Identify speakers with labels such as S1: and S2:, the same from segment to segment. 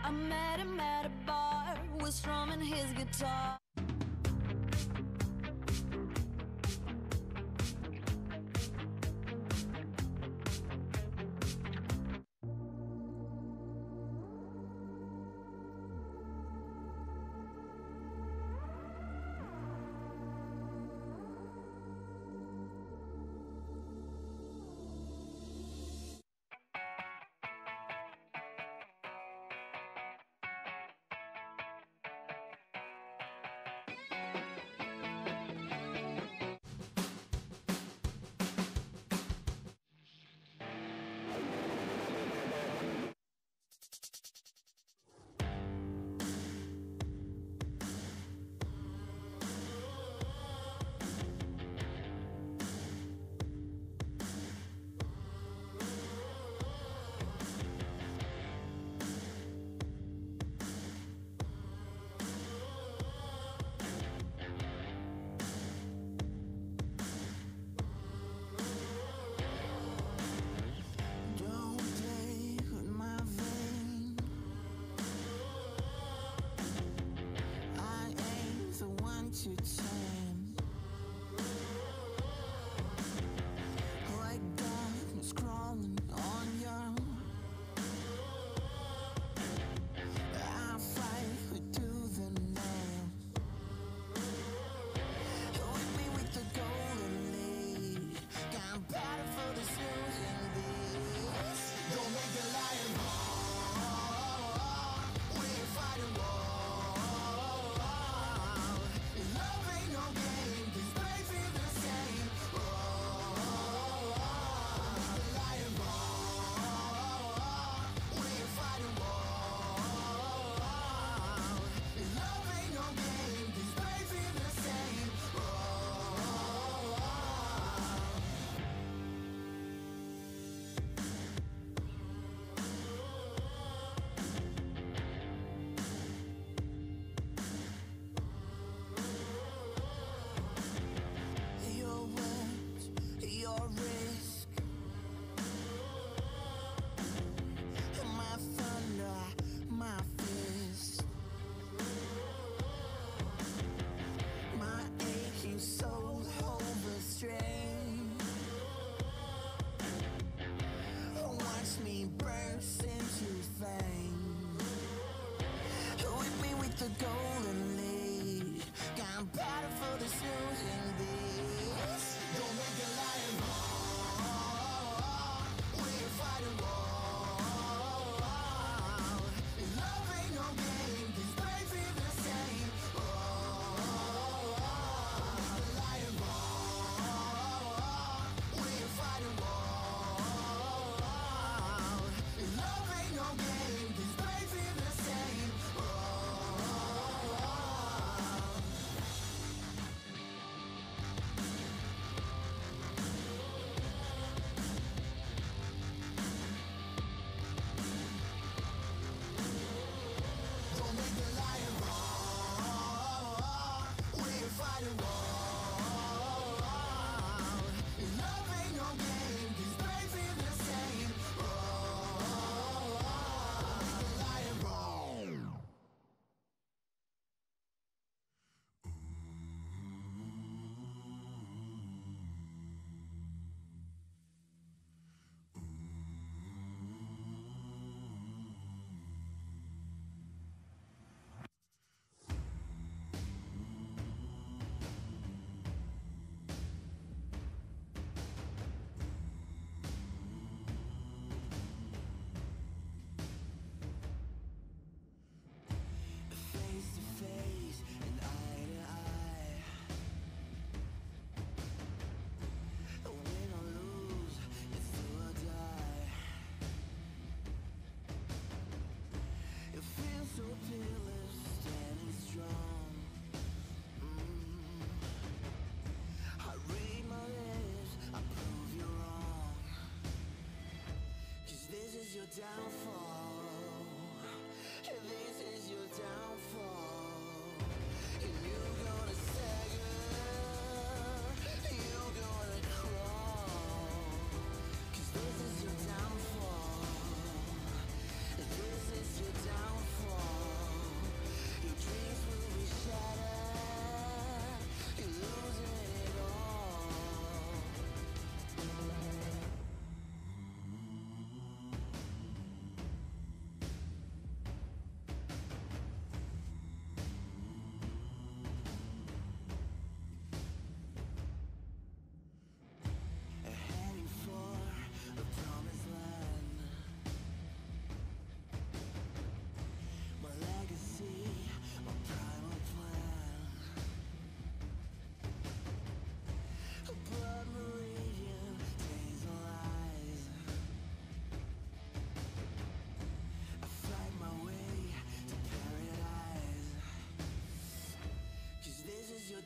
S1: I met him at a bar, was strumming his guitar.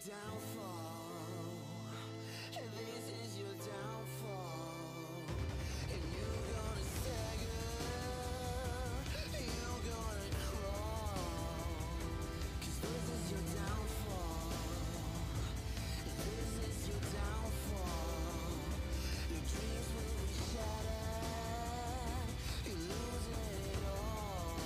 S1: downfall. And this is your downfall. And you're gonna stagger, you're gonna crawl. 'Cause this is your downfall. This is your downfall. Your dreams will be shattered. You're losing it all.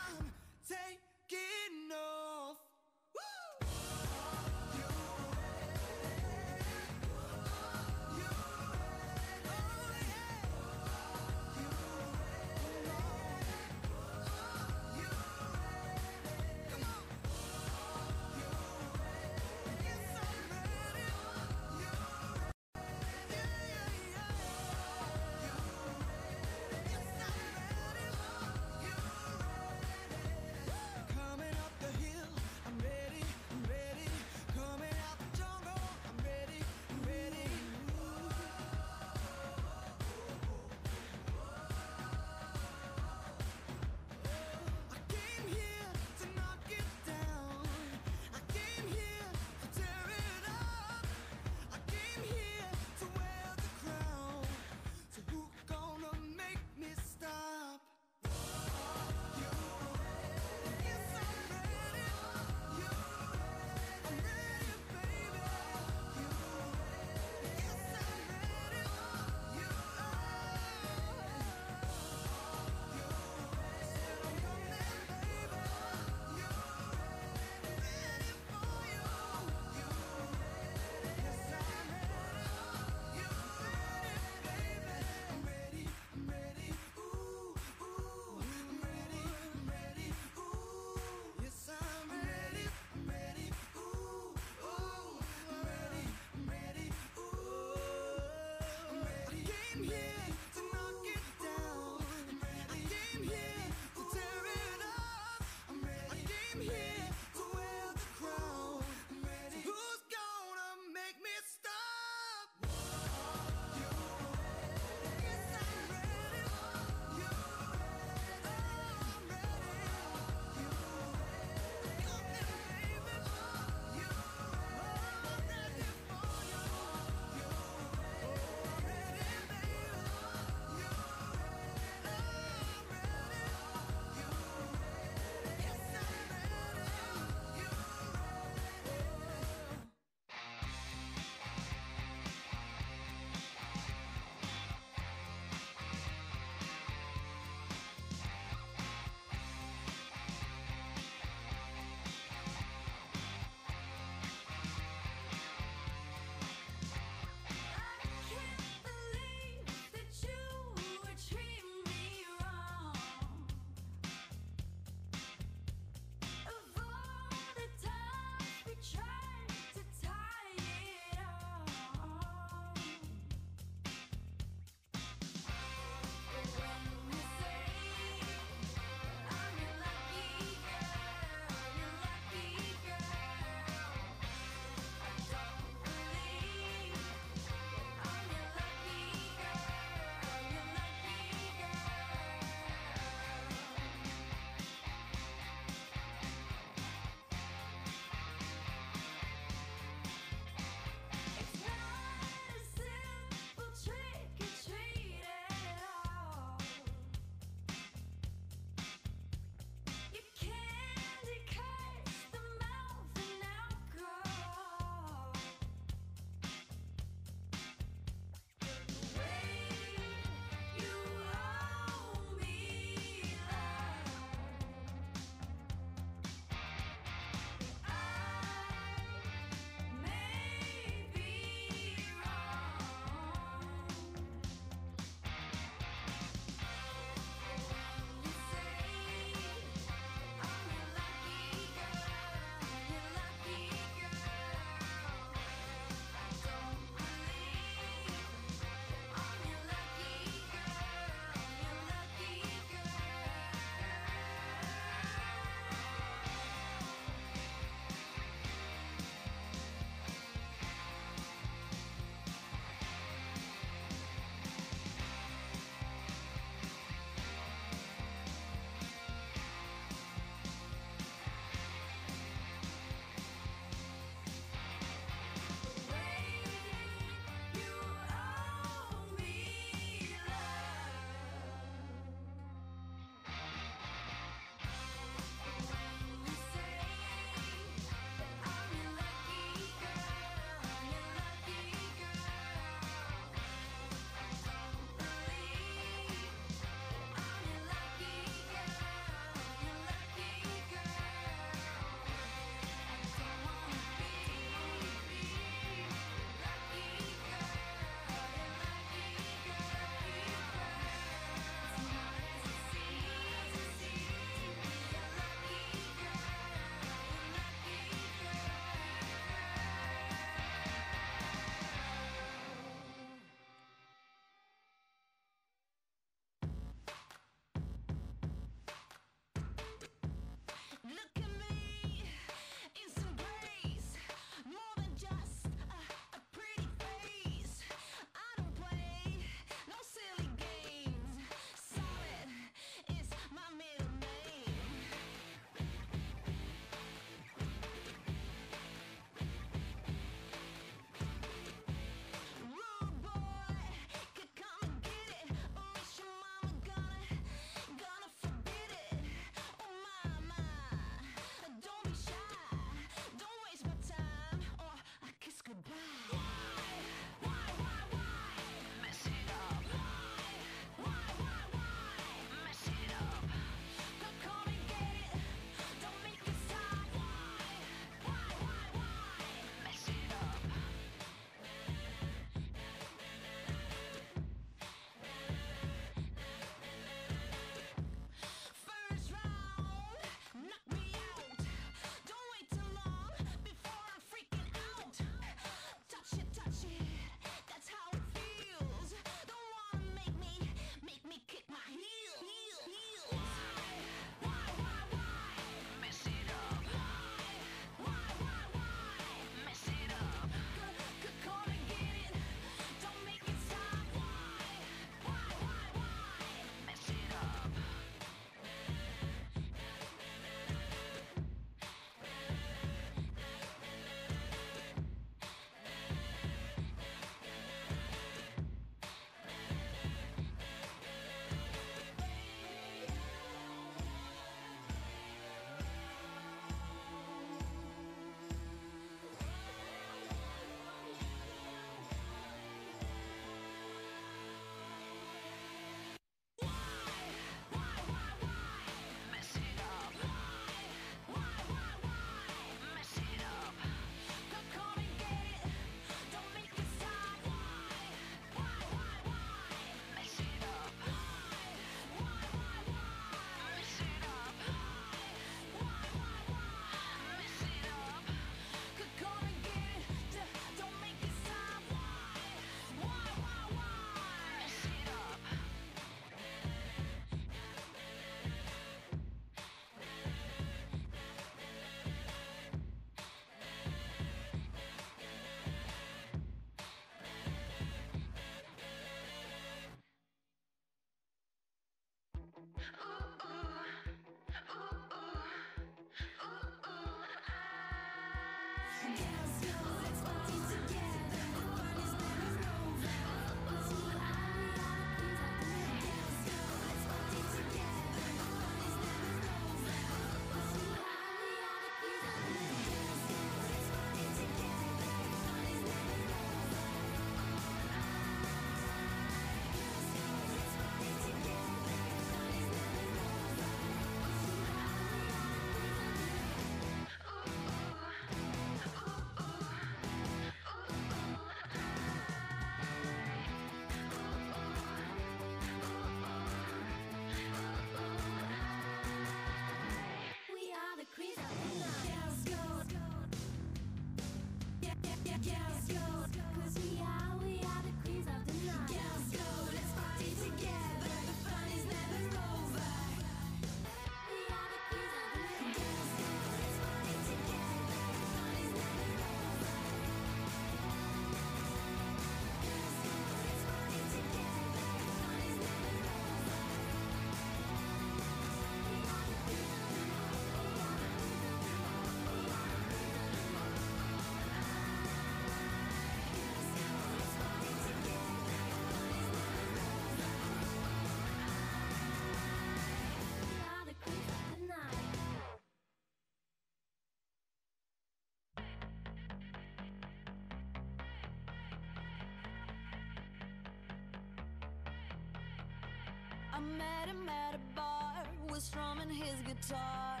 S1: I met him at a bar, was strumming his guitar.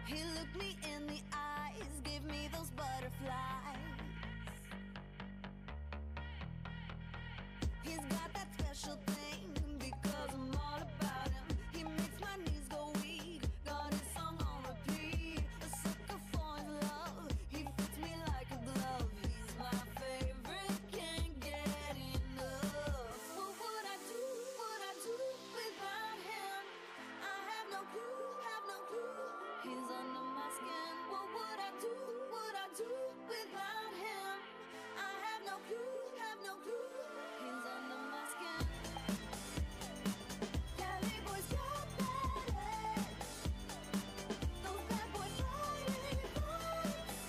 S1: He looked me in the eyes, gave me those butterflies. He's got that special thing, because I'm all about him. He makes my knees go weak, got his song on repeat. A sucker for his love, he fits me like a glove. He's my favorite, can't get enough. What would I do without him? I have no clue, He's under my skin. What would I do without him? I have no clue, He's under my skin. Cali boys got that edge. Those bad boys fighting fights.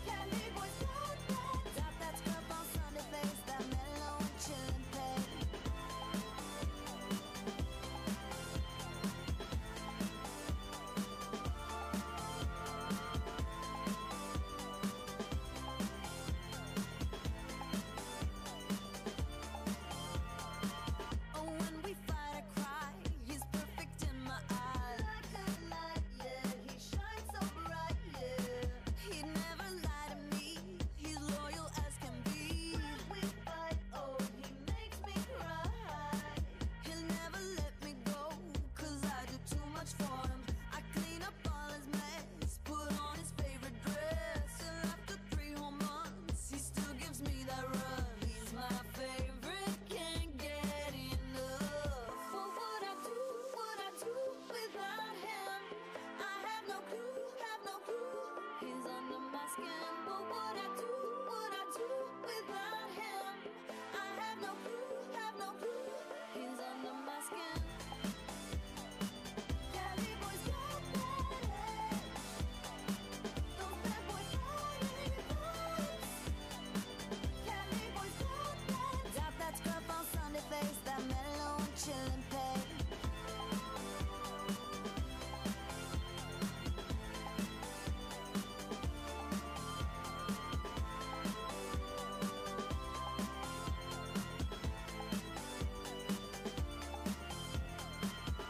S1: Cali boys got that. Top that scrub on Sunday face, that mellow and chillin' pace. Oh, when we fight, I cry. He's perfect in my eyes. Like a light, yeah. He shines so bright, yeah. He'd never lie to me. He's loyal as can be. When we fight, oh, he makes me cry. He'll never let me go, 'cause I do too much for him. I clean up all his mess, put on his favorite dress. And after 3 whole months, he still gives me that run. He's my favorite, can't get enough. What would I do without him? I have no clue, He's under my skin. What would I do without him? I have no clue, He's under my skin. Cali boys got that edge. Those bad boys fighting fights. Cali boys got that. Drop that scrub on Sunday face, that mellow and chillin' pace.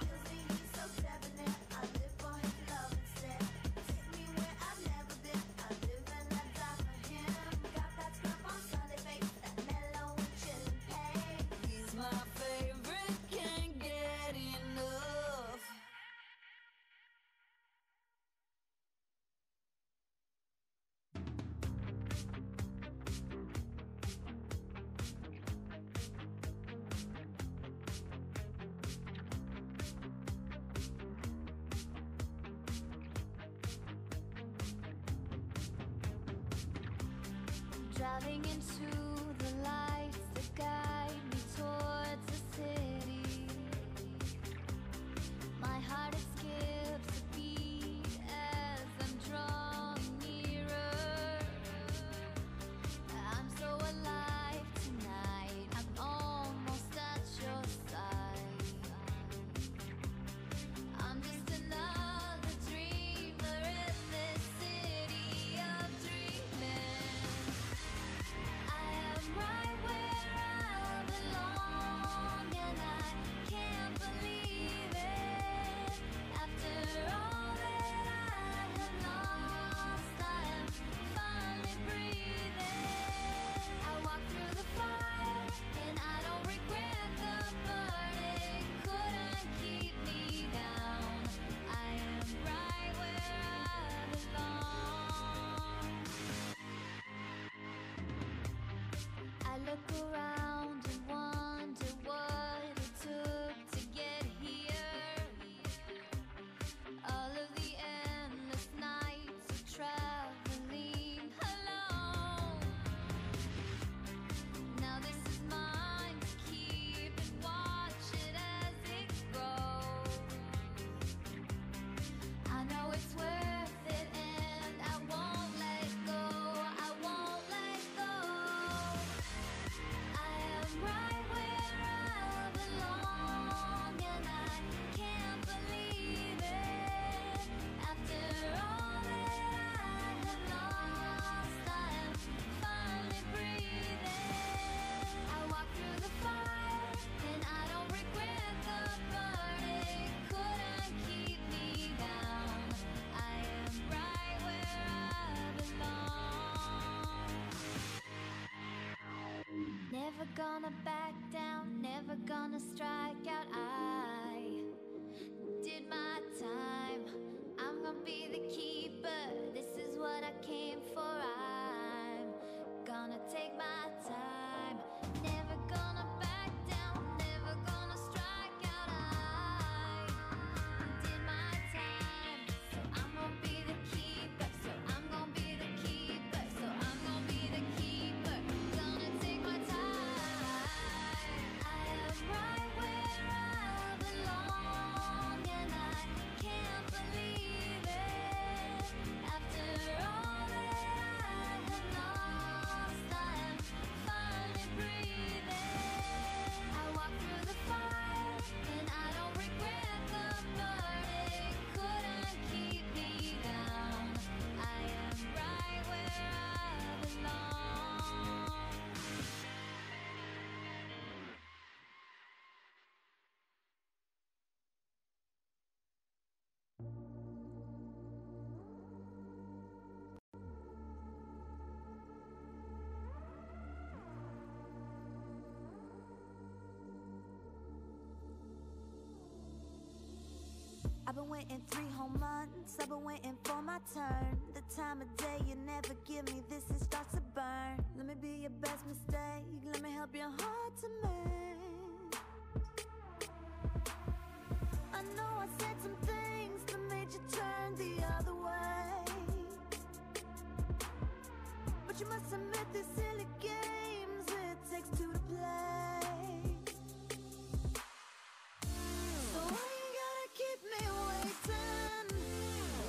S1: You'll see he's so debonair. I live for his love instead. Take me where I've never been. I live and I die for him. Got that scrub on Sunday face, that mellow and chillin' pace. He's my favorite, can't get enough. Driving into the lights that guide me towards the city. My heart it skips a beat around and wonder what it took to get here. All of the endless nights of traveling alone. Now this is mine to keep and watch it as it grows. I know it's worth it and I won't let go. I won't let go. I am right where I belong and I can't believe it. After all that I have lost, I am finally breathing. I walk through the fire and I don't regret the burning. Couldn't keep me down. I am right where I belong. Never gonna back down, never gonna strike out. I did my time. I'm gonna be the keeper. This is what I came for. I'm gonna take my time. Never gonna back down, never gonna strike out. I did my time. So I'm gonna be the keeper. So I'm gonna be the keeper. So I'm gonna be the keeper. Gonna take my time. I am right where I belong and I can't believe it. After all that I have lost, I am finally breathing. I walk through the fire and I don't regret the burning. Couldn't keep me down. I am right where I belong. I've been waiting 3 whole months, I've been waiting for my turn. The time of day you never give me this, it starts to burn. Let me be your best mistake, let me help your heart to mend. I know I said some things that made you turn the other way, but you must admit these silly games it takes two to play. So why you gotta keep me waiting?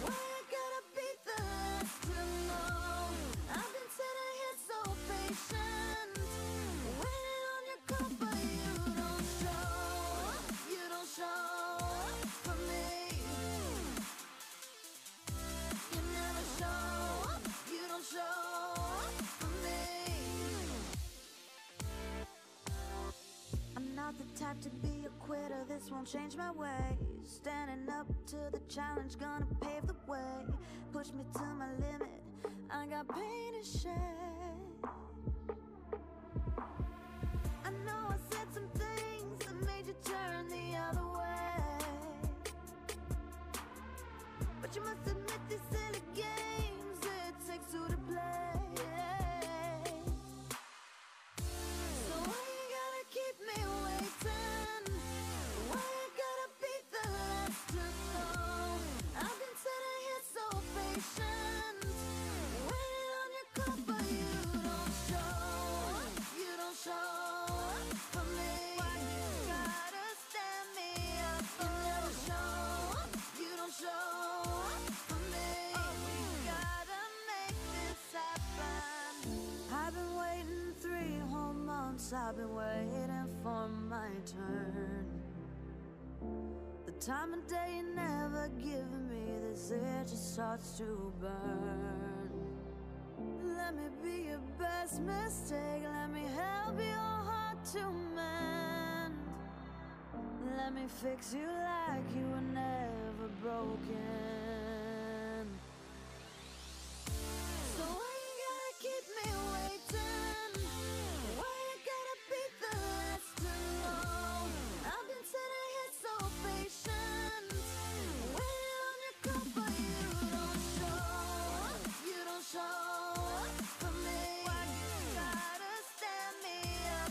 S1: Why I gotta be the last to know? I've been sitting here so patient, waiting on your call, but you don't show. You don't show for me. You never show. You don't show for me. I'm not the type to be a quitter, this won't change my ways. Standing up to the challenge, gonna pave the way. Push me to my limit, I got pain to shed. I know I said some things that made you turn the other way, but you must admit these silly games it takes two to play. So why you gotta keep me waiting? Why I gotta be the last to know? I've been sitting here so patient, waiting on your call, but you don't show. You don't show for me. Why you gotta stand me up? You never show. You don't show for me. Oh, we gotta make this happen. I've been waiting 3 whole months, I've been waiting for my turn. The time of day you never give me, this it just starts to burn. Let me be your best mistake, let me help your heart to mend. Let me fix you like you were never broken. So why you gotta keep me waiting? Why I gotta be the last to know? I've been sitting here so patient, waiting on your call, but you don't show. You don't show for me. Why you gotta stand me up?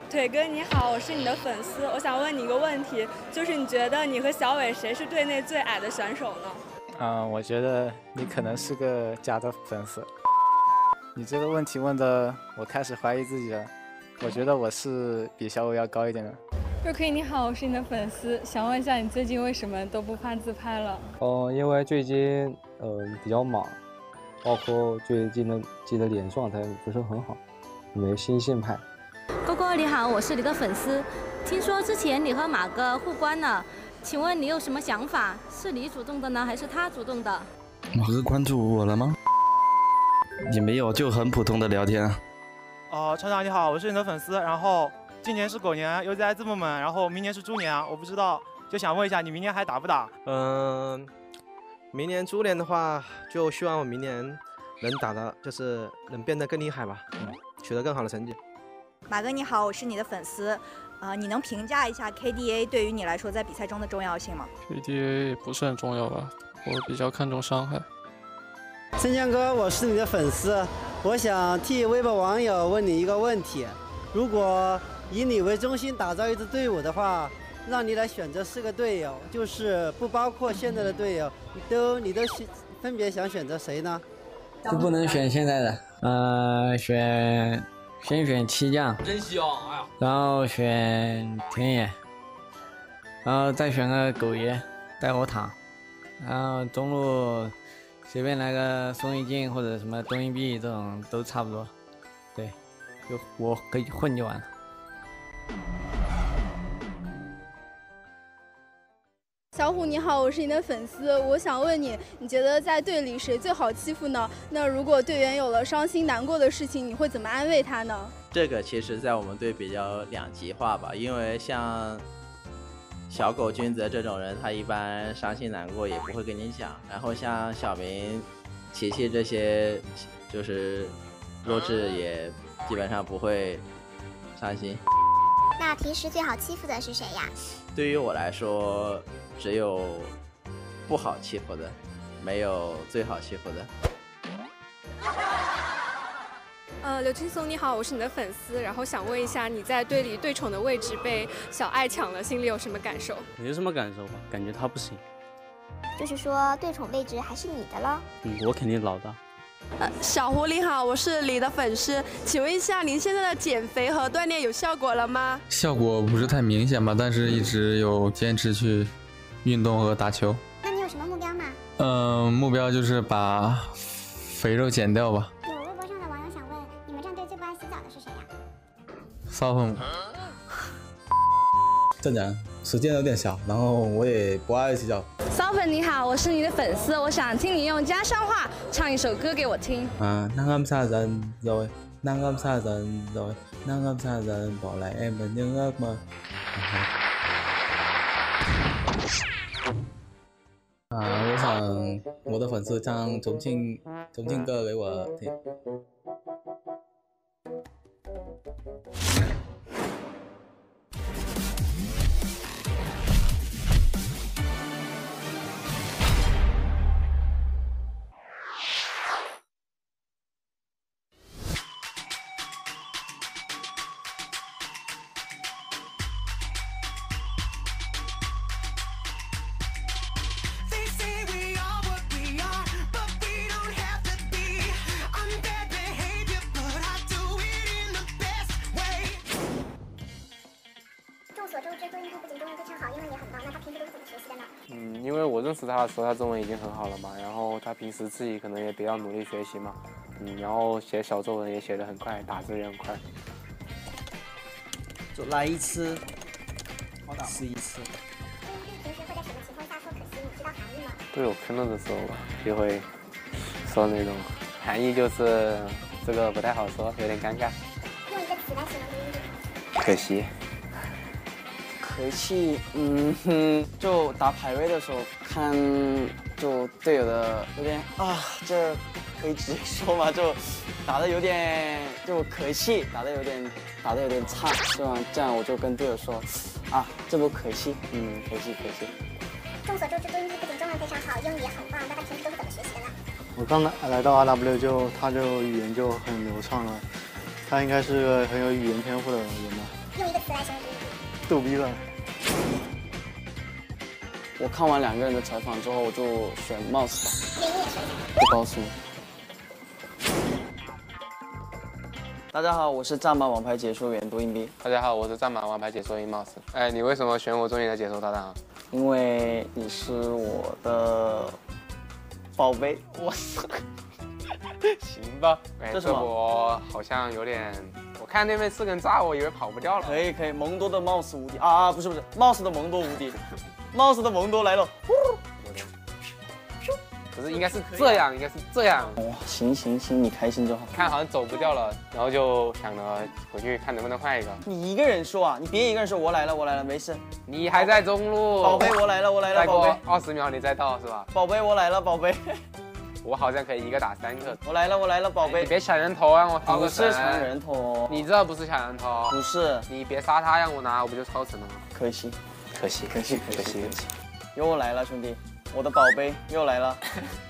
S2: 腿哥你好，我是你的粉丝，我想问你一个问题，就是你觉得你和小伟谁是队内最矮的选手呢？
S3: 我觉得你可能是个假的粉丝。你这个问题问的，我开始怀疑自己了。我觉得我是比小伟要高一点的。
S2: 瑞奎你好，我是你的粉丝，想问一下你最近为什么都不发自拍了？
S4: 因为最近比较忙，包括最近的自己的脸状态不是很好，没有新鲜拍。
S5: 哥哥你好，我是你的粉丝。听说之前你和马哥互关了，请问你有什么想法？是你主动的呢，还是他主动的？
S6: 马哥关注我了吗？也没有，就很普通的聊天。
S7: 船长你好，我是你的粉丝。然后今年是狗年，又在这么猛，然后明年是猪年，我不知道，就想问一下你明年还打不打？
S8: 明年猪年的话，就希望我明年能打的，就是能变得更厉害吧，取得更好的成绩。
S9: 马哥你好，我是你的粉丝，你能评价一下 KDA 对于你来说在比赛中的重要性吗
S10: ？KDA 不是很重要吧，我比较看重伤害。
S11: 森江哥，我是你的粉丝，我想替微博网友问你一个问题：如果以你为中心打造一支队伍的话，让你来选择4个队友，就是不包括现在的队友，你都分别想选择谁呢？
S12: 就不能选现在的，先选七将，
S13: 真香！哎呀，
S12: 然后选田野，然后再选个狗爷带火塔，然后中路随便来个宋一静或者什么东一碧这种都差不多，对，就我可以混就完了。
S14: 小虎你好，我是你的粉丝，我想问你，你觉得在队里谁最好欺负呢？那如果队员有了伤心难过的事情，你会怎么安慰他呢？
S15: 这个其实在我们队比较两极化吧，因为像小狗君子这种人，他一般伤心难过也不会跟你讲，然后像小明、琪琪这些就是弱智也基本上不会伤心。
S16: 那平时最好欺负的是谁呀？
S15: 对于我来说，只有不好欺负的，没有最好欺负的。
S2: 刘青松你好，我是你的粉丝，然后想问一下，你在队里对宠的位置被小爱抢了，心里有什么感受？
S17: 没什么感受吧，感觉他不行。
S16: 就是说对宠位置还是你的咯？
S17: 我肯定老大。
S18: 小胡你好，我是你的粉丝，请问一下，您现在的减肥和锻炼有效果了吗？
S19: 效果不是太明显吧，但是一直有坚持去运动和打球。
S16: 那你有什么目标吗？
S19: 目标就是把肥肉减掉吧。
S16: 有微博上的网友想问，你们战队最不爱洗澡的是谁呀？
S19: 骚粉。
S20: 镇长时间有点小，然后我也不爱洗澡。
S18: 骚粉你好，我是你的粉丝，我想听你用家乡话唱一首歌给我聽。
S20: Nắng ấm xa dần rồi, nắng ấm xa dần rồi, nắng ấm xa dần bỏ lại em và những ước mơ. 我想我的粉丝唱重庆歌给我听。
S21: 因为我认识他的时候，他中文已经很好了嘛，然后他平时自己可能也比较努力学习嘛，然后写小作文也写得很快，打字也很快。
S11: 就来一次，吃一次。
S16: 平时会在什么情况下说可惜？你知道含义吗？
S21: 队友坑了的时候吧，就会说那种含义就是这个不太好说，有点尴尬。
S16: 用一个词来形容多音笔。
S21: 可惜。
S13: 可气，就打排位的时候看，就队友的有点啊，这可以直接说嘛，就打的有点就可气，打的有点差，对吧？这样我就跟队友说，啊，这波可气，可惜。
S16: 众所周知，多音笔不仅中文非常好，英语也很棒，那他平时都是怎么学习的呢？
S22: 我刚来到 RW 他就语言就很流畅了，他应该是个很有语言天赋的人吧。
S16: 用一个词来形容多音笔。
S22: 逗逼吧。
S13: 我看完2个人的采访之后，我就选 Mouse 吧。
S16: 原因也说一下。
S13: 不告诉我。大家好，我是战马王牌解说员多音逼。
S21: 大家好，我是战马王牌解说员 Mouse。哎，你为什么选我做你的解说搭档啊？
S13: 因为你是我的宝贝。我操！
S21: 行吧。
S13: 这是什么？
S21: 我好像有点。我看那边4个人炸我，以为跑不掉了。
S13: 可以，蒙多的 Mouse 无敌啊！不是，Mouse 的蒙多无敌，Mouse 的蒙多来了。
S21: 不是，应该是这样，
S13: 哦，行，你开心就好。
S21: 看好像走不掉了，然后就想着回去看能不能换一个。
S13: 你一个人说啊？你别一个人说，我来了，没事。
S21: 你还在中路。
S13: 宝贝，我来了，
S21: 再
S13: 宝贝。
S21: 过20秒你再到是吧？
S13: 宝贝，我来了，宝贝。
S21: 我好像可以1个打3个。
S13: 我来了，宝贝。
S21: 你别抢人头，让我掏个神。
S13: 不是抢人头，
S21: 你这不是抢人头。
S13: 不是。
S21: 你别杀他，让我拿，我不就超神了吗？
S13: 可惜。又来了，兄弟，我的宝贝又来了。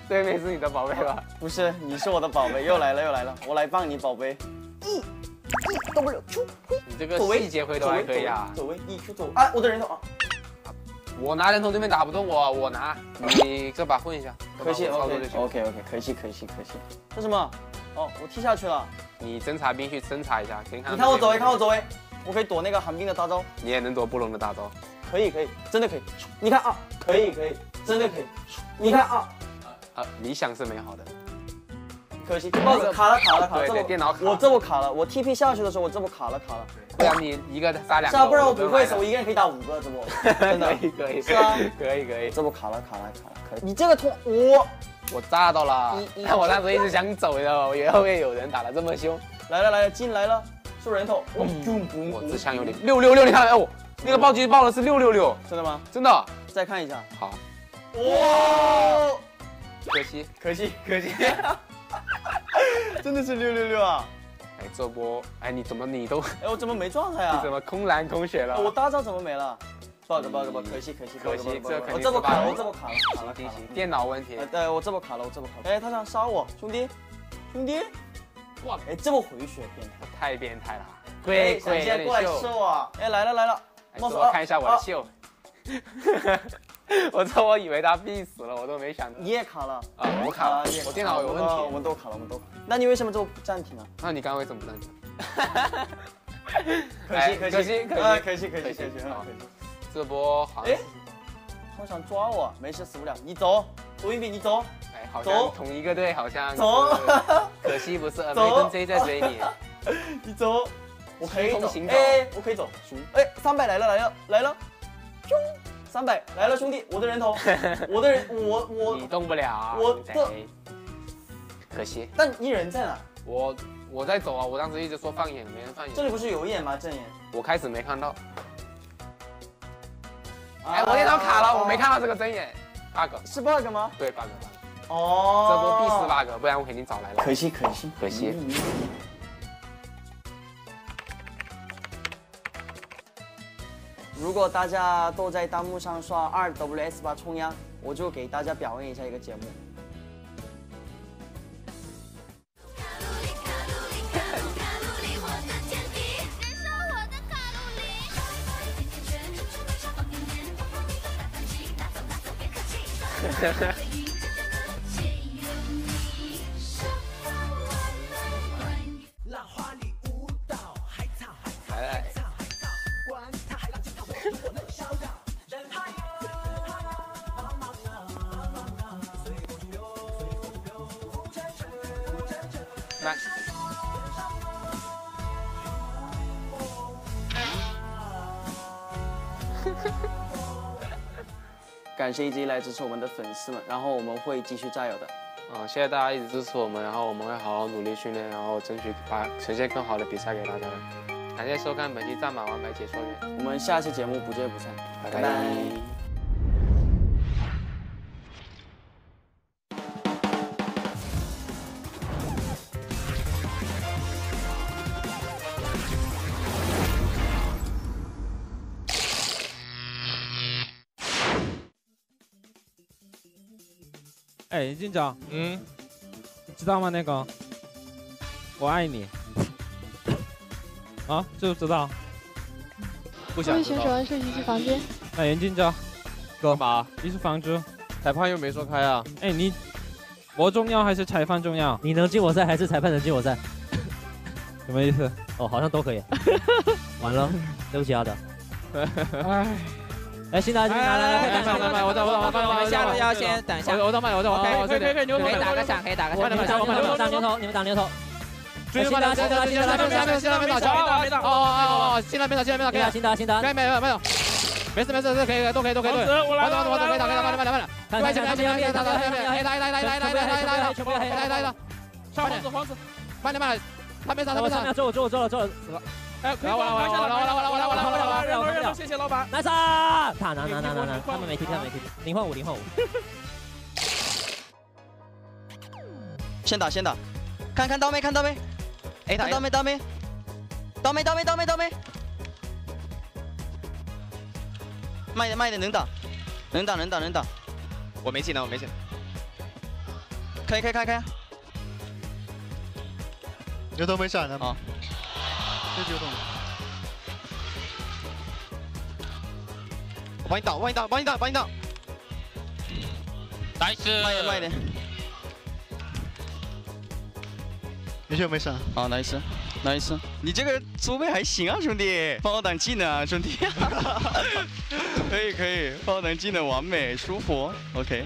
S21: 对面是你的宝贝吧？
S13: 不是，你是我的宝贝，又来了，我来帮你，宝贝。W 出。
S21: 你这个细节回头还可以啊。
S13: 走位，E Q 走。啊，我的人头啊。
S21: 我拿人头，对面打不动我，我拿。你这把混一下。
S13: 可惜 ，OK，可惜。这什么？哦，我踢下去了。
S21: 你侦察兵去侦察一下，
S13: 你看我走位，我可以躲那个寒冰的大招。
S21: 你也能躲布隆的大招。
S13: 可以，真的可以。你看啊，可以，真的可以。你看啊，
S21: 理想是美好的。
S13: 可惜卡了，
S21: 对，电脑卡。
S13: 我这波卡了，我 TP 下去的时候我这波卡了。
S21: 不然你一个杀2个。
S13: 是啊，不然我不会，我一个人可以打5个，这波真的
S21: 可以。
S13: 是啊，
S21: 可以。
S13: 这波卡了，可以。你这个通
S21: 我炸到了，但我当时一直想走的，我以为后面有人打得这么凶。
S13: 来了，进来了，是人头。
S21: 我自枪有点666，你看，哎我那个暴击爆的是666，
S13: 真的吗？
S21: 真的。
S13: 再看一下。
S21: 好。
S13: 哇！
S21: 可惜。
S13: 真的是666啊！
S21: 哎，这波，哎，你都，
S13: 哎，我怎么没状态啊？
S21: 你怎么空蓝空血了？
S13: 我大招怎么没了？bug，可惜，我这波卡了，
S21: 行，电脑问题。
S13: 我这波卡了，哎，他想杀我，兄弟，哇，哎，这波回血变态，
S21: 太变态了。
S13: 鬼，现在过来吃我，哎，来了，
S21: 我看一下我的秀。我以为他必死了，我都没想到。
S13: 你也卡了
S21: 啊？我卡了，我电脑有问题。
S13: 我们都卡了。那你为什么这么不暂停啊？
S21: 那你刚刚为什么不暂停？
S13: 可惜。
S21: 这波好像。
S13: 他想抓我，没事，死不了。你走，多音笔，你走。
S21: 哎，好像同一个队，好像。
S13: 走。
S21: 可惜不是American J在追你。
S13: 你走，我可以走。哎，我可以走。哎，300来了。300来了，兄弟，我的人头，我
S21: 你动不了，
S13: 我的，
S21: 可惜。
S13: 但你人在哪？
S21: 我在走啊，我当时一直说放眼，没人放眼。
S13: 这里不是有眼吗？正眼。
S21: 我开始没看到。哎，我电脑卡了，我没看到这个真眼 ，bug。
S13: 是 bug 吗？
S21: 对 bug。
S13: 哦。
S21: 这波必是 bug，不然我肯定早来了。
S13: 可惜。如果大家都在弹幕上刷2WS8冲呀，我就给大家表演一下一个节目。
S21: 来。来，
S13: 感谢一直以来支持我们的粉丝们，然后我们会继续加油的。
S21: 谢谢大家一直支持我们，然后我们会好好努力训练，然后争取呈现更好的比赛给大家。感谢收看本期战马王牌解说员，
S13: 我们下期节目不见不散，拜拜。
S1: 哎，金长，你知道吗？那个，我爱你。啊，知不知道？不想知道。
S3: 各位选手按顺序去房间。
S1: 那严金长，干嘛？你是房主，裁判又没说开啊。哎，我重要还是裁判重要？
S23: 你能进我赛还是裁判能进我赛？
S1: 什么意思？
S23: 哦，好像都可以。完了，对不起阿德。
S1: 哎。
S23: 来，新达，来，
S24: 我下路要先等一下。
S1: 我到麦，可以，
S24: 牛头，可以打个闪，可以打个闪。
S23: 你们打牛头。
S1: 新达没打，新达没打，没有。没事，可以，都可以。我来，慢。快点，来，上皇子，慢点，他没打，
S23: 走了。
S1: 哎，可以，我来，谢谢老板。
S23: 拿，他们没踢，0换5。
S13: 先打，看到没？哎，他到没？到没？慢一点，能打。我没技能。开。
S22: 牛头没闪呢。
S13: 啊。
S22: 这就动。
S13: 帮你挡。
S1: nice。
S13: 慢一点。
S22: 牛球没闪。
S13: 啊 ，nice。你这个装备还行啊，兄弟，帮我挡技能啊，兄弟。可以，帮我挡技能完美，舒服。OK。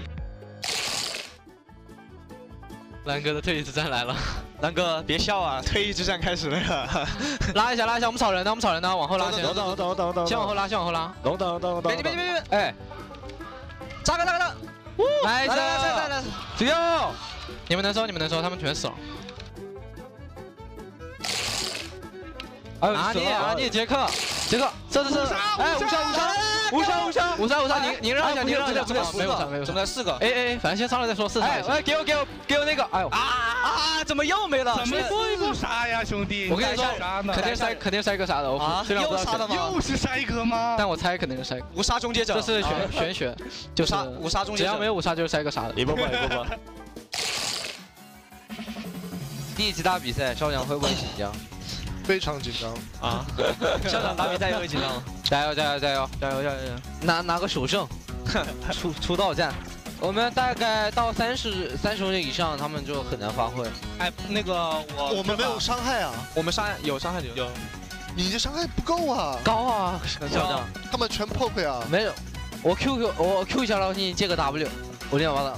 S1: 蓝哥的退役之战来了。
S13: 蓝哥别笑啊，退役之战开始了。
S1: 拉一下，我们草人呢，往后拉先。
S22: 等。
S1: 先往后拉。
S22: 等。
S1: 别！哎，
S13: 扎个。
S1: 来，只有你们能收，他们全死了。阿聂，杰克，这，哎，五杀，你让一下，没有杀，怎么4个？哎，反正先上来再说，4杀。哎，给我那个，哎呦
S13: 怎么又没了？
S22: 怎么不杀呀，兄弟？
S1: 我跟你说，肯定是一个杀的，虽然我不知道谁。
S22: 又是筛哥吗？
S1: 但我猜肯定是筛。
S13: 无杀终结者，
S1: 这是玄学，就是
S13: 无杀终结者，
S1: 只要没有无杀就是筛个杀的。
S22: 一波。
S1: 第一期大比赛，校长会不会紧张？
S22: 非常紧张
S1: 啊！校长打比赛也会紧张吗？加油！拿个首胜，出道战。我们大概到30分钟以上，他们就很难发挥。
S22: 哎，那个我们没有伤害啊，
S1: 我们有伤害有。
S22: 你这伤害不够啊！
S1: 高啊，校长。
S22: 他们全破溃啊！
S1: 没有，我 Q 一下，然后你借个 W， 我立马把他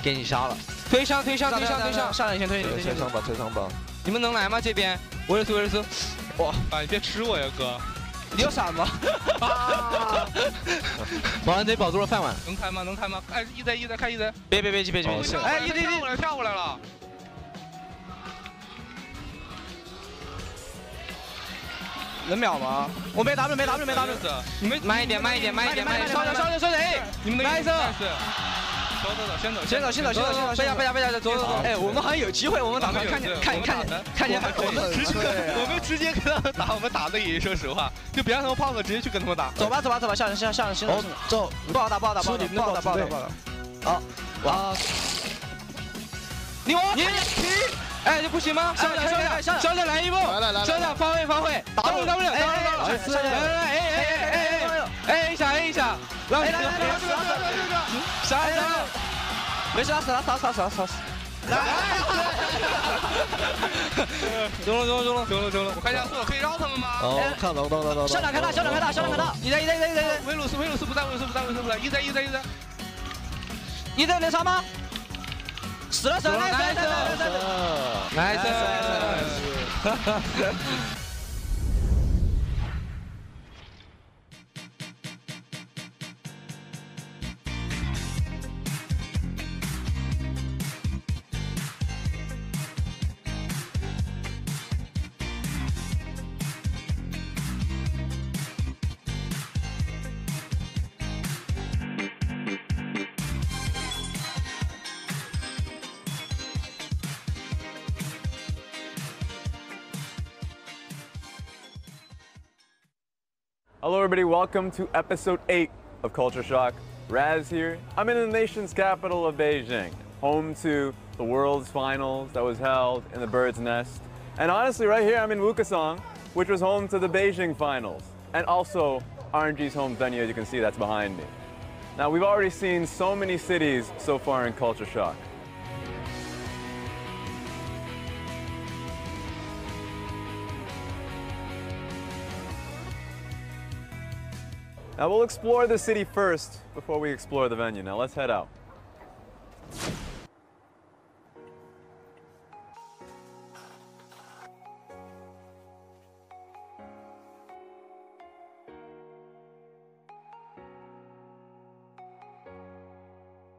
S1: 给你杀了。推上，上来先推
S22: 推上吧。
S1: 你们能来吗？这边维尔斯，
S22: 哇！你别吃我呀，哥！
S1: 你有闪吗？保安贼保住了饭碗。
S22: 能开吗？哎，一贼，看一贼！
S1: 别！
S22: 哎，一贼跳过来了。
S1: 能秒吗？我没 W。
S22: 你们
S1: 慢一点，稍等！哎，你们来一声。先走，背下，走。哎，我们好像有机会，我们打看见，
S22: 我们直接跟他们打，我们打得赢。说实话，就别让他们胖子直接去跟他们打。
S13: 走吧，下人，走，不好打。好，哇！
S1: 你，哎，这不行吗？校长来一步，校长发挥，打 W， 哎，一下，来，杀！
S13: 没事，杀！
S22: 中了！我看加速，可以绕他们吗？
S13: 哦，看到。校长开大！一贼！
S22: 维鲁斯不在，
S13: 一贼能杀吗？死了！
S1: 来！
S3: Hello everybody, welcome to episode 8 of Culture Shock. Raz here. I'm in the nation's capital of Beijing, home to the world's finals that was held in the Bird's Nest. And honestly, right here I'm in Wukesong, which was home to the Beijing finals. And also RNG's home venue, as you can see, that's behind me. Now, we've already seen so many cities so far in Culture Shock. Now we'll explore the city first before we explore the venue. Now let's head out.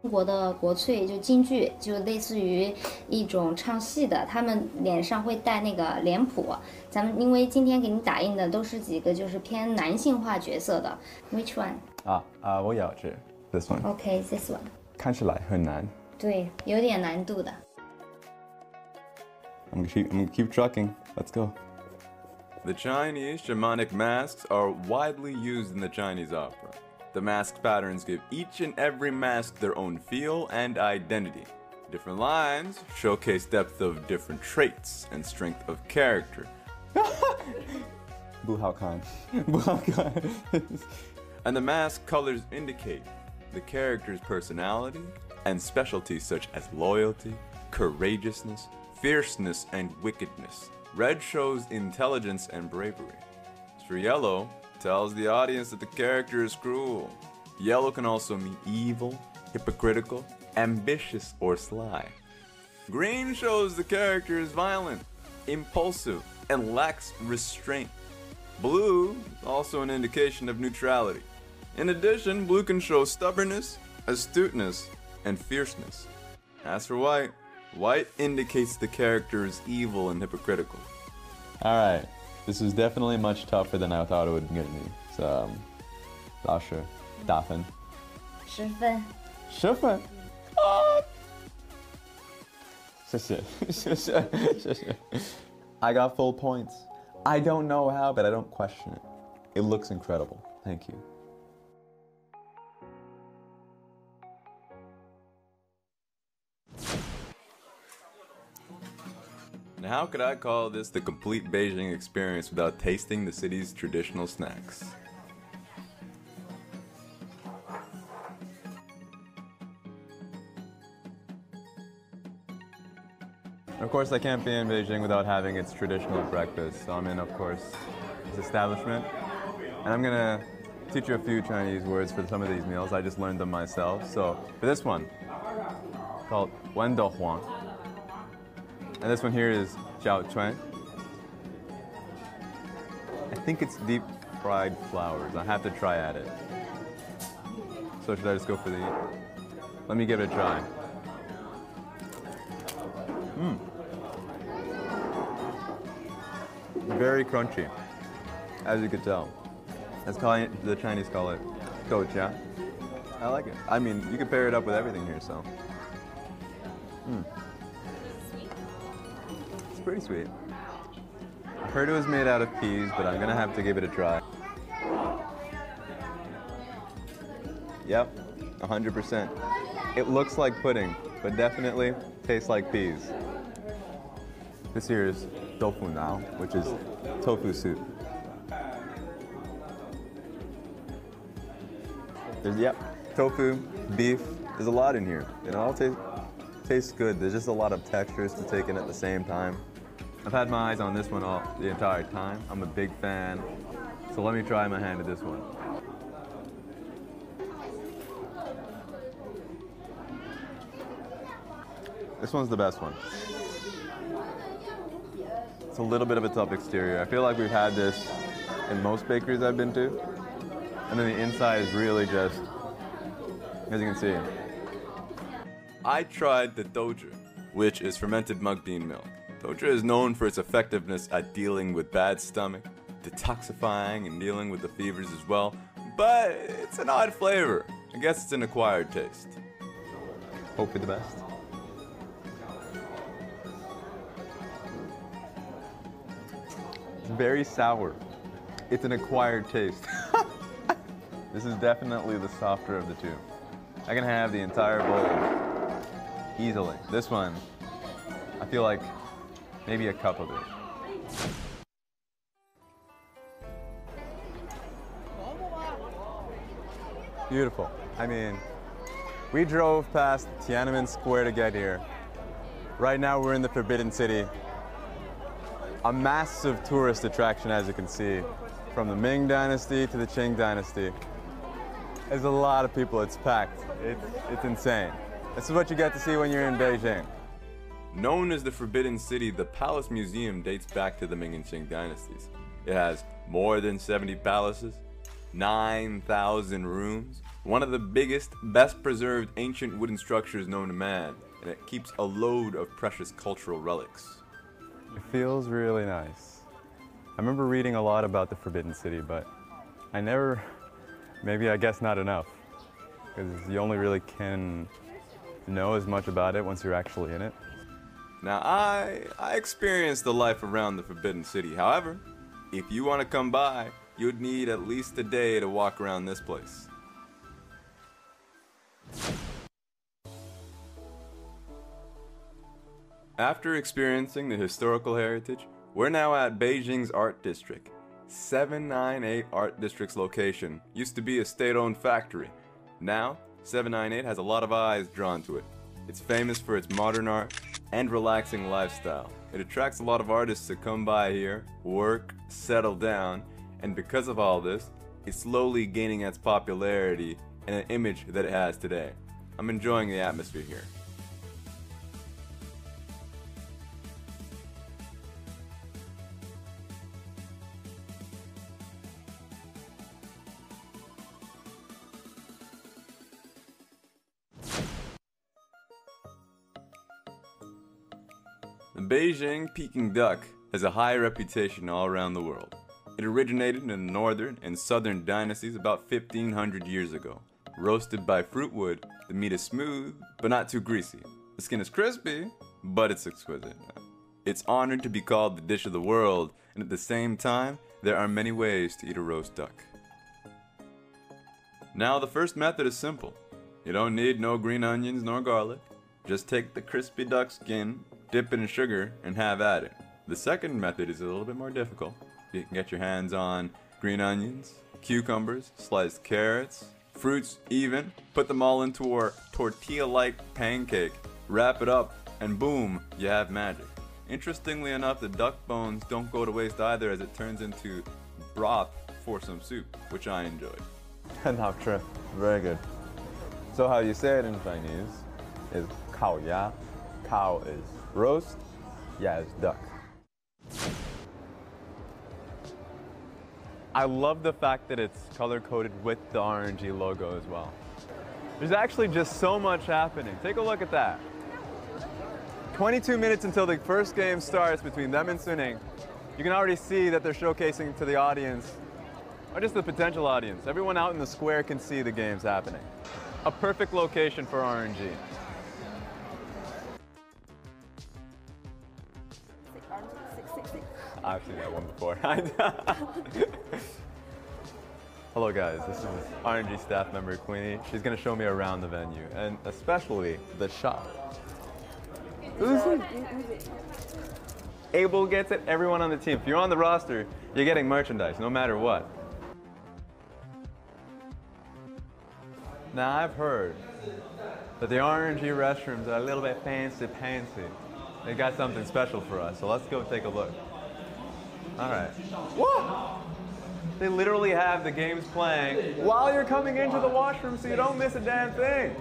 S4: 中国的国粹就京剧，就类似于一种唱戏的，他们脸上会戴那个脸谱。咱们因为今天给你打印的都是几个就是偏男性化角色的 ，Which one？
S3: 我要这 ，this
S4: one。OK，this one。
S3: 看起来很难。
S4: 对，有点难度的。
S3: I'm gonna keep trucking. Let's go. The Chinese shamanic masks are widely used in the Chinese opera. The mask patterns give each and every mask their own feel and identity. Different lines showcase depth of different traits and strength of character. And the mask colors indicate the character's personality and specialties such as loyalty, courageousness, fierceness, and wickedness. Red shows intelligence and bravery. As for yellow, tells the audience that the character is cruel. Yellow can also mean evil, hypocritical, ambitious, or sly. Green shows the character is violent, impulsive, and lacks restraint. Blue is also an indication of neutrality. In addition, blue can show stubbornness, astuteness, and fierceness. As for white, white indicates the character is evil and hypocritical. Alright. This was definitely much tougher than I thought it would get me. So, 老师，打分。
S4: 10分。
S3: 10分。啊！谢谢，谢谢，谢谢。I got full points. I don't know how, but I don't question it. It looks incredible. Thank you. Now, how could I call this the complete Beijing experience without tasting the city's traditional snacks? Of course, I can't be in Beijing without having its traditional breakfast. So I'm in, of course, this establishment. And I'm gonna teach you a few Chinese words for some of these meals. I just learned them myself. So for this one, called Wen De Huang. And this one here is Jiao Chuan. I think it's deep fried flowers. I have to try at it. So should I just go for the... Let me give it a try. Very crunchy, as you could tell. That's the Chinese call it doujia. I like it. I mean, you can pair it up with everything here, so. Pretty sweet. I heard it was made out of peas, but I'm gonna have to give it a try. Yep, 100%. It looks like pudding, but definitely tastes like peas. This here is tofu now, which is tofu soup. There's, tofu, beef, there's a lot in here. It all tastes good. There's just a lot of textures to take in at the same time. I've had my eyes on this one the entire time. I'm a big fan. So let me try my hand at this one. This one's the best one. It's a little bit of a tough exterior. I feel like we've had this in most bakeries I've been to. And then the inside is really just, as you can see. I tried the douju, which is fermented mung bean milk. Douju is known for its effectiveness at dealing with bad stomach, detoxifying and dealing with the fevers as well, but it's an odd flavor. I guess it's an acquired taste. Hope for the best. It's very sour. It's an acquired taste. This is definitely the softer of the two. I can have the entire bowl easily. This one, I feel like maybe a cup of it. Beautiful. I mean, we drove past Tiananmen Square to get here. Right now we're in the Forbidden City. A massive tourist attraction, as you can see, from the Ming Dynasty to the Qing Dynasty. There's a lot of people, it's packed. It's insane. This is what you get to see when you're in Beijing. Known as the Forbidden City, the Palace Museum dates back to the Ming and Qing dynasties. It has more than 70 palaces, 9,000 rooms, one of the biggest, best preserved ancient wooden structures known to man, and it keeps a load of precious cultural relics. It feels really nice. I remember reading a lot about the Forbidden City, but maybe I guess not enough, because you only really can know as much about it once you're actually in it. Now, I experienced the life around the Forbidden City. However, if you want to come by, you'd need at least a day to walk around this place. After experiencing the historical heritage, we're now at Beijing's Art District. 798 Art District's location used to be a state-owned factory. Now, 798 has a lot of eyes drawn to it. It's famous for its modern art and relaxing lifestyle. It attracts a lot of artists to come by here, work, settle down, and because of all this, it's slowly gaining its popularity and an image that it has today. I'm enjoying the atmosphere here. The Beijing Peking duck has a high reputation all around the world. It originated in the northern and southern dynasties about 1,500 years ago. Roasted by fruit wood, the meat is smooth, but not too greasy. The skin is crispy, but it's exquisite. It's honored to be called the dish of the world, and at the same time, there are many ways to eat a roast duck. Now, the first method is simple. You don't need no green onions nor garlic. Just take the crispy duck skin, dip it in sugar, and have at it. The second method is a little bit more difficult. You can get your hands on green onions, cucumbers, sliced carrots, fruits even, put them all into a tortilla-like pancake, wrap it up, and boom, you have magic. Interestingly enough, the duck bones don't go to waste either, as it turns into broth for some soup, which I enjoyed. 很好吃, very good. So how you say it in Chinese is 烤鸭. Cow is roast, ya is duck. I love the fact that it's color-coded with the RNG logo as well. There's actually just so much happening. Take a look at that. 22 minutes until the first game starts between them and Suning. You can already see that they're showcasing to the audience, or just the potential audience. Everyone out in the square can see the games happening. A perfect location for RNG. I've seen that one before. Hello guys, this is RNG staff member Queenie. She's gonna show me around the venue, and especially the shop. Abel gets it, everyone on the team. If you're on the roster, you're getting merchandise, no matter what. Now I've heard that the RNG restrooms are a little bit fancy-pantsy. They got something special for us, so let's go take a look. All right. Whoa! They literally have the games playing while you're coming into the washroom, so you don't miss a damn thing.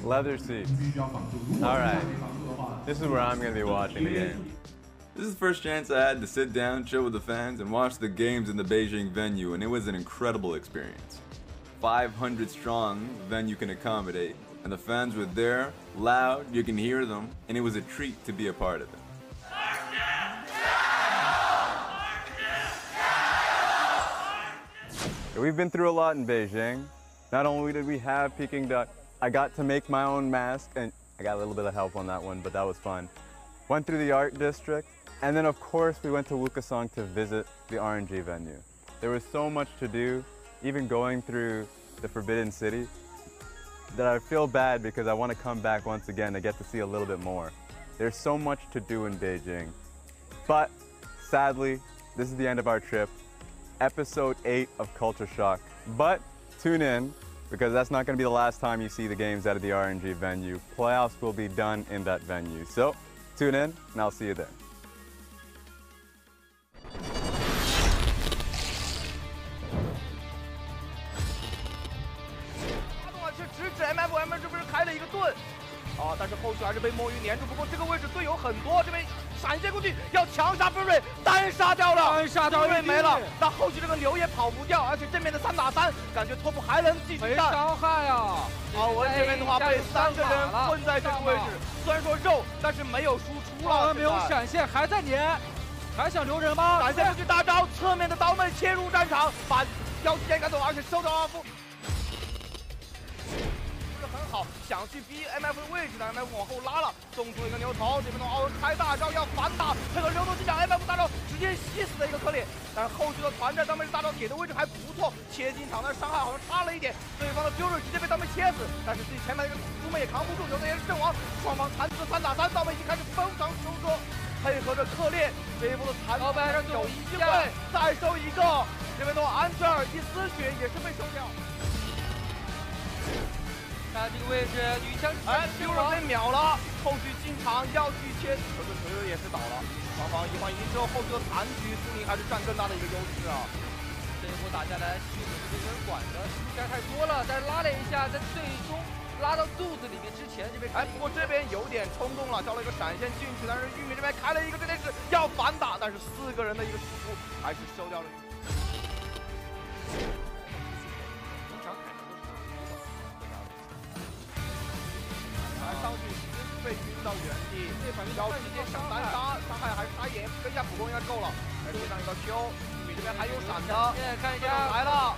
S3: Leather seats. All right. This is where I'm going to be watching the game. This is the first chance I had to sit down, chill with the fans, and watch the games in the Beijing venue, and it was an incredible experience. 500 strong, the venue can accommodate, and the fans were there, loud, you can hear them, and it was a treat to be a part of it. We've been through a lot in Beijing. Not only did we have Peking duck, I got to make my own mask, and I got a little bit of help on that one, but that was fun. Went through the art district, And then of course we went to Wukesong to visit the RNG venue. There was so much to do, even going through the Forbidden City, that I feel bad because I want to come back once again to get to see a little bit more. There's so much to do in Beijing. But sadly, this is the end of our trip. Episode 8 of Culture Shock. But tune in, because that's not going to be the last time you see the games out of the RNG venue. Playoffs will be done in that venue. So tune in, and I'll see you there.
S5: 直指 MF 这不是开了一个盾啊，但是后续还是被墨鱼粘住。不过这个位置队友很多，这边闪现过去要强杀分瑞，单杀掉了，分瑞没了。那后续这个牛也跑不掉，而且正面的3打3，感觉托普还能继续干。伤害啊！好文这边的话被3个人困在这个位置，虽然说肉，但是没有输出了。没有闪现，还在粘，还想留人吗？闪现出去大招，侧面的刀妹切入战场，把妖姬赶走，而且收掉阿夫。 很好，想去逼 MF 的位置，但 MF 往后拉了，送出一个牛头，这边的奥文开大招要反打，配合流动机甲 MF 大招直接吸死的一个克里，但是后续的团战当面大招给的位置还不错，切进场但是伤害好像差了一点，对方的 Fury 直接被当面切死，但是自己前面那个猪妹也扛不住，有的也是阵亡，双方残次3打3，道妹已经开始疯狂收缩，配合着克烈这一波的残次有机会再收一个，这边的话安吉尔一丝血也是被收掉。 看这个位置，女枪Fury被秒了，后续进场要去切，可是球也是倒了。双方一换一之后，后续的残局，苏宁还是占更大的一个优势啊。这一波打下来，旭子这边管的出拳太多了，但是拉了一下，在最终拉到肚子里面之前，这边不过这边有点冲动了，交了一个闪现进去，但是玉米这边开了一个对内视要反打，但是4个人的一个输出还是收掉了。 上去直接被晕到原地，要直接想单杀，伤害还是差一点，跟一下普攻应该够了。来对上一个 Q， 玉米这边还有闪的，看一下来了，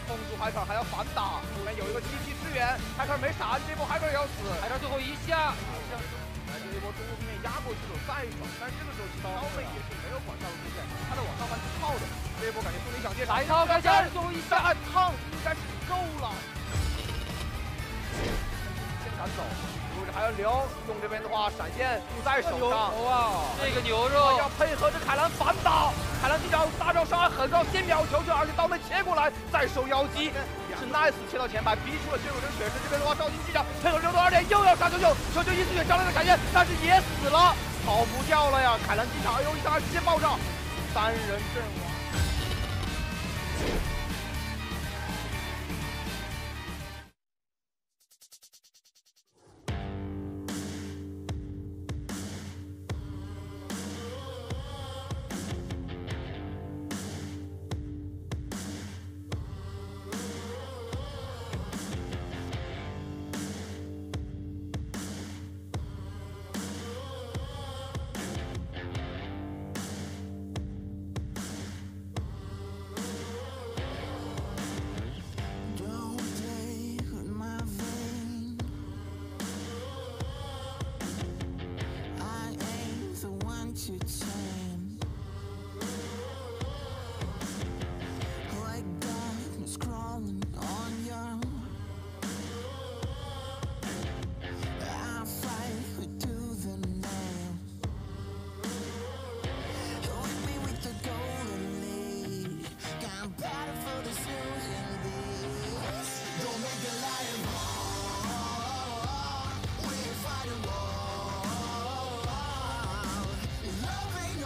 S5: 控住海克还要反打，后面有一个机器支援，海克没闪，这波海克也要死，海克最后一下，来这一波中路对面压过去了再一手，但是这个时候其实刀妹也是没有管上路出现，他在往上翻去套的，这一波感觉苏宁想接来一套，再加最后一下烫应该是够了。 赶走，位置还要留，用这边的话闪现不在手上。哇，这个牛肉要配合着凯兰反打，凯兰这招大招伤害很高，先秒球球，而且刀妹切过来再收妖姬，是 nice 切到前排，逼出了血手跟血势。这边的话召集机长配合流动2点又要杀球球，球球一次血招来的闪现，但是也死了，跑不掉了呀！凯兰机场又一伤直接爆上，3人阵亡。
S6: Love ain't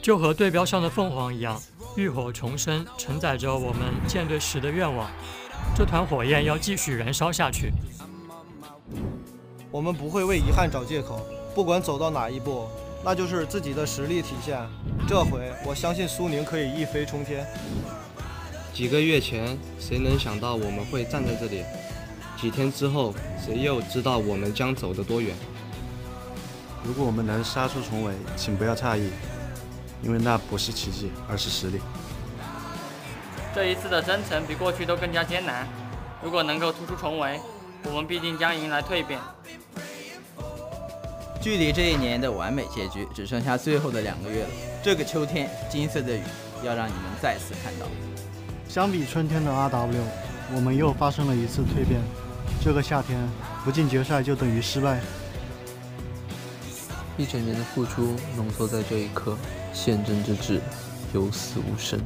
S6: 就和对标上的凤凰一样，浴火重生承载着我们舰队时的愿望，这团火焰要继续燃烧下去。
S7: 我们不会为遗憾找借口，不管走到哪一步，那就是自己的实力体现。这回我相信苏宁可以一飞冲天。
S8: 几个月前，谁能想到我们会站在这里？几天之后，谁又知道我们将走得多远？
S22: 如果我们能杀出重围，请不要诧异，因为那不是奇迹，而是实力。
S6: 这一次的征程比过去都更加艰难，如果能够突出重围，我们必定将迎来蜕变。
S15: 距离这一年的完美结局只剩下最后的2个月了。这个秋天，金色的雨要让你们再次看到。
S22: 相比春天的 RW， 我们又发生了一次蜕变。这个夏天不进决赛就等于失败。
S19: 1整年的付出浓缩在这一刻，献真之至，有死无生。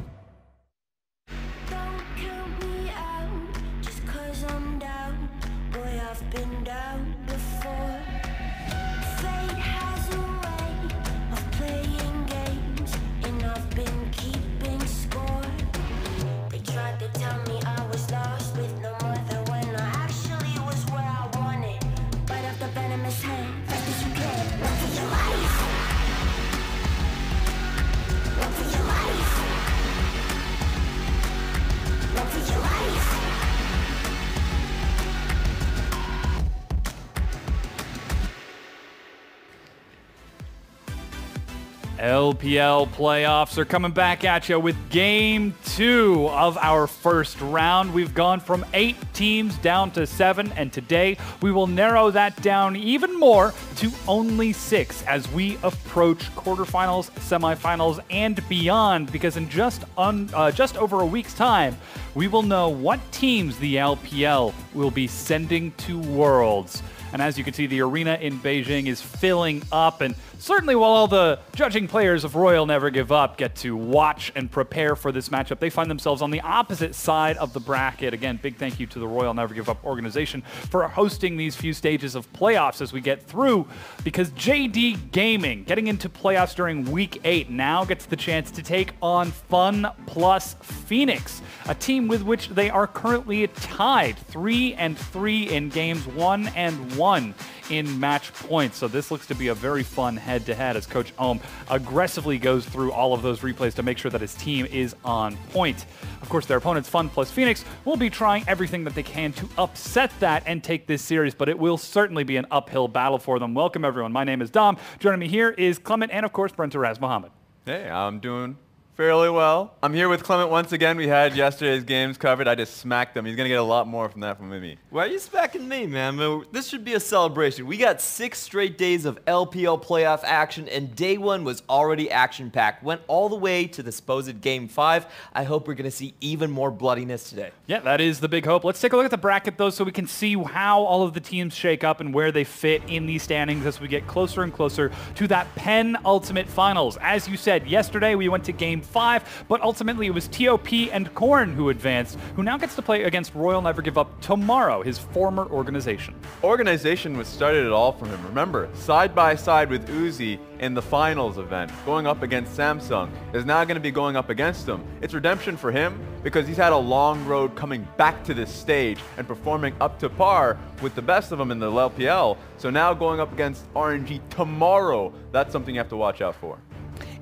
S9: LPL playoffs are coming back at you with Game 2 of our first round. We've gone from 8 teams down to 7, and today we will narrow that down even more to only 6 as we approach quarterfinals, semifinals, and beyond, because in just over a week's time, we will know what teams the LPL will be sending to Worlds. And as you can see, the arena in Beijing is filling up, and certainly while all the judging players of Royal Never Give Up get to watch and prepare for this matchup, they find themselves on the opposite side of the bracket. Again, big thank you to the Royal Never Give Up organization for hosting these few stages of playoffs as we get through, because JD Gaming, getting into playoffs during Week 8, now gets the chance to take on Fun Plus Phoenix, a team with which they are currently tied 3-3 in games 1 and 1 in match points. So this looks to be a very fun head-to-head as Coach Ohm aggressively goes through all of those replays to make sure that his team is on point. Of course, their opponents, Fun Plus Phoenix, will be trying everything that they can to upset that and take this series, but it will certainly be an uphill battle for them. Welcome, everyone. My name is Dom. Joining me here is Clement and, of course, Brenteraz Mohammed.
S3: Hey, I'm doing fairly well. I'm here with Clement once again. We had yesterday's games covered. I just smacked him. He's going to get a lot more from that from me.
S25: Why are you smacking me, man? This should be a celebration. We got 6 straight days of LPL playoff action, and day 1 was already action-packed. Went all the way to the supposed Game 5. I hope we're going to see even more bloodiness today.
S9: Yeah, that is the big hope. Let's take a look at the bracket, though, so we can see how all of the teams shake up and where they fit in these standings as we get closer and closer to that penultimate finals. As you said, yesterday we went to Game 5, but ultimately it was TOP and Korn who advanced, who now gets to play against Royal Never Give Up tomorrow, his former organization.
S3: Organization was started it all for him. Remember, side by side with Uzi in the finals event, going up against Samsung, is now going to be going up against him. It's redemption for him because he's had a long road coming back to this stage and performing up to par with the best of them in the LPL. So now going up against RNG tomorrow, that's something you have to watch out for.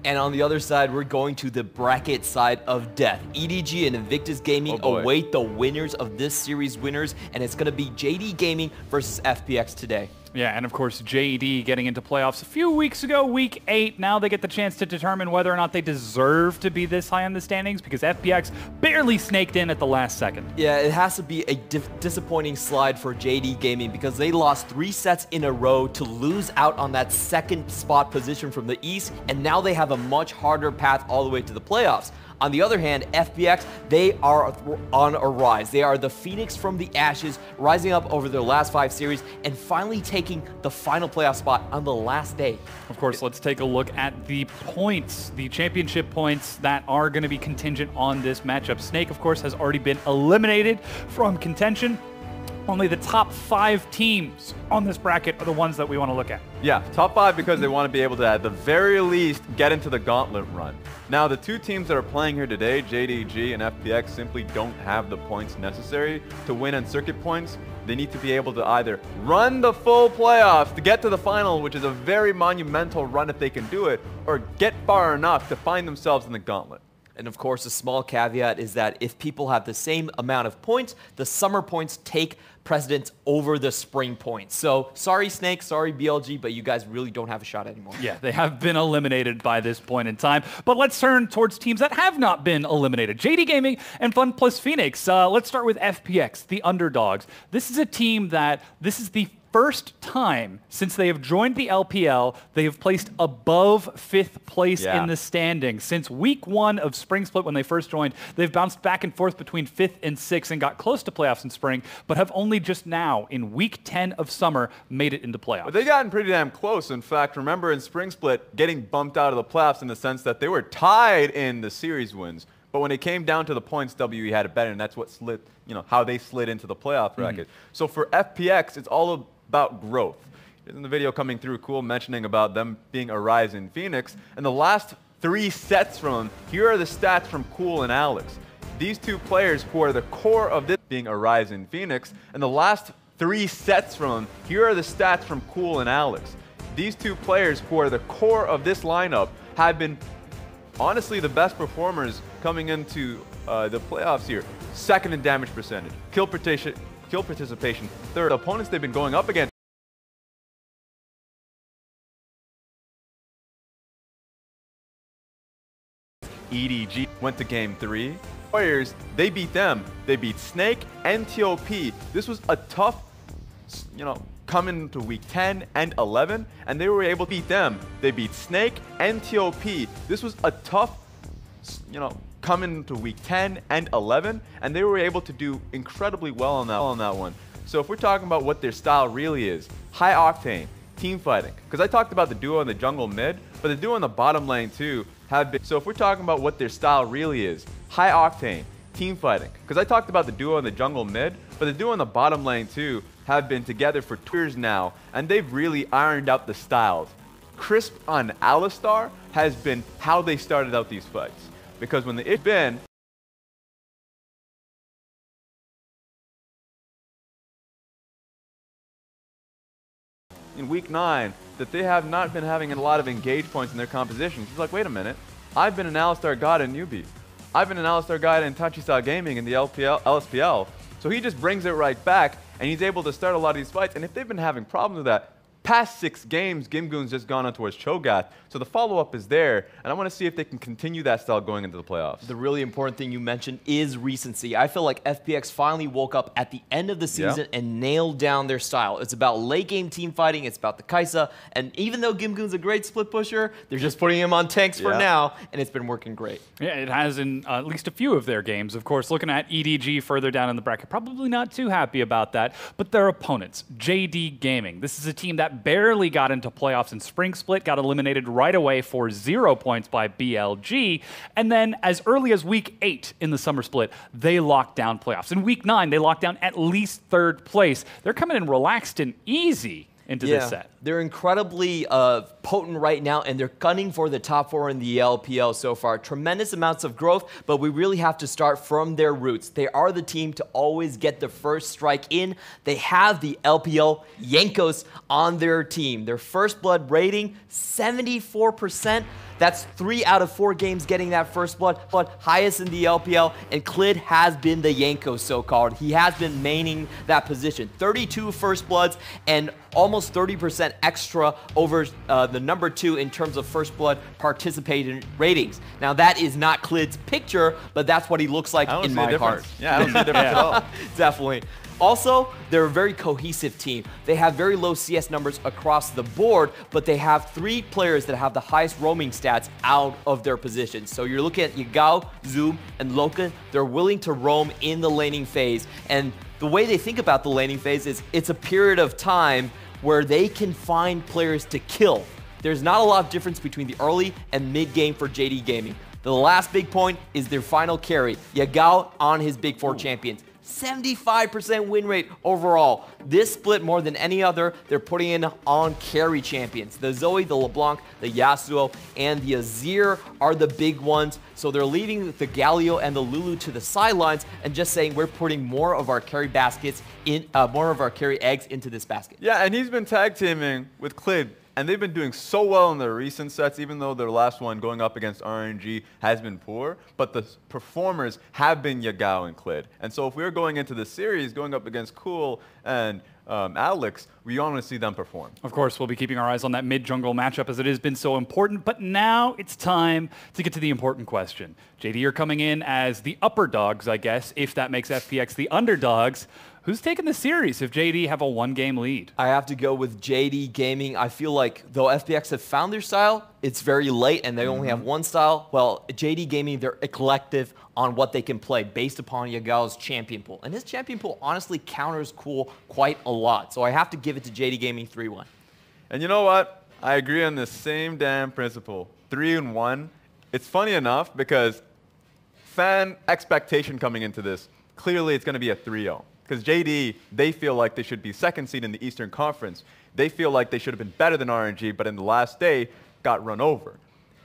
S25: And on the other side, we're going to the bracket side of death. EDG and Invictus Gaming await the winners of this series winners, and it's going to be JD Gaming versus FPX today.
S9: Yeah, and of course, JD getting into playoffs a few weeks ago, week 8. Now they get the chance to determine whether or not they deserve to be this high in the standings because FPX barely snaked in at the last second.
S25: Yeah, it has to be a disappointing slide for JD Gaming because they lost 3 sets in a row to lose out on that second spot position from the East, and now they have a much harder path all the way to the playoffs. On the other hand, FPX, they are on a rise. They are the phoenix from the ashes, rising up over their last 5 series and finally taking the final playoff spot on the last day.
S9: Of course, let's take a look at the points, the championship points that are going to be contingent on this matchup. Snake, of course, has already been eliminated from contention. Only the top 5 teams on this bracket are the ones that we want to look at.
S3: Yeah, top 5 because they want to be able to, at the very least, get into the gauntlet run. Now, the 2 teams that are playing here today, JDG and FPX, simply don't have the points necessary to win on circuit points. They need to be able to either run the full playoffs to get to the final, which is a very monumental run if they can do it, or get far enough to find themselves in the gauntlet.
S25: And of course, a small caveat is that if people have the same amount of points, the summer points take precedence over the spring points. So sorry Snake, sorry BLG, but you guys really don't have a shot anymore.
S9: Yeah, they have been eliminated by this point in time. But let's turn towards teams that have not been eliminated. JD Gaming and Fun Plus Phoenix. Let's start with FPX, the underdogs. This is a team that, this is the first time since they have joined the LPL, they have placed above 5th place in the standings. Since week 1 of Spring Split when they first joined, they've bounced back and forth between 5th and 6th and got close to playoffs in spring, but have only just now, in week 10 of summer, made it into playoffs.
S3: But they've gotten pretty damn close. In fact, remember in Spring Split, getting bumped out of the playoffs in the sense that they were tied in the series wins. But when it came down to the points, WE had it better, and that's what slid, how they slid into the playoff bracket. So for FPX, it's all about growth. In the video coming through, Cool mentioning about them being a rise in Phoenix, and the last 3 sets from them, here are the stats from Cool and Alex. These 2 players who are the core of this being a rise in Phoenix, and the last 3 sets from them, here are the stats from Cool and Alex. These 2 players who are the core of this lineup have been honestly the best performers coming into the playoffs here. 2nd in damage percentage, kill participation, 3rd. The opponents they've been going up against EDG went to game 3. Warriors, they beat them. They beat Snake and TOP. This was a tough, coming to week 10 and 11, and they were able to beat them. They beat Snake and TOP. This was a tough, coming to week 10 and 11, and they were able to do incredibly well on that one. So if we're talking about what their style really is, high octane, team fighting, because I talked about the duo in the jungle mid, but the duo in the bottom lane too have been. So if we're talking about what their style really is, high octane, team fighting, because I talked about the duo in the jungle mid, but the duo in the bottom lane too have been together for 2 years now, and they've really ironed out the styles. Crisp on Alistar has been how they started out these fights, because when it's been in week 9 that they have not been having a lot of engage points in their compositions. He's like, wait a minute, I've been an Alistar god in Newbie. I've been an Alistar god in Tachisal Gaming in the LSPL. So he just brings it right back, and he's able to start a lot of these fights. And if they've been having problems with that, past 6 games, Gimgoon's just gone on towards Cho'Gath, so the follow-up is there, and I want to see if they can continue that style going into the playoffs.
S25: The really important thing you mentioned is recency. I feel like FPX finally woke up at the end of the season and nailed down their style. It's about late-game team fighting, it's about the Kai'Sa, and even though Gimgoon's a great split pusher, they're just putting him on tanks for now, and it's been working great.
S9: Yeah, it has in at least a few of their games. Of course, looking at EDG further down in the bracket, probably not too happy about that, but their opponents, JD Gaming. This is a team that that barely got into playoffs in Spring Split, got eliminated right away for 0 points by BLG. And then as early as week 8 in the Summer Split, they locked down playoffs. In week 9, they locked down at least 3rd place. They're coming in relaxed and easy into this set.
S25: They're incredibly potent right now, and they're gunning for the top 4 in the LPL so far. Tremendous amounts of growth, but we really have to start from their roots. They are the team to always get the first strike in. They have the LPL Jankos on their team. Their first blood rating, 74%. That's 3 out of 4 games getting that first blood, highest in the LPL, and Clid has been the Jankos, so-called. He has been maining that position. 32 first bloods and almost 30% extra over the number 2 in terms of first blood participation ratings. Now that is not Clid's picture, but that's what he looks like in my heart.
S3: Yeah, I don't see a difference at all.
S25: Definitely. Also, they're a very cohesive team. They have very low CS numbers across the board, but they have 3 players that have the highest roaming stats out of their positions. So you're looking at Yagao, Zoom, and Loken. They're willing to roam in the laning phase. And the way they think about the laning phase is it's a period of time where they can find players to kill. There's not a lot of difference between the early and mid game for JD Gaming. The last big point is their final carry, Yagao on his Big 4 champions. 75% win rate overall. This split more than any other, they're putting in on carry champions. The Zoe, the LeBlanc, the Yasuo, and the Azir are the big ones. So they're leaving the Galio and the Lulu to the sidelines and just saying we're putting more of our carry baskets in, more of our carry eggs into this basket.
S3: Yeah, and he's been tag teaming with Clid. And they've been doing so well in their recent sets, even though their last one going up against RNG has been poor. But the performers have been Yagao and Clid. And so if we're going into the series, going up against Cool and Alex, we want to see them perform.
S9: Of course, we'll be keeping our eyes on that mid-jungle matchup as it has been so important. But now it's time to get to the important question. JD, you're coming in as the upper dogs, I guess, if that makes FPX the underdogs. Who's taking the series if JD have a 1-game lead?
S25: I have to go with JD Gaming. I feel like though FPX have found their style, it's very late and they only have one style. Well, JD Gaming, they're collective on what they can play based upon Yagao's champion pool. And his champion pool honestly counters Cool quite a lot. So I have to give it to JD Gaming 3-1.
S3: And you know what? I agree on the same damn principle. 3-1. It's funny enough because fan expectation coming into this, clearly it's going to be a 3-0. Because JD, they feel like they should be 2nd seed in the Eastern Conference. They feel like they should have been better than RNG, but in the last day, got run over.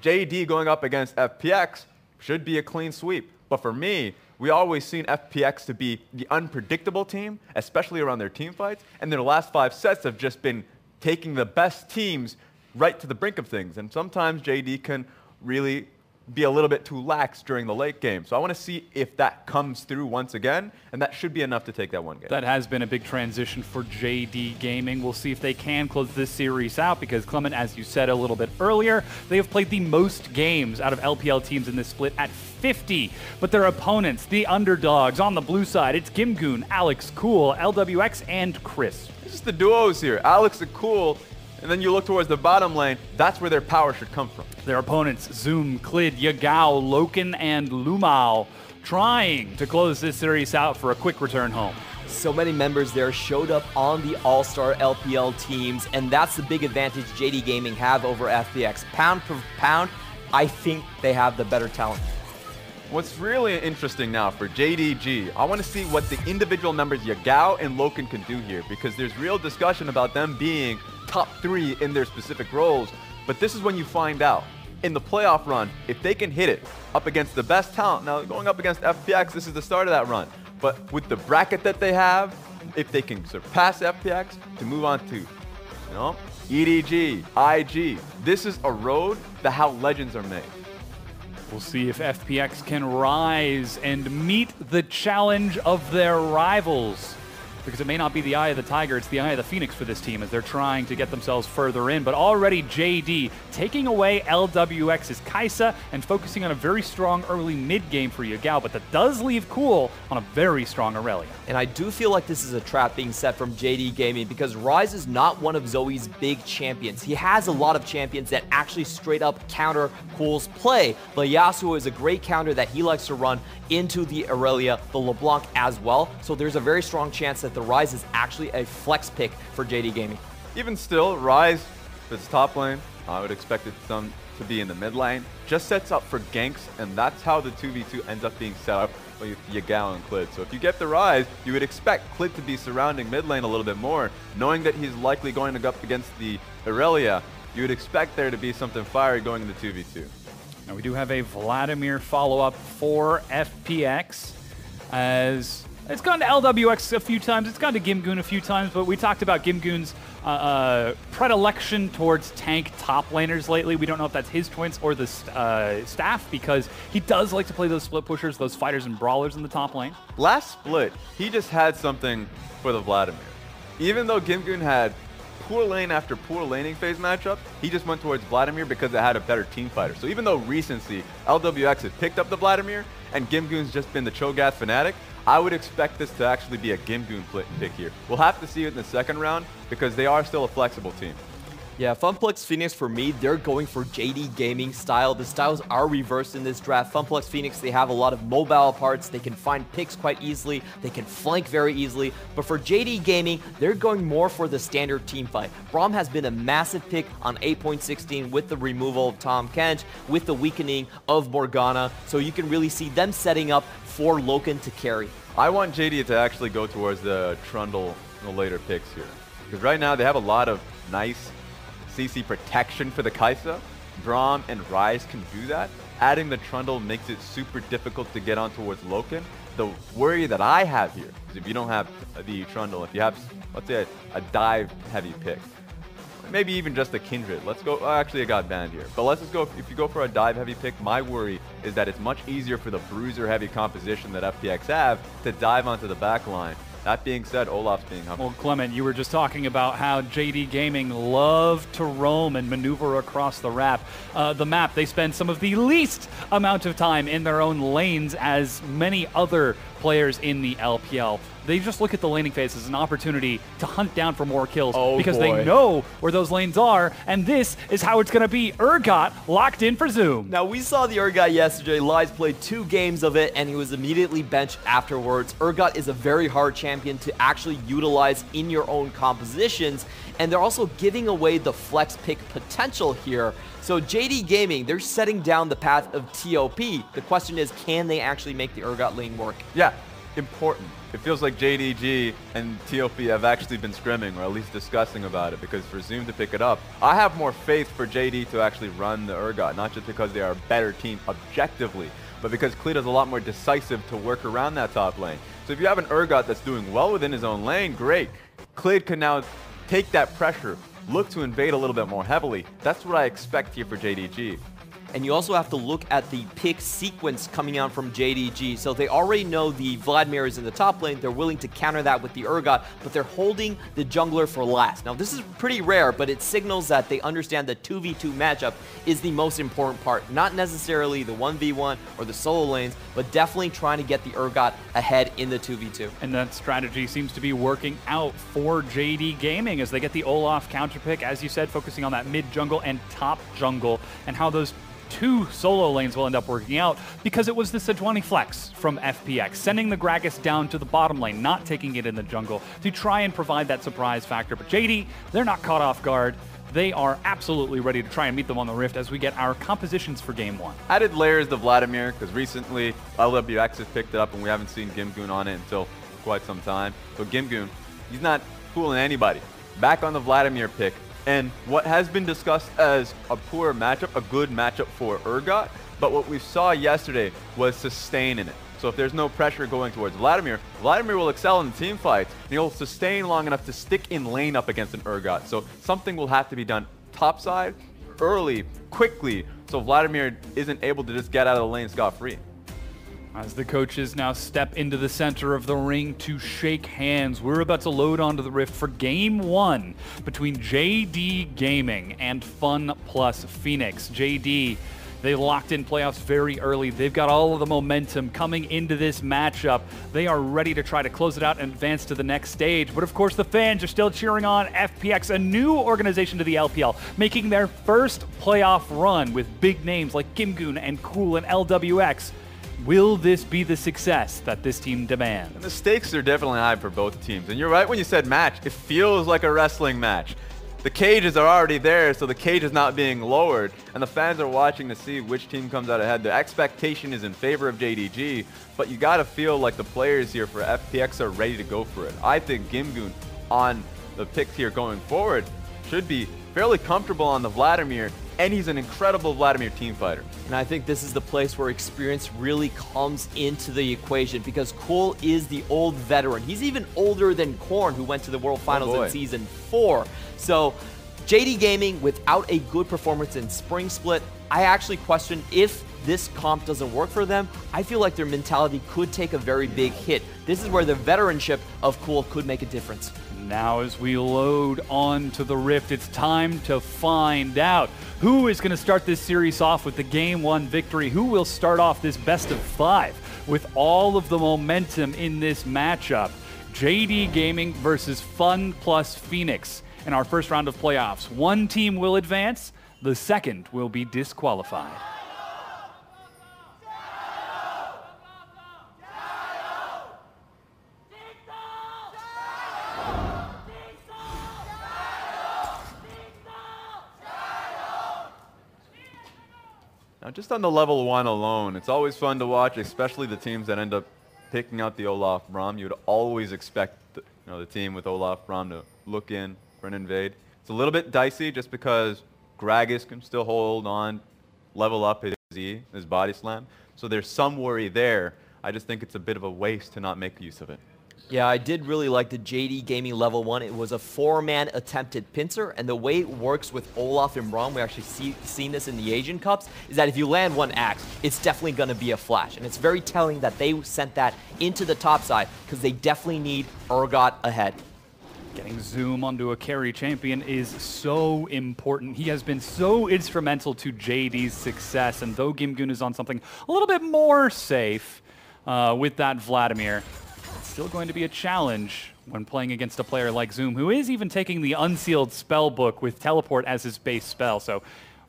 S3: JD going up against FPX should be a clean sweep. But for me, we always seen FPX to be the unpredictable team, especially around their team fights. And their last 5 sets have just been taking the best teams right to the brink of things. And sometimes JD can really be a little bit too lax during the late game. So I want to see if that comes through once again, and that should be enough to take that 1 game.
S9: That has been a big transition for JD Gaming. We'll see if they can close this series out because, Clement, as you said a little bit earlier, they have played the most games out of LPL teams in this split at 50. But their opponents, the underdogs on the blue side, it's Gimgoon, Alex, Cool, LWX, and Chris.
S3: This is the duos here. Alex and Cool. And then you look towards the bottom lane, that's where their power should come from.
S9: Their opponents, Zoom, Clid, Yagao, Loken, and Lumao, trying to close this series out for a quick return home.
S25: So many members there showed up on the All-Star LPL teams, and that's the big advantage JD Gaming have over FPX. Pound per pound, I think they have the better talent.
S3: What's really interesting now for JDG, I want to see what the individual members Yagao and Loken can do here, because there's real discussion about them being top 3 in their specific roles. But this is when you find out. In the playoff run, if they can hit it up against the best talent, now going up against FPX, this is the start of that run. But with the bracket that they have, if they can surpass FPX to move on to, EDG, IG, this is a road that how legends are made.
S9: We'll see if FPX can rise and meet the challenge of their rivals. Because it may not be the eye of the tiger, it's the eye of the phoenix for this team as they're trying to get themselves further in. But already JD taking away LWX's Kai'Sa and focusing on a very strong early mid game for Yagao, but that does leave Cool on a very strong Aurelia.
S25: And I do feel like this is a trap being set from JD Gaming because Ryze is not one of Zoe's big champions. He has a lot of champions that actually straight up counter Cool's play, but Yasuo is a great counter that he likes to run into the Aurelia, the LeBlanc as well. So there's a very strong chance that the Ryze is actually a flex pick for JD Gaming.
S3: Even still, Ryze, if it's top lane, I would expect it to be in the mid lane. Just sets up for ganks, and that's how the 2v2 ends up being set up with Yagao and Clid. So if you get the Ryze, you would expect Clid to be surrounding mid lane a little bit more. Knowing that he's likely going to go up against the Irelia, you would expect there to be something fiery going into 2v2.
S9: Now we do have a Vladimir follow-up for FPX, as it's gone to LWX a few times, it's gone to Gimgoon a few times, but we talked about Gimgoon's predilection towards tank top laners lately. We don't know if that's his choice or the staff, because he does like to play those split pushers, those fighters and brawlers in the top lane.
S3: Last split, he just had something for the Vladimir. Even though Gimgoon had poor lane after poor laning phase matchup, he just went towards Vladimir because it had a better team fighter. So even though recency, LWX had picked up the Vladimir and Gimgoon's just been the Cho'Gath fanatic, I would expect this to actually be a Gimgoon pick here. We'll have to see it in the second round because they are still a flexible team.
S25: Yeah, Funplex Phoenix, for me, they're going for JD Gaming style. The styles are reversed in this draft. Funplex Phoenix, they have a lot of mobile parts. They can find picks quite easily. They can flank very easily. But for JD Gaming, they're going more for the standard team fight. Braum has been a massive pick on 8.16 with the removal of Tahm Kench, with the weakening of Morgana. So you can really see them setting up for Loken to carry.
S3: I want JD to actually go towards the Trundle in the later picks here. Because right now they have a lot of nice CC protection for the Kai'Sa. Braum and Ryze can do that. Adding the Trundle makes it super difficult to get on towards Loken. The worry that I have here is if you don't have the Trundle, if you have, let's say, a dive heavy pick, maybe even just a Kindred. Let's go, actually it got banned here. But let's just go, if you go for a dive heavy pick, my worry is that it's much easier for the bruiser heavy composition that FPX have to dive onto the back line. That being said, Olaf's being humble.
S9: Well, Clement, you were just talking about how JD Gaming love to roam and maneuver across the map. They spend some of the least amount of time in their own lanes as many other players in the LPL. They just look at the laning phase as an opportunity to hunt down for more kills because they know where those lanes are, and this is how it's going to be. Urgot locked in for Zoom.
S25: Now, we saw the Urgot yesterday. Lies played 2 games of it, and he was immediately benched afterwards. Urgot is a very hard champion to actually utilize in your own compositions, and they're also giving away the flex pick potential here. So JD Gaming, they're setting down the path of TOP. The question is, can they actually make the Urgot lane work?
S3: Yeah, important. It feels like JDG and TOP have actually been scrimming, or at least discussing about it, because for Zoom to pick it up, I have more faith for JD to actually run the Urgot, not just because they are a better team objectively, but because Clid is a lot more decisive to work around that top lane. So if you have an Urgot that's doing well within his own lane, great. Clid can now take that pressure, look to invade a little bit more heavily. That's what I expect here for JDG.
S25: And you also have to look at the pick sequence coming out from JDG. So they already know the Vladimir is in the top lane. They're willing to counter that with the Urgot, but they're holding the jungler for last. Now, this is pretty rare, but it signals that they understand the 2v2 matchup is the most important part. Not necessarily the 1v1 or the solo lanes, but definitely trying to get the Urgot ahead in the 2v2.
S9: And that strategy seems to be working out for JD Gaming as they get the Olaf counter pick, as you said, focusing on that mid jungle and top jungle, and how those 2 solo lanes will end up working out, because it was the Sejuani flex from FPX, sending the Gragas down to the bottom lane, not taking it in the jungle to try and provide that surprise factor. But JD, they're not caught off guard. They are absolutely ready to try and meet them on the Rift as we get our compositions for Game 1.
S3: Added layers to Vladimir, because recently LWX has picked it up and we haven't seen Gimgoon on it until quite some time. So Gimgoon, he's not fooling anybody. Back on the Vladimir pick. And what has been discussed as a poor matchup, a good matchup for Urgot, but what we saw yesterday was sustain in it. So if there's no pressure going towards Vladimir, Vladimir will excel in the team fights, and he'll sustain long enough to stick in lane up against an Urgot. So something will have to be done topside, early, quickly, so Vladimir isn't able to just get out of the lane scot-free.
S9: As the coaches now step into the center of the ring to shake hands, we're about to load onto the Rift for Game 1 between JD Gaming and FunPlus Phoenix. JD, they locked in playoffs very early. They've got all of the momentum coming into this matchup. They are ready to try to close it out and advance to the next stage. But of course, the fans are still cheering on FPX, a new organization to the LPL, making their first playoff run with big names like Gimgoon and Cool and LWX. Will this be the success that this team demands?
S3: And the stakes are definitely high for both teams. And you're right when you said match. It feels like a wrestling match. the cages are already there, so the cage is not being lowered, and the fans are watching to see which team comes out ahead. The expectation is in favor of JDG, but you gotta feel like the players here for FPX are ready to go for it. I think Gimgoon on the picks here going forward should be fairly comfortable on the Vladimir, and he's an incredible Vladimir team fighter.
S25: And I think this is the place where experience really comes into the equation, because Cool is the old veteran. He's even older than Korn, who went to the World Finals in Season 4. So JD Gaming, without a good performance in Spring Split, I actually question if this comp doesn't work for them. I feel like their mentality could take a very big hit. This is where the veteranship of Cool could make a difference.
S9: Now as we load onto the Rift, it's time to find out who is going to start this series off with the Game 1 victory. Who will start off this best of 5 with all of the momentum in this matchup? JD Gaming versus Fun plus Phoenix in our first round of playoffs. One team will advance, the second will be disqualified.
S3: Now, just on the level 1 alone, it's always fun to watch, especially the teams that end up picking out the Olaf Braum. You would always expect the team with Olaf Braum to look in for an invade. It's a little bit dicey just because Gragas can still hold on, level up his E, his body slam. So there's some worry there. I just think it's a bit of a waste to not make use of it.
S25: Yeah, I did really like the JD Gaming level 1. It was a 4-man attempted pincer, and the way it works with Olaf and Braum, we actually seen this in the Asian Cups, is that if you land one axe, it's definitely going to be a flash. And it's very telling that they sent that into the top side, because they definitely need Urgot ahead.
S9: Getting Zoom onto a carry champion is so important. He has been so instrumental to JD's success, and though Gimgoon is on something a little bit more safe with that Vladimir, still going to be a challenge when playing against a player like Zoom, who is even taking the Unsealed Spellbook with Teleport as his base spell. So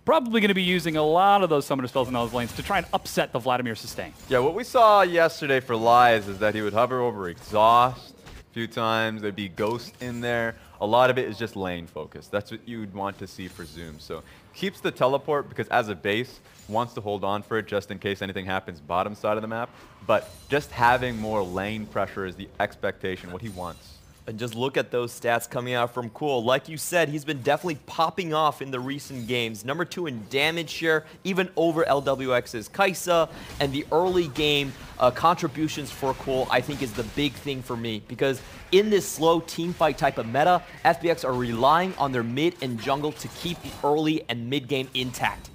S9: probably going to be using a lot of those summoner spells in those lanes to try and upset the Vladimir sustain.
S3: Yeah, what we saw yesterday for Lies is that he would hover over Exhaust a few times. There'd be Ghost in there. A lot of it is just lane focused. That's what you'd want to see for Zoom. So keeps the Teleport because as a base, wants to hold on for it just in case anything happens bottom side of the map. But just having more lane pressure is the expectation, what he wants.
S25: And just look at those stats coming out from Cool. Like you said, he's been definitely popping off in the recent games. Number 2 in damage share, even over LWX's Kai'Sa. And the early game contributions for Cool, I think, is the big thing for me. Because in this slow teamfight type of meta, FPX are relying on their mid and jungle to keep the early and mid game intact.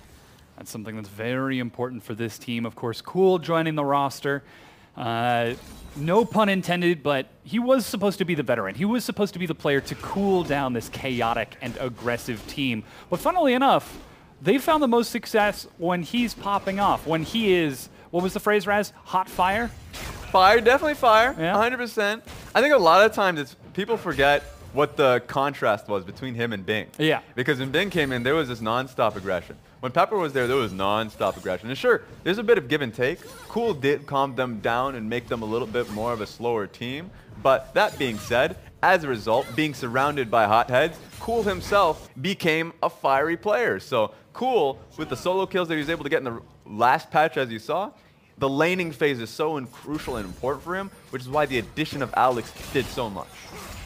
S9: That's something that's very important for this team. Of course, Cool joining the roster. No pun intended, but he was supposed to be the veteran. He was supposed to be the player to cool down this chaotic and aggressive team. But funnily enough, they found the most success when he's popping off, when he is, what was the phrase, Raz? Hot fire?
S3: Fire, definitely fire, 100%. I think a lot of times people forget what the contrast was between him and Bing.
S9: Yeah.
S3: Because when Bing came in, there was this non-stop aggression. When Pepper was there was non-stop aggression. And sure, there's a bit of give and take. Cool did calm them down and make them a little bit more of a slower team. But that being said, as a result, being surrounded by hotheads, Cool himself became a fiery player. So Cool, with the solo kills that he was able to get in the last patch, as you saw, the laning phase is so crucial and important for him, which is why the addition of Alex did so much.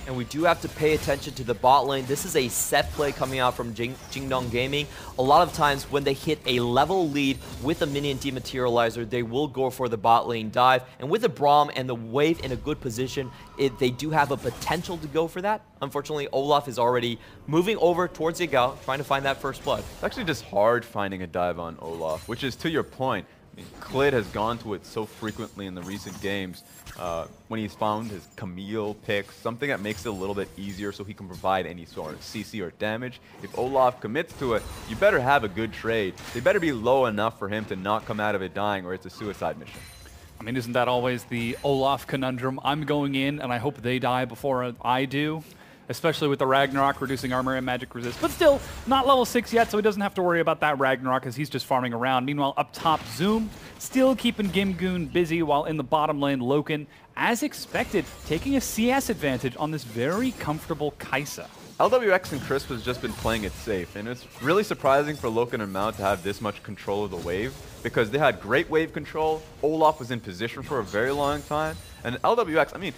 S25: And we do have to pay attention to the bot lane. This is a set play coming out from Jingdong Gaming. A lot of times when they hit a level lead with a minion dematerializer, they will go for the bot lane dive. And with the Braum and the wave in a good position, they do have a potential to go for that. Unfortunately, Olaf is already moving over towards Yagao, trying to find that first blood.
S3: It's actually just hard finding a dive on Olaf, which is to your point. I mean, Klid has gone to it so frequently in the recent games when he's found his Camille pick, something that makes it a little bit easier so he can provide any sort of CC or damage. If Olaf commits to it, you better have a good trade. They better be low enough for him to not come out of it dying or it's a suicide mission.
S9: I mean, isn't that always the Olaf conundrum? I'm going in and I hope they die before I do. Especially with the Ragnarok reducing armor and magic resist. But still, not level 6 yet, so he doesn't have to worry about that Ragnarok as he's just farming around. Meanwhile, up top, Zoom still keeping Gimgoon busy, while in the bottom lane, Loken, as expected, taking a CS advantage on this very comfortable Kai'Sa.
S3: LWX and Crisp has just been playing it safe, and it's really surprising for Loken and Mao to have this much control of the wave, because they had great wave control. Olaf was in position for a very long time, and LWX, I mean,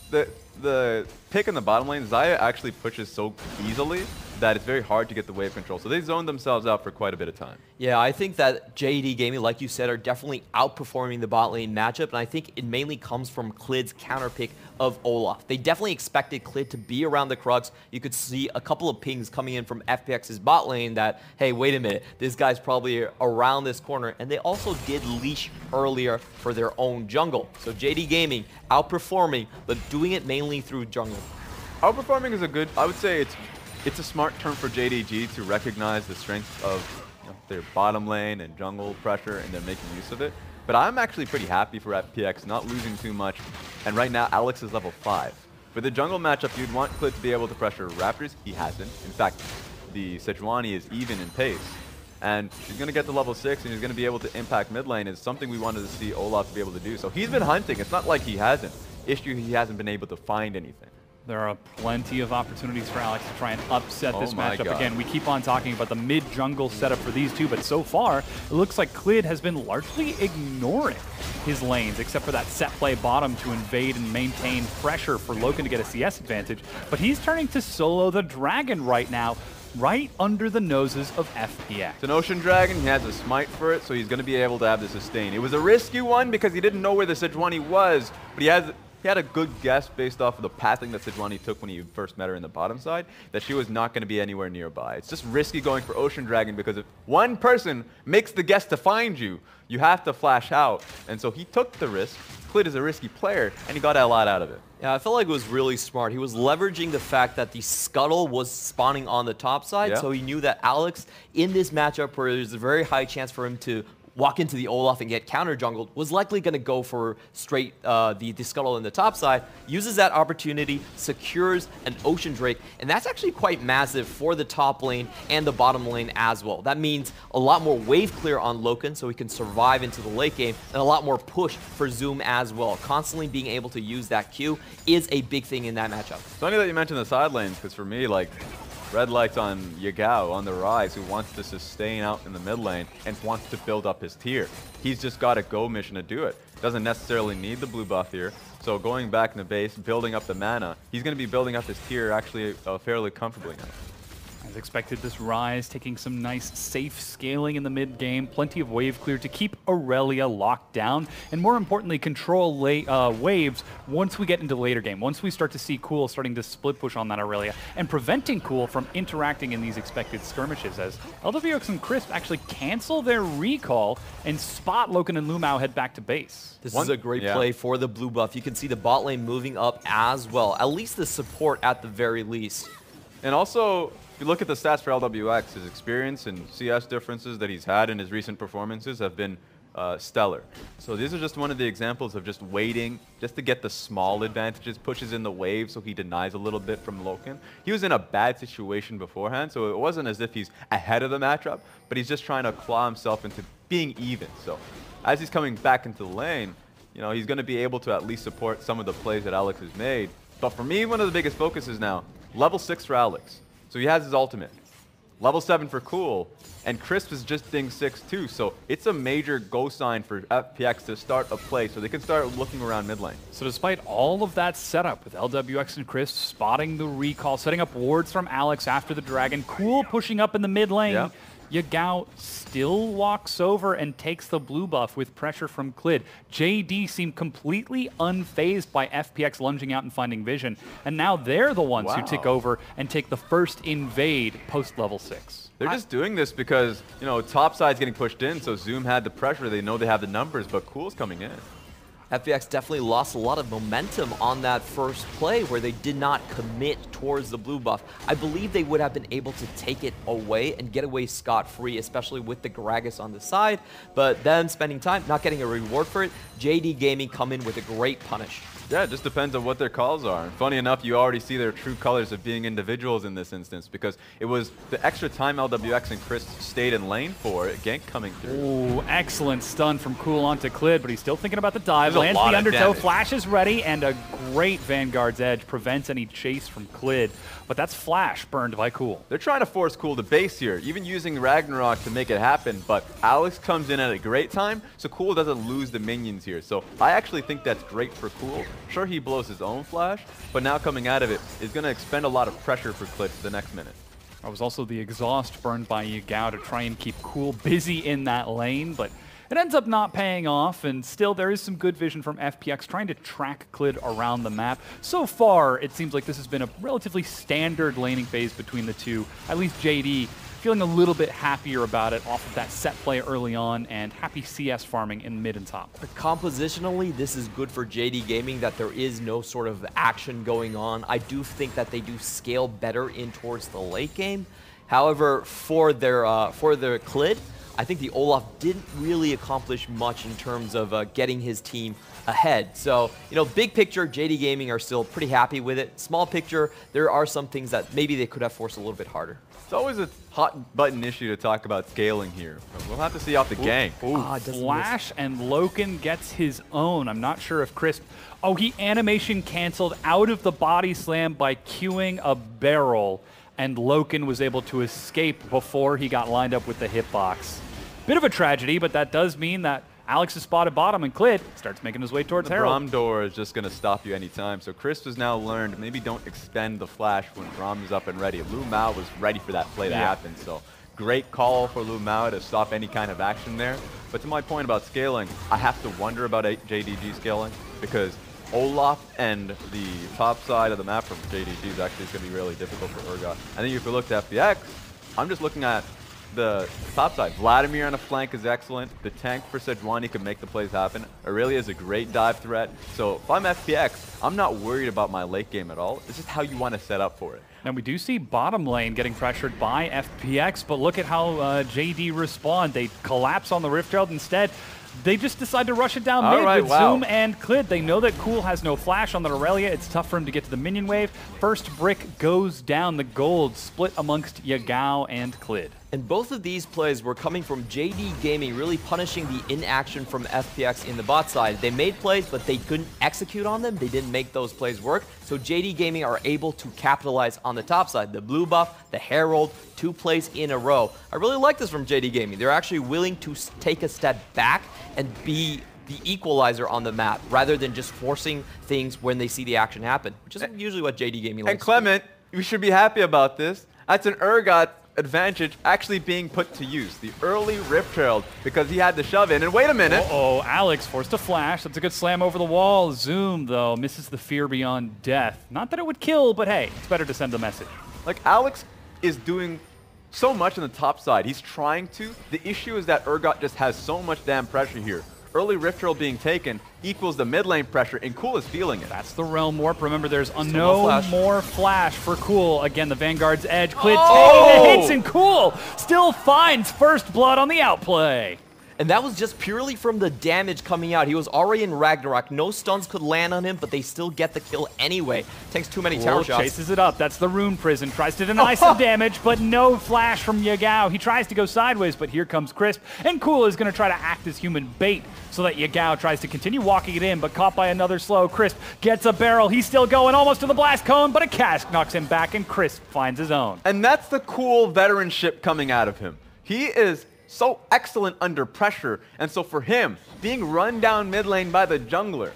S3: the pick in the bottom lane, Xayah actually pushes so easily that it's very hard to get the wave control. So they zoned themselves out for quite a bit of time.
S25: Yeah, I think that JD Gaming, like you said, are definitely outperforming the bot lane matchup, and I think it mainly comes from Clid's counter pick of Olaf. They definitely expected Clid to be around the Crux. You could see a couple of pings coming in from FPX's bot lane that, hey, wait a minute, this guy's probably around this corner, and they also did leash earlier for their own jungle. So JD Gaming outperforming, but doing it mainly through jungle.
S3: Outperforming is a good, I would say it's a smart term for JDG to recognize the strength of their bottom lane and jungle pressure, and they're making use of it. But I'm actually pretty happy for FPX not losing too much. And right now, Alex is level 5. For the jungle matchup, you'd want Clid to be able to pressure Raptors. He hasn't. In fact, the Sejuani is even in pace. And he's going to get to level 6, and he's going to be able to impact mid lane. It's something we wanted to see Olaf be able to do. So he's been hunting. It's not like he hasn't. Issue, he hasn't been able to find anything.
S9: There are plenty of opportunities for Alex to try and upset this matchup. Again, we keep on talking about the mid-jungle setup for these two, but so far, it looks like Clid has been largely ignoring his lanes, except for that set play bottom to invade and maintain pressure for Loken to get a CS advantage. But he's turning to solo the Dragon right now, right under the noses of FPX.
S3: It's an Ocean Dragon, he has a smite for it, so he's going to be able to have the sustain. It was a risky one because he didn't know where the Sejuani was, but he had a good guess based off of the pathing that Sejuani took when he first met her in the bottom side, that she was not going to be anywhere nearby. It's just risky going for Ocean Dragon because if one person makes the guess to find you, you have to flash out. And so he took the risk. Clid is a risky player, and he got a lot out of it.
S25: Yeah, I felt like it was really smart. He was leveraging the fact that the Scuttle was spawning on the top side, so he knew that Alex, in this matchup where there's a very high chance for him to walk into the Olaf and get counter jungled, was likely going to go for straight the Scuttle in the top side, uses that opportunity, secures an Ocean Drake, and that's actually quite massive for the top lane and the bottom lane as well. That means a lot more wave clear on Loken so he can survive into the late game, and a lot more push for Zoom as well. Constantly being able to use that Q is a big thing in that matchup.
S3: It's funny that you mentioned the side lanes, because for me, like, red lights on Yagao on the rise, who wants to sustain out in the mid lane and wants to build up his tier. He's just got a go mission to do it. Doesn't necessarily need the blue buff here. So going back in the base, building up the mana, he's going to be building up his tier actually fairly comfortably now.
S9: As expected, this Rise taking some nice safe scaling in the mid game, plenty of wave clear to keep Aurelia locked down, and more importantly, control waves once we get into the later game. Once we start to see Cool starting to split push on that Aurelia, and preventing Cool from interacting in these expected skirmishes, as LWX and Crisp actually cancel their recall and spot Loken and Lumao head back to base.
S25: This is a great play for the blue buff. You can see the bot lane moving up as well, at least the support at the very least.
S3: And also, if you look at the stats for LWX, his experience and CS differences that he's had in his recent performances have been stellar. So these are just one of the examples of just waiting just to get the small advantages, pushes in the wave so he denies a little bit from Loken. He was in a bad situation beforehand, so it wasn't as if he's ahead of the matchup, but he's just trying to claw himself into being even. So as he's coming back into the lane, you know, he's going to be able to at least support some of the plays that Alex has made. But for me, one of the biggest focuses now, level 6 for Alex. So he has his ultimate. Level 7 for Cool. And Crisp is just ding 6 too. So it's a major go sign for FPX to start a play so they can start looking around mid lane.
S9: So despite all of that setup with LWX and Crisp spotting the recall, setting up wards from Alex after the Dragon, Cool pushing up in the mid lane, Yagao still walks over and takes the blue buff with pressure from Clid. JD seemed completely unfazed by FPX lunging out and finding vision, and now they're the ones who take over and take the first invade post level 6.
S3: They're just doing this because, you know, top side's getting pushed in, so Zoom had the pressure. They know they have the numbers, but Cool's coming in.
S25: FPX definitely lost a lot of momentum on that first play where they did not commit towards the blue buff. I believe they would have been able to take it away and get away scot-free, especially with the Gragas on the side. But them spending time, not getting a reward for it, JD Gaming come in with a great punish.
S3: Yeah, it just depends on what their calls are. And funny enough, you already see their true colors of being individuals in this instance, because it was the extra time LWX and Chris stayed in lane for, gank coming through.
S9: Ooh, excellent stun from Cool onto Clid, but he's still thinking about the dive.
S3: There's
S9: lands the undertow, flash is ready, and a great Vanguard's Edge prevents any chase from Clid. But that's flash burned by Cool.
S3: They're trying to force Cool to base here, even using Ragnarok to make it happen, but Alex comes in at a great time, so Cool doesn't lose the minions here. So I actually think that's great for Cool. Sure, he blows his own flash, but now coming out of it is going to expend a lot of pressure for Clid for the next minute.
S9: That was also the exhaust burned by Yagao to try and keep Cool busy in that lane, but it ends up not paying off, and still there is some good vision from FPX trying to track Clid around the map. So far, it seems like this has been a relatively standard laning phase between the two. At least JD feeling a little bit happier about it off of that set play early on and happy CS farming in mid and top.
S25: But compositionally, this is good for JD Gaming that there is no sort of action going on. I do think that they do scale better in towards the late game. However, for their Clid, I think the Olaf didn't really accomplish much in terms of getting his team ahead. So, you know, big picture, JD Gaming are still pretty happy with it. Small picture, there are some things that maybe they could have forced a little bit harder.
S3: It's always a hot button issue to talk about scaling here. We'll have to see off the gang.
S9: Flash and Loken gets his own. I'm not sure if Crisp... Oh, he animation canceled out of the body slam by queuing a barrel, and Loken was able to escape before he got lined up with the hitbox. Bit of a tragedy, but that does mean that Alex is spotted bottom and Clid starts making his way towards
S3: the
S9: Herald.
S3: Braum door is just going to stop you anytime. So Crisp has now learned maybe don't expend the flash when Braum is up and ready. Lu Mao was ready for that play to happen. So great call for Lu Mao to stop any kind of action there. But to my point about scaling, I have to wonder about JDG scaling because Olaf and the top side of the map from JDG is actually going to be really difficult for Urgot. I think if we look at FPX, I'm just looking at the top side. Vladimir on a flank is excellent. The tank for Sejuani can make the plays happen. Aurelia is a great dive threat. So if I'm FPX, I'm not worried about my late game at all. It's just how you want to set up for it.
S9: Now we do see bottom lane getting pressured by FPX, but look at how JD respond. They collapse on the Rift Herald instead. They just decide to rush it down mid with Zoom and Clid. They know that Cool has no flash on the Aurelia. It's tough for him to get to the minion wave. First brick goes down. The gold split amongst Yagao and Clid.
S25: And both of these plays were coming from JD Gaming, really punishing the inaction from FPX in the bot side. They made plays, but they couldn't execute on them. They didn't make those plays work. So JD Gaming are able to capitalize on the top side. The blue buff, the Herald, 2 plays in a row. I really like this from JD Gaming. They're actually willing to take a step back and be the equalizer on the map, rather than just forcing things when they see the action happen, which is usually what JD Gaming likes.
S3: And Clement, you should be happy about this. That's an Urgot advantage actually being put to use. The early Rift Herald, because he had to shove in. And wait a minute.
S9: Uh-oh, Alex forced a flash. That's a good slam over the wall. Zoom, though, misses the Fear Beyond Death. Not that it would kill, but hey, it's better to send a message.
S3: Like, Alex is doing so much on the top side. He's trying to. The issue is that Urgot just has so much damn pressure here. Early Rift Herald being taken equals the mid lane pressure, and Cool is feeling it.
S9: That's the Realm Warp. Remember, there's no more flash for Cool. Again, the Vanguard's Edge. Clid taking the hits, and Cool still finds first blood on the outplay.
S25: And that was just purely from the damage coming out. He was already in Ragnarok. No stuns could land on him, but they still get the kill anyway. Takes too many tower shots.
S9: Chases it up. That's the Rune Prison. Tries to deny some damage, but no flash from Yagao. He tries to go sideways, but here comes Crisp. And Cool is going to try to act as human bait so that Yagao tries to continue walking it in, but caught by another slow. Crisp gets a barrel. He's still going almost to the blast cone, but a cask knocks him back, and Crisp finds his own.
S3: And that's the Cool veteranship coming out of him. He is so excellent under pressure, and so for him, being run down mid lane by the jungler,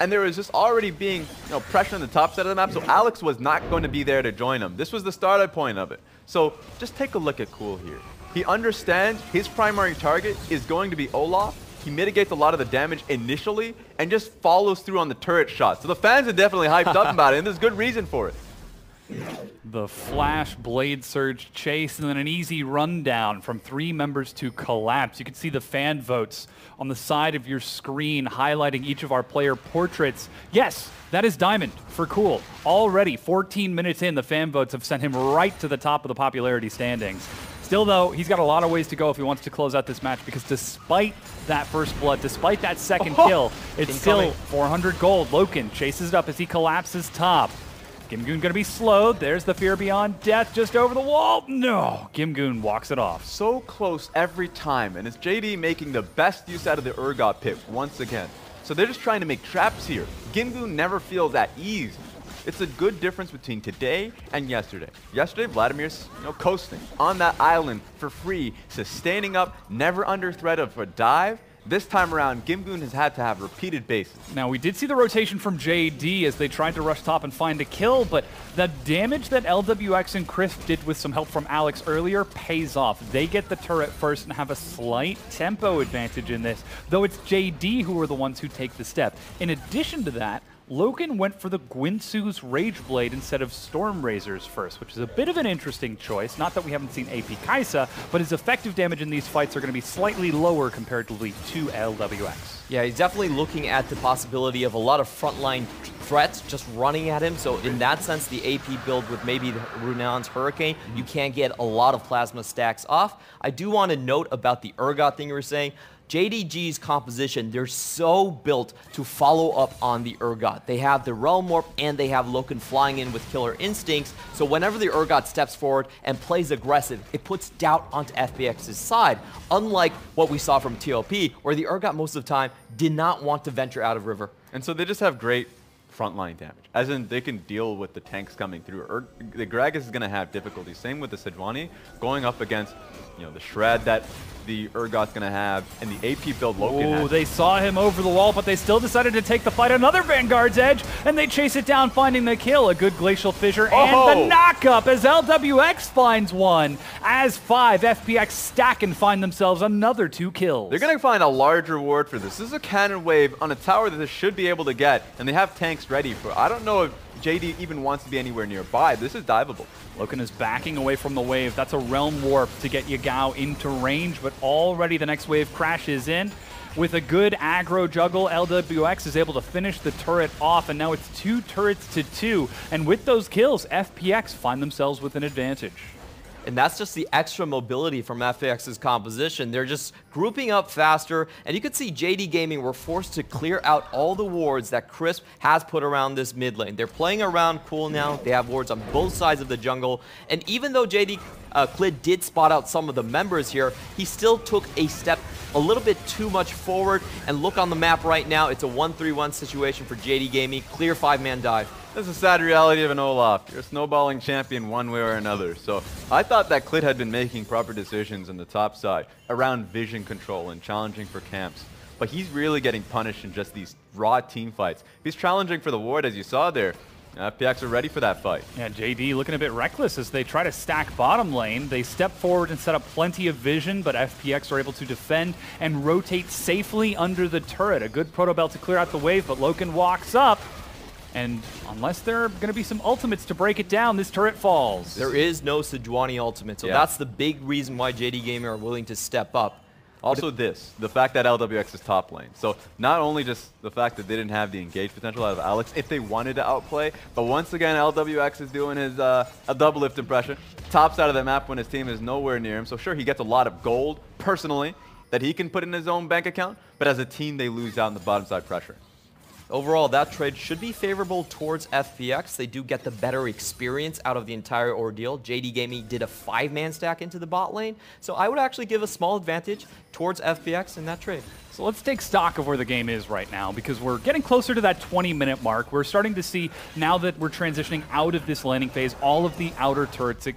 S3: and there was just already being pressure on the top side of the map, so Alex was not going to be there to join him. This was the starting point of it. So just take a look at Cool here. He understands his primary target is going to be Olaf. He mitigates a lot of the damage initially and just follows through on the turret shot. So the fans are definitely hyped up about it, and there's good reason for it.
S9: The flash blade surge chase, and then an easy rundown from 3 members to collapse. You can see the fan votes on the side of your screen highlighting each of our player portraits. Yes, that is Diamond for Cool. Already 14 minutes in, the fan votes have sent him right to the top of the popularity standings. Still, though, he's got a lot of ways to go if he wants to close out this match, because despite that first blood, despite that second kill, it's still 400 gold. Loken chases it up as he collapses top. Gimgoon gonna be slowed. There's the Fear Beyond Death just over the wall. No, Gimgoon walks it off.
S3: So close every time, and it's JD making the best use out of the Urgot pit once again. So they're just trying to make traps here. Gimgoon never feels at ease. It's a good difference between today and yesterday. Yesterday, Vladimir's coasting on that island for free, sustaining up, never under threat of a dive. This time around, Gimgoon has had to have repeated bases.
S9: Now, we did see the rotation from JD as they tried to rush top and find a kill, but the damage that LWX and Crisp did with some help from Alex earlier pays off. They get the turret first and have a slight tempo advantage in this, though it's JD who are the ones who take the step. In addition to that, Logan went for the Guinsoo's Rage Blade instead of Stormrazor's first, which is a bit of an interesting choice. Not that we haven't seen AP Kai'Sa, but his effective damage in these fights are going to be slightly lower comparatively to LWX.
S25: Yeah, he's definitely looking at the possibility of a lot of frontline threats just running at him. So in that sense, the AP build with maybe the Runaan's Hurricane, you can get a lot of plasma stacks off. I do want to note about the Urgot thing you were saying. JDG's composition, they're so built to follow up on the Urgot. They have the Realm Warp and they have Loken flying in with Killer Instincts, so whenever the Urgot steps forward and plays aggressive, it puts doubt onto FPX's side, unlike what we saw from TOP, where the Urgot most of the time did not want to venture out of River.
S3: And so they just have great frontline damage, as in they can deal with the tanks coming through. The Gragas is going to have difficulty. Same with the Sejuani, going up against the Shred that the Urgot's going to have, and the AP build Loken has.
S9: They saw him over the wall, but they still decided to take the fight another Vanguard's Edge, and they chase it down, finding the kill. A good Glacial Fissure and the knock-up as LWX finds one. As 5, FPX stack and find themselves another 2 kills.
S3: They're going to find a large reward for this. This is a cannon wave on a tower that they should be able to get, and they have tanks ready for. I don't know if JD even wants to be anywhere nearby. This is diveable.
S9: Loken is backing away from the wave. That's a Realm Warp to get Yagao into range, but already the next wave crashes in. With a good aggro juggle, LWX is able to finish the turret off, and now it's 2 turrets to 2. And with those kills, FPX find themselves with an advantage.
S25: And that's just the extra mobility from FPX's composition. They're just grouping up faster, and you can see JD Gaming were forced to clear out all the wards that Crisp has put around this mid lane. They're playing around cool now. They have wards on both sides of the jungle, and even though JD Clid did spot out some of the members here, he still took a step a little bit too much forward, and look on the map right now, it's a 1-3-1 situation for JD Gaming. Clear 5-man dive.
S3: That's a sad reality of an Olaf. You're a snowballing champion one way or another. So I thought that Clid had been making proper decisions on the top side around vision control and challenging for camps. But he's really getting punished in just these raw team fights. He's challenging for the ward, as you saw there. FPX are ready for that fight.
S9: Yeah, JD looking a bit reckless as they try to stack bottom lane. They step forward and set up plenty of vision, but FPX are able to defend and rotate safely under the turret. A good Proto Belt to clear out the wave, but Loken walks up. And unless there are going to be some ultimates to break it down, this turret falls.
S25: There is no Sejuani ultimate, so that's the big reason why JD Gaming are willing to step up.
S3: Also the fact that LWX is top lane. So not only just the fact that they didn't have the engage potential out of Alex if they wanted to outplay, but once again LWX is doing his a double lift impression. Top side of the map when his team is nowhere near him. So sure, he gets a lot of gold personally that he can put in his own bank account, but as a team they lose out in the bottom side pressure.
S25: Overall, that trade should be favorable towards FPX. They do get the better experience out of the entire ordeal. JD Gaming did a 5-man stack into the bot lane, so I would actually give a small advantage towards FPX in that trade.
S9: So let's take stock of where the game is right now, because we're getting closer to that 20-minute mark. We're starting to see, now that we're transitioning out of this landing phase, all of the outer turrets are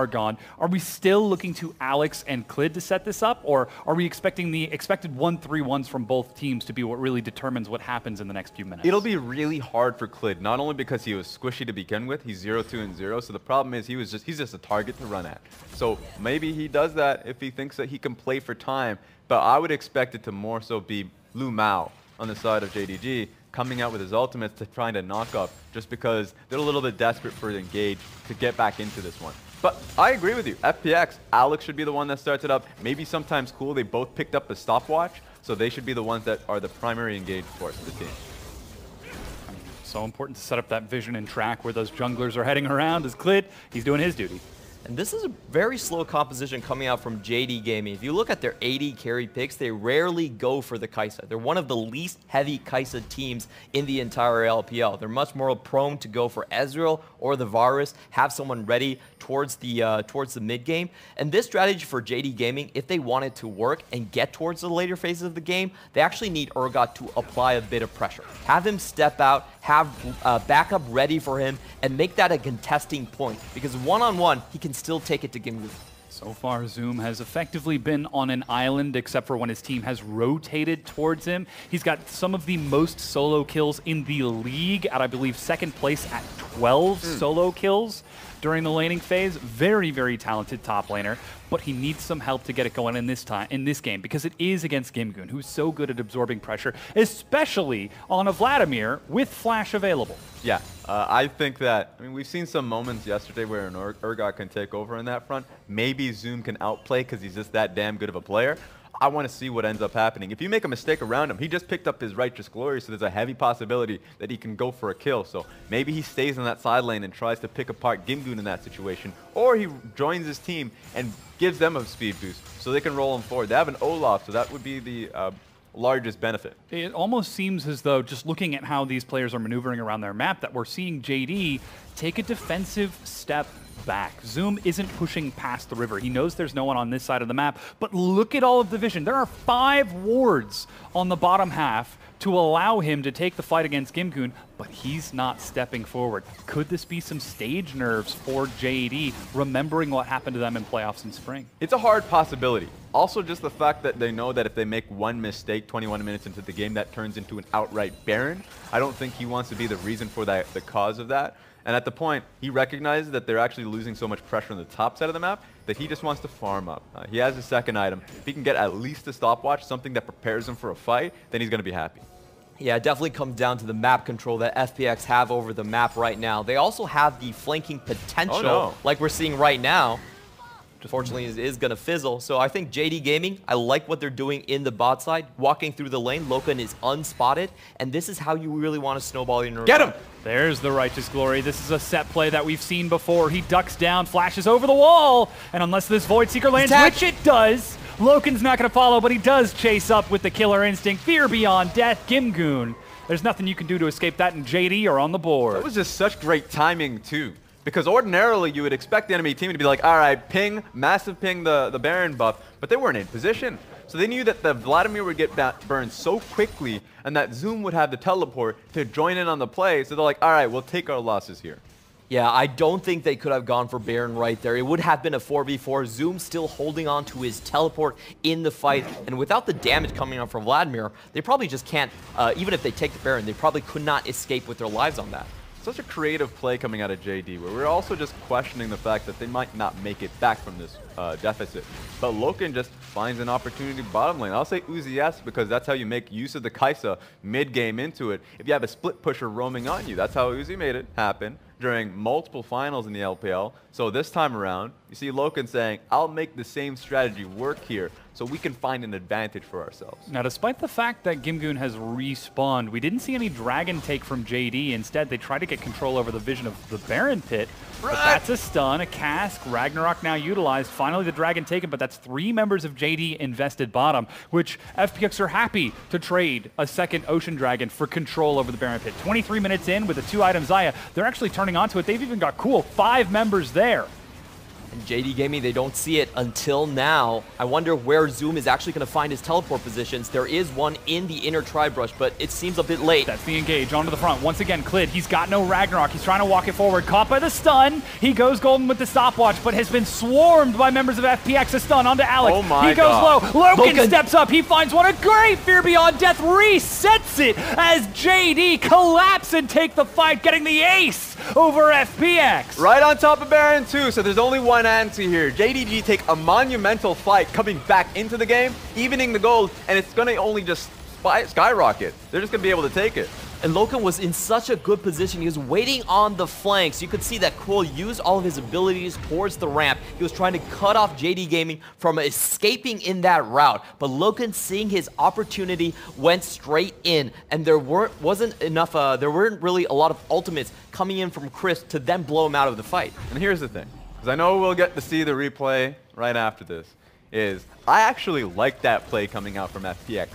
S9: gone. Are we still looking to Alex and Clid to set this up, or are we expecting the expected 1-3-1s from both teams to be what really determines what happens in the next few minutes?
S3: It'll be really hard for Clid, not only because he was squishy to begin with, he's 0-2-0, so the problem is he's just a target to run at. So maybe he does that if he thinks that he can play for time, but I would expect it to more so be Lu Mao on the side of JDG coming out with his ultimates to trying to knock up, just because they're a little bit desperate for the engage to get back into this one. But I agree with you. FPX, Alex should be the one that starts it up. Maybe sometimes Cool, they both picked up a stopwatch, so they should be the ones that are the primary engage force of the team.
S9: So important to set up that vision and track where those junglers are heading around as Clid, he's doing his duty.
S25: And this is a very slow composition coming out from JD Gaming. If you look at their AD carry picks, they rarely go for the Kai'Sa. They're one of the least heavy Kai'Sa teams in the entire LPL. They're much more prone to go for Ezreal or the Varus, have someone ready towards the mid game. And this strategy for JD Gaming, if they want it to work and get towards the later phases of the game, they actually need Urgot to apply a bit of pressure. Have him step out, have backup ready for him, and make that a contesting point. Because one-on-one, he can still take it to Gimgoon.
S9: So far, Zoom has effectively been on an island, except for when his team has rotated towards him. He's got some of the most solo kills in the league, at I believe second place at 12 solo kills during the laning phase. Very, very talented top laner, but he needs some help to get it going in this game, because it is against Gimgoon, who's so good at absorbing pressure, especially on a Vladimir with Flash available.
S2: Yeah, I think that, I mean, we've seen some moments yesterday where an Urgot can take over in that front. Maybe Zoom can outplay because he's just that damn good of a player. I want to see what ends up happening. If you make a mistake around him, he just picked up his Righteous Glory, so there's a heavy possibility that he can go for a kill. So maybe he stays in that side lane and tries to pick apart Gimgoon in that situation, or he joins his team and gives them a speed boost so they can roll him forward. They have an Olaf, so that would be the largest benefit.
S9: It almost seems as though, just looking at how these players are maneuvering around their map, that we're seeing JD take a defensive step back. Zoom isn't pushing past the river. He knows there's no one on this side of the map, but look at all of the vision. There are 5 wards on the bottom half to allow him to take the fight against Gimgoon, but he's not stepping forward. Could this be some stage nerves for JD, remembering what happened to them in playoffs in spring?
S2: It's a hard possibility. Also, just the fact that they know that if they make one mistake 21 minutes into the game, that turns into an outright Baron. I don't think he wants to be the reason for that, the cause of that. And at the point, he recognizes that they're actually losing so much pressure on the top side of the map that he just wants to farm up. He has his second item. If he can get at least a stopwatch, something that prepares him for a fight, then he's going to be happy.
S25: Yeah, it definitely comes down to the map control that FPX have over the map right now. They also have the flanking potential, like we're seeing right now. Unfortunately, it is going to fizzle. So I think JD Gaming, I like what they're doing in the bot side. Walking through the lane, Loken is unspotted, and this is how you really want to snowball your
S9: Get him! There's the Righteous Glory. This is a set play that we've seen before. He ducks down, flashes over the wall, and unless this Void Seeker lands, which it does, Loken's not going to follow, but he does chase up with the Killer Instinct. Fear Beyond Death, Gimgoon. There's nothing you can do to escape that, and JD are on the board.
S2: That was just such great timing, too. Because ordinarily, you would expect the enemy team to be like, all right, ping, massive ping the Baron buff, but they weren't in position. So they knew that the Vladimir would get burned so quickly and that Zoom would have the teleport to join in on the play. So they're like, all right, we'll take our losses here.
S25: Yeah, I don't think they could have gone for Baron right there. It would have been a 4v4. Zoom still holding on to his teleport in the fight. And without the damage coming out from Vladimir, they probably just can't, even if they take the Baron, they probably could not escape with their lives on that.
S2: Such a creative play coming out of JD, where we're also just questioning the fact that they might not make it back from this deficit. But Loken just finds an opportunity bottom lane. I'll say Uzi yes, because that's how you make use of the Kai'Sa mid-game into it. If you have a split pusher roaming on you, that's how Uzi made it happen during multiple finals in the LPL. So this time around, you see Loken saying, I'll make the same strategy work here so we can find an advantage for ourselves.
S9: Now, despite the fact that Gimgoon has respawned, we didn't see any Dragon take from JD. Instead, they tried to get control over the vision of the Baron Pit. But that's a stun, a cask, Ragnarok now utilized. Finally, the Dragon taken, but that's 3 members of JD invested bottom, which FPX are happy to trade a second Ocean Dragon for control over the Baron Pit. 23 minutes in with a 2-item Xayah, they're actually turning onto it. They've even got cool 5 members there.
S25: And JD Gaming, they don't see it until now. I wonder where Zoom is actually going to find his teleport positions. There is one in the inner Tri-Brush, but it seems a bit late.
S9: That's the engage onto the front. Once again, Klid, he's got no Ragnarok. He's trying to walk it forward. Caught by the stun. He goes golden with the stopwatch, but has been swarmed by members of FPX. A stun onto Alex.
S2: Oh my
S9: He goes
S2: God.
S9: low. Loken steps up. He finds one. A great Fear Beyond Death resets it as JD collapse and take the fight, getting the ace over FPX.
S2: Right on top of Baron too, so there's only one answer here. JDG take a monumental fight coming back into the game, evening the gold, and it's going to only just skyrocket. They're just going to be able to take it.
S25: And Loken was in such a good position. He was waiting on the flanks. You could see that Cole used all of his abilities towards the ramp. He was trying to cut off JD Gaming from escaping in that route. But Loken, seeing his opportunity, went straight in. And there wasn't weren't really a lot of ultimates coming in from Chris to then blow him out of the fight.
S2: And here's the thing. because I know we'll get to see the replay right after this, is I actually like that play coming out from FPX.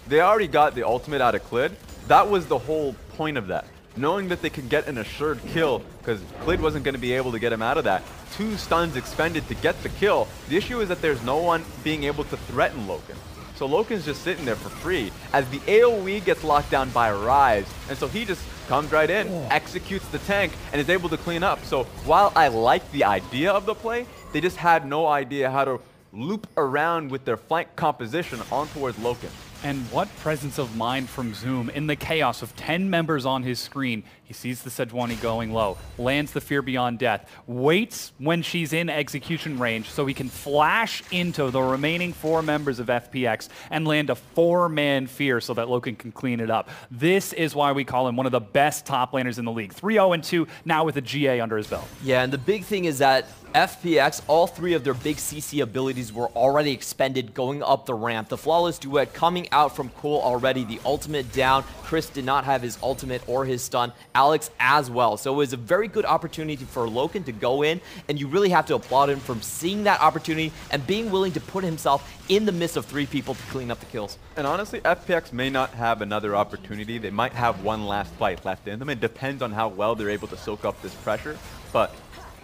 S2: They already got the ultimate out of Clid. That was the whole point of that. Knowing that they could get an assured kill, because Clid wasn't going to be able to get him out of that. 2 stuns expended to get the kill. The issue is that there's no one being able to threaten Loken. So Loken's just sitting there for free as the AoE gets locked down by Rise. And so he just comes right in, executes the tank, and is able to clean up. So while I like the idea of the play, they just had no idea how to loop around with their flank composition on towards Loken.
S9: And what presence of mind from Zoom in the chaos of 10 members on his screen. He sees the Sejuani going low, lands the Fear Beyond Death, waits when she's in execution range so he can flash into the remaining 4 members of FPX and land a 4-man Fear so that Loken can clean it up. This is why we call him one of the best top laners in the league. 3-0-2 now with a GA under his belt.
S25: Yeah, and the big thing is that FPX, all 3 of their big CC abilities were already expended going up the ramp. The Flawless Duet coming out from Cole already, the ultimate down. Chris did not have his ultimate or his stun. Alex as well. So it was a very good opportunity for Loken to go in, and you really have to applaud him from seeing that opportunity and being willing to put himself in the midst of 3 people to clean up the kills.
S2: And honestly, FPX may not have another opportunity. They might have one last fight left in them. It depends on how well they're able to soak up this pressure, but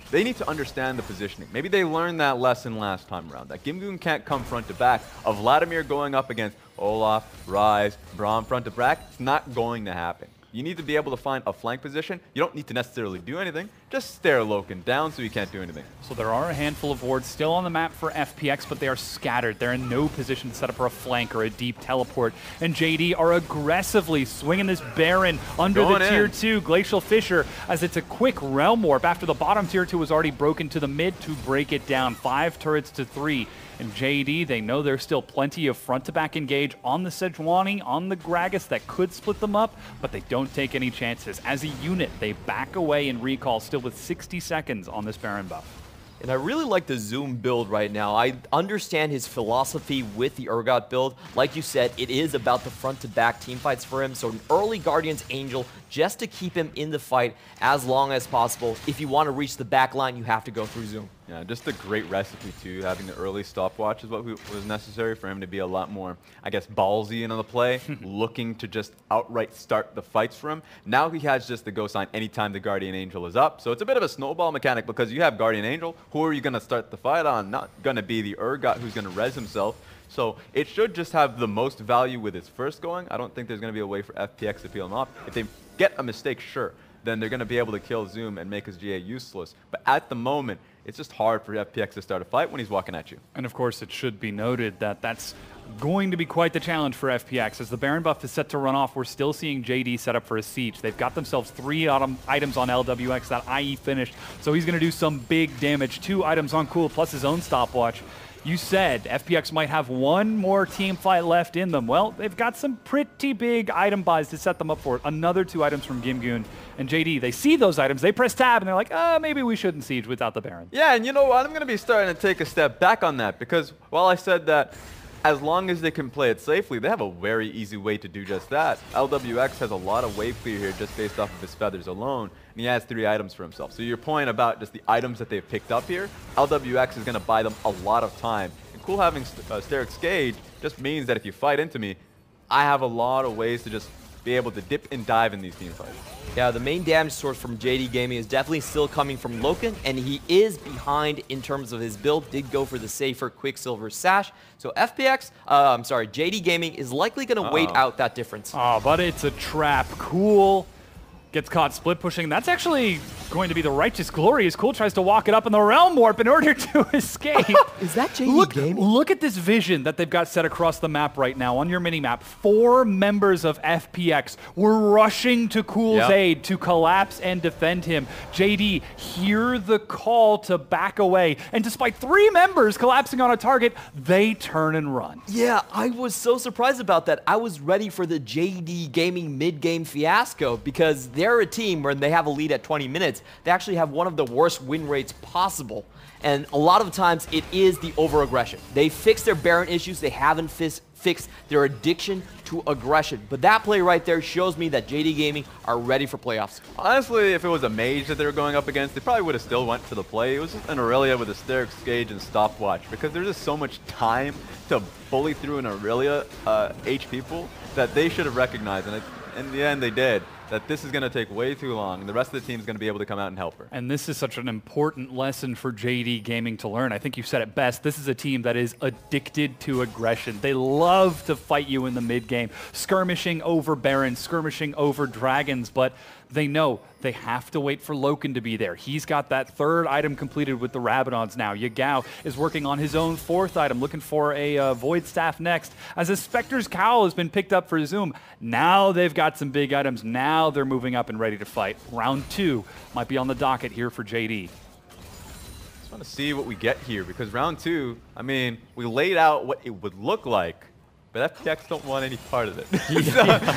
S2: they need to understand the positioning. Maybe they learned that lesson last time around, that Gimgoon can't come front to back. Of Vladimir going up against Olaf, Rise, Braum front to back, it's not going to happen. You need to be able to find a flank position. You don't need to necessarily do anything. Just stare Loken down so he can't do anything.
S9: So there are a handful of wards still on the map for FPX, but they are scattered. They're in no position to set up for a flank or a deep teleport. And JD are aggressively swinging this Baron under the tier 2 Glacial Fissure as it's a quick Realm Warp after the bottom tier 2 was already broken to the mid to break it down. 5 turrets to 3. And JD, they know there's still plenty of front-to-back engage on the Sejuani, on the Gragas that could split them up, but they don't take any chances. As a unit, they back away and recall, still with 60 seconds on this Baron buff.
S25: And I really like the Zoom build right now. I understand his philosophy with the Urgot build. Like you said, it is about the front-to-back team fights for him. So an early Guardian's Angel just to keep him in the fight as long as possible. If you want to reach the back line, you have to go through Zoom.
S2: Yeah, just a great recipe too. Having the early stopwatch is what was necessary for him to be a lot more, I guess, ballsy in the play, looking to just outright start the fights for him. Now he has just the go sign anytime the Guardian Angel is up. So it's a bit of a snowball mechanic because you have Guardian Angel. Who are you going to start the fight on? Not going to be the Urgot who's going to res himself. So it should just have the most value with its first going. I don't think there's going to be a way for FPX to peel him off. If they get a mistake, sure, then they're going to be able to kill Zoom and make his GA useless. But at the moment, it's just hard for FPX to start a fight when he's walking at you.
S9: And of course, it should be noted that that's going to be quite the challenge for FPX. As the Baron buff is set to run off, we're still seeing JD set up for a siege. They've got themselves 3 items on LWX, that IE finished, so he's going to do some big damage. 2 items on Cool, plus his own stopwatch. You said FPX might have 1 more team fight left in them. Well, they've got some pretty big item buys to set them up for it. Another 2 items from Gimgoon and JD. They see those items, they press tab, and they're like, maybe we shouldn't siege without the Baron.
S2: Yeah, and you know what? I'm going to be starting to take a step back on that because while I said that as long as they can play it safely, they have a very easy way to do just that. LWX has a lot of wave clear here just based off of his feathers alone, and he has 3 items for himself. So your point about just the items that they've picked up here, LWX is going to buy them a lot of time. And Cool having Steric's Gauge just means that if you fight into me, I have a lot of ways to just be able to dip and dive in these team fights.
S25: Yeah, the main damage source from JD Gaming is definitely still coming from Loken, and he is behind in terms of his build. Did go for the safer Quicksilver Sash. So JD Gaming is likely going to wait out that difference.
S9: Oh, but it's a trap. Cool gets caught split pushing. That's actually going to be the Righteous Glory as Cool tries to walk it up in the Realm Warp in order to escape.
S25: Is that JD Gaming?
S9: Look at this vision that they've got set across the map right now on your mini-map. 4 members of FPX were rushing to Cool's aid to collapse and defend him. JD, hear the call to back away. And despite 3 members collapsing on a target, they turn and run.
S25: Yeah, I was so surprised about that. I was ready for the JD Gaming mid-game fiasco because they're a team where they have a lead at 20 minutes. minutes, they actually have one of the worst win rates possible. And a lot of times it is the over-aggression. They fixed their Baron issues, they haven't fixed their addiction to aggression. But that play right there shows me that JD Gaming are ready for playoffs.
S2: Honestly, if it was a mage that they were going up against, they probably would have still went for the play. It was just an Aurelia with a Hysteric Gauge and Stopwatch, because there's just so much time to bully through an Aurelia HP pool that they should have recognized, and in the end they did, that this is going to take way too long, and the rest of the team is going to be able to come out and help her.
S9: And this is such an important lesson for JD Gaming to learn. I think you said it best. This is a team that is addicted to aggression. They love to fight you in the mid game, skirmishing over Barons, skirmishing over Dragons, but they know they have to wait for Loken to be there. He's got that third item completed with the Rabadons now. Yagao is working on his own fourth item, looking for a Void Staff next. As a Spectre's Cowl has been picked up for Zoom, now they've got some big items. Now they're moving up and ready to fight. Round 2 might be on the docket here for JD.
S2: Just want to see what we get here, because round 2, I mean, we laid out what it would look like, but FPX don't want any part of it.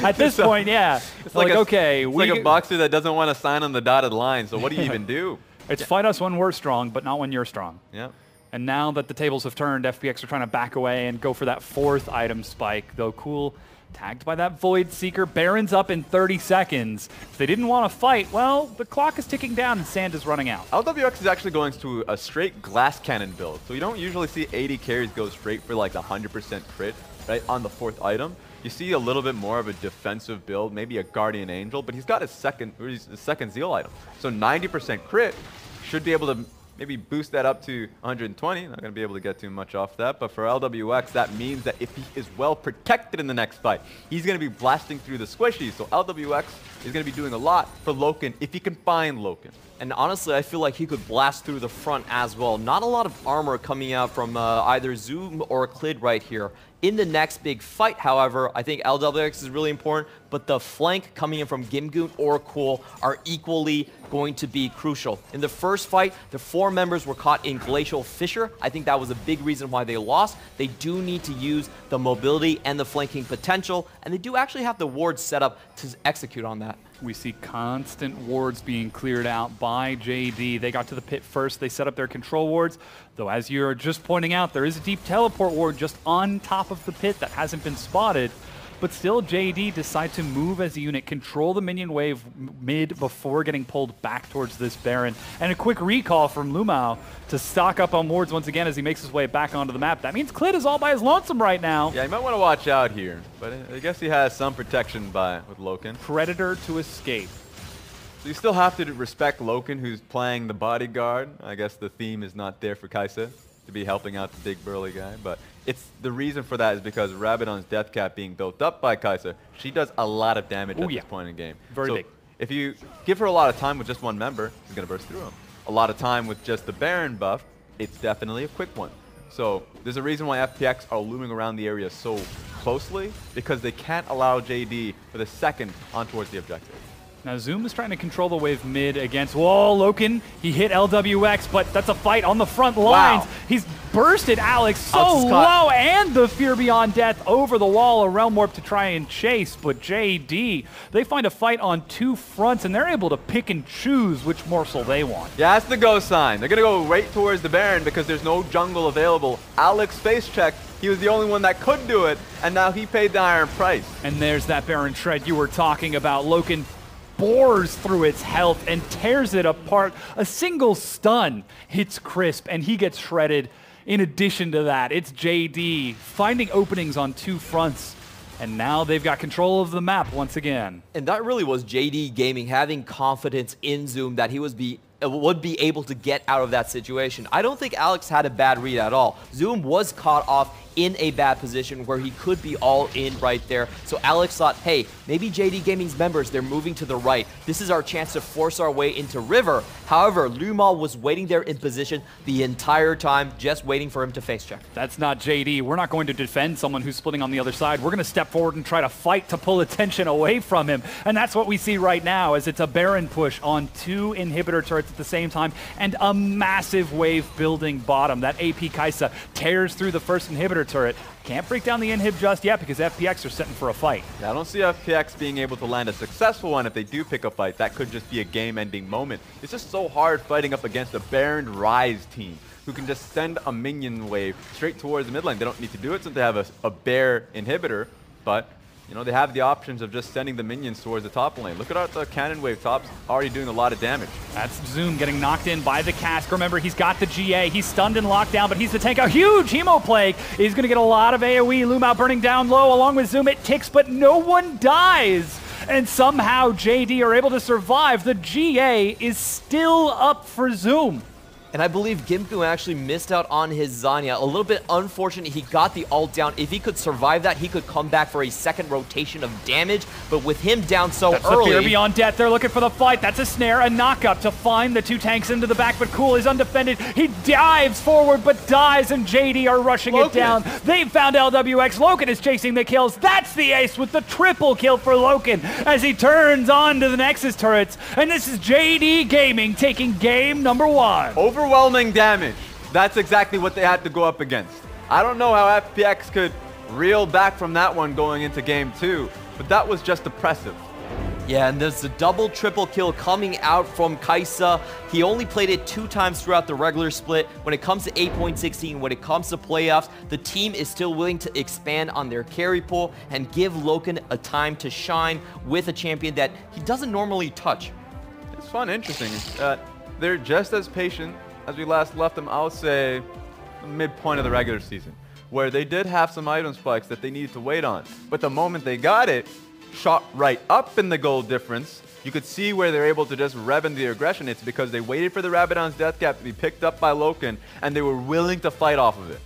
S9: At this point, yeah.
S2: It's
S9: like
S2: okay, it's like a boxer that doesn't want to sign on the dotted line, so what do you even do?
S9: It's fight us when we're strong, but not when you're strong.
S2: Yeah.
S9: And now that the tables have turned, FPX are trying to back away and go for that fourth item spike, though Cool tagged by that Void Seeker. Baron's up in 30 seconds. If they didn't want to fight, well, the clock is ticking down and sand is running out.
S2: LWX is actually going to a straight glass cannon build, so you don't usually see 80 carries go straight for like 100% crit, right, on the fourth item. You see a little bit more of a defensive build, maybe a Guardian Angel, but he's got his second Zeal item. So 90% crit, should be able to maybe boost that up to 120. Not going to be able to get too much off that, but for LWX, that means that if he is well protected in the next fight, he's going to be blasting through the squishies. So LWX is going to be doing a lot for Loken if he can find Loken.
S25: And honestly, I feel like he could blast through the front as well. Not a lot of armor coming out from either Zoom or Clid right here. In the next big fight, however, I think LWX is really important, but the flank coming in from Gimgoon or Cool are equally going to be crucial. In the first fight, the 4 members were caught in Glacial Fissure. I think that was a big reason why they lost. They do need to use the mobility and the flanking potential, and they do actually have the wards set up to execute on that.
S9: We see constant wards being cleared out by JD. They got to the pit first. They set up their control wards. Though, as you're just pointing out, there is a deep teleport ward just on top of the pit that hasn't been spotted. But still, JD decide to move as a unit, control the minion wave mid before getting pulled back towards this Baron. And a quick recall from Lumao to stock up on wards once again as he makes his way back onto the map. That means Clid is all by his lonesome right now.
S2: Yeah, you might want to watch out here, but I guess he has some protection with Loken.
S9: Predator to escape.
S2: So you still have to respect Loken, who's playing the bodyguard. I guess the theme is not there for Kai'Sa to be helping out the big burly guy, but it's the reason for that is because Rabadon's death cap being built up by Kai'Sa, she does a lot of damage at this point in the game.
S9: Very big.
S2: If you give her a lot of time with just one member, she's going to burst through him. A lot of time with just the Baron buff, it's definitely a quick one. So there's a reason why FPX are looming around the area so closely, because they can't allow JD with a second on towards the objective.
S9: Now Zoom is trying to control the wave mid against, whoa, Loken, he hit LWX, but that's a fight on the front lines. Wow. He's bursted Alex so low, and the Fear Beyond Death over the wall, a Realm Warp to try and chase, but JD, they find a fight on 2 fronts, and they're able to pick and choose which morsel they want.
S2: Yeah, that's the go sign. They're going to go right towards the Baron because there's no jungle available. Alex face checked. He was the only one that could do it, and now he paid the iron price.
S9: And there's that Baron Shred you were talking about. Loken bores through its health and tears it apart. A single stun hits Crisp, and he gets shredded. In addition to that, it's JD finding openings on 2 fronts, and now they've got control of the map once again.
S25: And that really was JD Gaming having confidence in Zoom that he would be able to get out of that situation. I don't think Alex had a bad read at all. Zoom was caught off in a bad position where he could be all in right there. So Alex thought, hey, maybe JD Gaming's members, they're moving to the right. This is our chance to force our way into River. However, Lumao was waiting there in position the entire time, just waiting for him to face check.
S9: That's not JD. We're not going to defend someone who's splitting on the other side. We're going to step forward and try to fight to pull attention away from him. And that's what we see right now, as it's a Baron push on 2 inhibitor turrets at the same time, and a massive wave building bottom. That AP Kai'Sa tears through the first inhibitor turret. Can't break down the inhib just yet because FPX are sitting for a fight.
S2: Yeah, I don't see FPX being able to land a successful one if they do pick a fight. That could just be a game-ending moment. It's just so hard fighting up against a Baron Rise team who can just send a minion wave straight towards the mid lane. They don't need to do it since they have a bear inhibitor, but you know, they have the options of just sending the minions towards the top lane. Look at the cannon wave top's already doing a lot of damage.
S9: That's Zoom getting knocked in by the cask. Remember, he's got the GA. He's stunned and locked down, but he's the tank. A huge Hemoplague. He's going to get a lot of AoE. Lumao burning down low along with Zoom. It ticks, but no one dies. And somehow JD are able to survive. The GA is still up for Zoom.
S25: And I believe Gimku actually missed out on his Zanya. A little bit unfortunate. He got the ult down. If he could survive that, he could come back for a second rotation of damage. But with him down so
S9: That's
S25: early...
S9: the fear beyond death. They're looking for the fight. That's a snare, a knockup to find the two tanks into the back. But Cool is undefended. He dives forward but dies, and JD are rushing it down. They've found LWX. Loken is chasing the kills. That's the ace with the triple kill for Loken as he turns on to the Nexus turrets. And this is JD Gaming taking game number 1.
S2: Overwhelming damage. That's exactly what they had to go up against. I don't know how FPX could reel back from that one going into game 2, but that was just impressive.
S25: Yeah, and there's the double triple kill coming out from Kai'Sa. He only played it 2 times throughout the regular split. When it comes to 8.16, when it comes to playoffs, the team is still willing to expand on their carry pool and give Loken a time to shine with a champion that he doesn't normally touch.
S2: It's fun, interesting. They're just as patient as we last left them, I'll say, midpoint of the regular season, where they did have some item spikes that they needed to wait on. But the moment they got it, shot right up in the gold difference. You could see where they're able to just rev in the aggression. It's because they waited for the Rabadon's death cap to be picked up by Loken, and they were willing to fight off of it.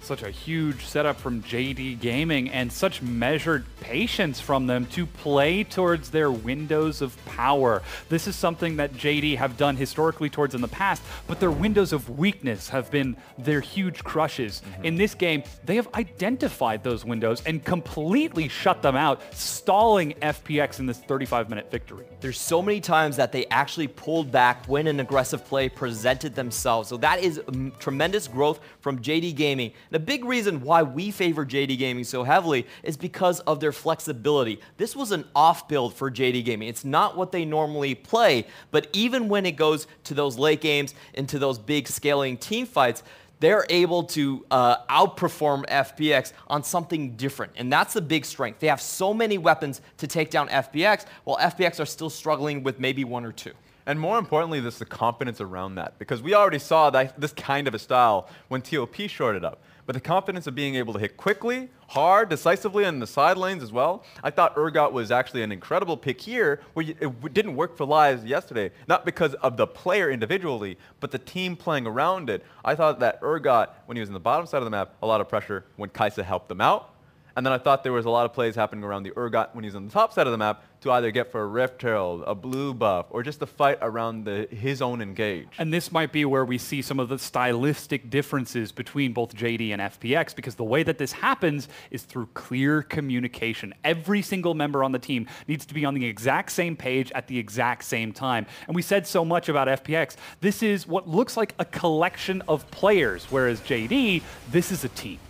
S9: Such a huge setup from JD Gaming and such measured patience from them to play towards their windows of power. This is something that JD have done historically towards in the past, but their windows of weakness have been their huge crushes. In this game, they have identified those windows and completely shut them out, stalling FPX in this 35-minute victory.
S25: There's so many times that they actually pulled back when an aggressive play presented themselves. So that is tremendous growth from JD Gaming. The big reason why we favor JD Gaming so heavily is because of their flexibility. This was an off build for JD Gaming. It's not what they normally play, but even when it goes to those late games, into those big scaling team fights, they're able to outperform FPX on something different. And that's the big strength. They have so many weapons to take down FPX, while FPX are still struggling with maybe 1 or 2.
S2: And more importantly, there's the confidence around that. Because we already saw that this kind of a style when TOP shorted up. But the confidence of being able to hit quickly, hard, decisively in the side lanes as well. I thought Urgot was actually an incredible pick here, where it didn't work for Lies yesterday. Not because of the player individually, but the team playing around it. I thought that Urgot, when he was in the bottom side of the map, a lot of pressure when Kai'Sa helped them out. And then I thought there was a lot of plays happening around the Urgot when he's on the top side of the map to either get for a Rift Herald, a blue buff, or just a fight around his own engage.
S9: And this might be where we see some of the stylistic differences between both JD and FPX, because the way that this happens is through clear communication. Every single member on the team needs to be on the exact same page at the exact same time. And we said so much about FPX. This is what looks like a collection of players, whereas JD, this is a team.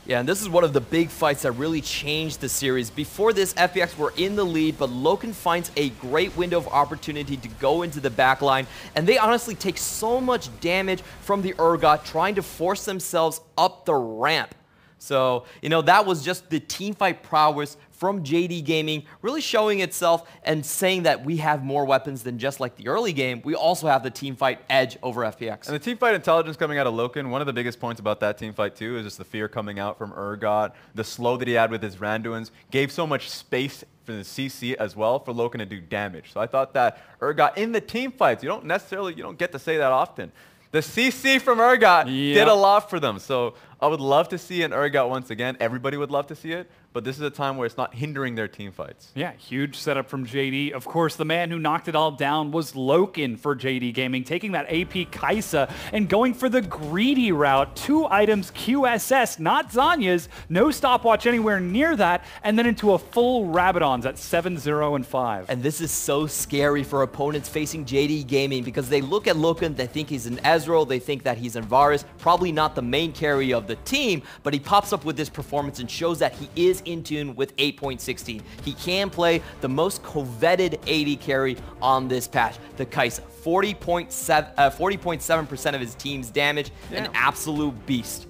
S25: Yeah, and this is one of the big fights that really changed the series. Before this, FPX were in the lead, but Loken finds a great window of opportunity to go into the backline, and they honestly take so much damage from the Urgot trying to force themselves up the ramp. So, you know, that was just the teamfight prowess from JD Gaming, really showing itself and saying that we have more weapons than just like the early game. We also have the teamfight edge over FPX.
S2: And the teamfight intelligence coming out of Loken, one of the biggest points about that teamfight too is just the fear coming out from Urgot, the slow that he had with his Randuins, gave so much space for the CC as well for Loken to do damage. So I thought that Urgot in the teamfights, you don't get to say that often. The CC from Urgot did a lot for them. So I would love to see an Urgot once again. Everybody would love to see it. but this is a time where it's not hindering their team fights.
S9: Yeah, huge setup from JD. Of course, the man who knocked it all down was Loken for JD Gaming, taking that AP Kai'Sa and going for the greedy route. 2 items QSS, not Zhonya's, no stopwatch anywhere near that, and then into a full Rabadon's at 7-0 and 5.
S25: And this is so scary for opponents facing JD Gaming because they look at Loken, they think he's an Ezreal, they think that he's an Varus, probably not the main carry of the team, but he pops up with this performance and shows that he is in tune with 8.16. He can play the most coveted AD carry on this patch, the Kai'Sa. 40.7% of his team's damage, an absolute beast.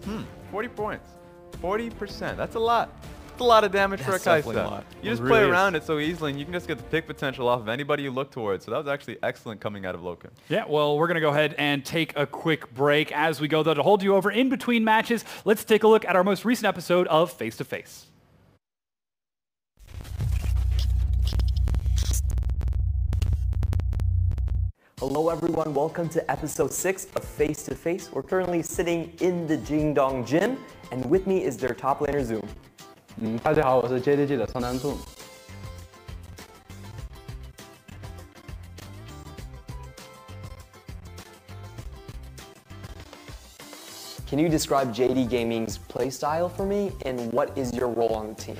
S2: 40 points, 40%, that's a lot. That's a lot of damage for a Kai'Sa. You just play around it so easily and you can just get the pick potential off of anybody you look towards. So that was actually excellent coming out of Loken.
S9: Yeah, well, we're going to go ahead and take a quick break. As we go, though, to hold you over in between matches, let's take a look at our most recent episode of Face to Face.
S10: Hello everyone, welcome to episode 6 of Face to Face. We're currently sitting in the Jingdong Gym, and with me is their top laner Zoom.
S20: 大家好，我是 JDG 的上单Zoom。
S10: Can you describe JD Gaming's playstyle for me, and what is your role on the team?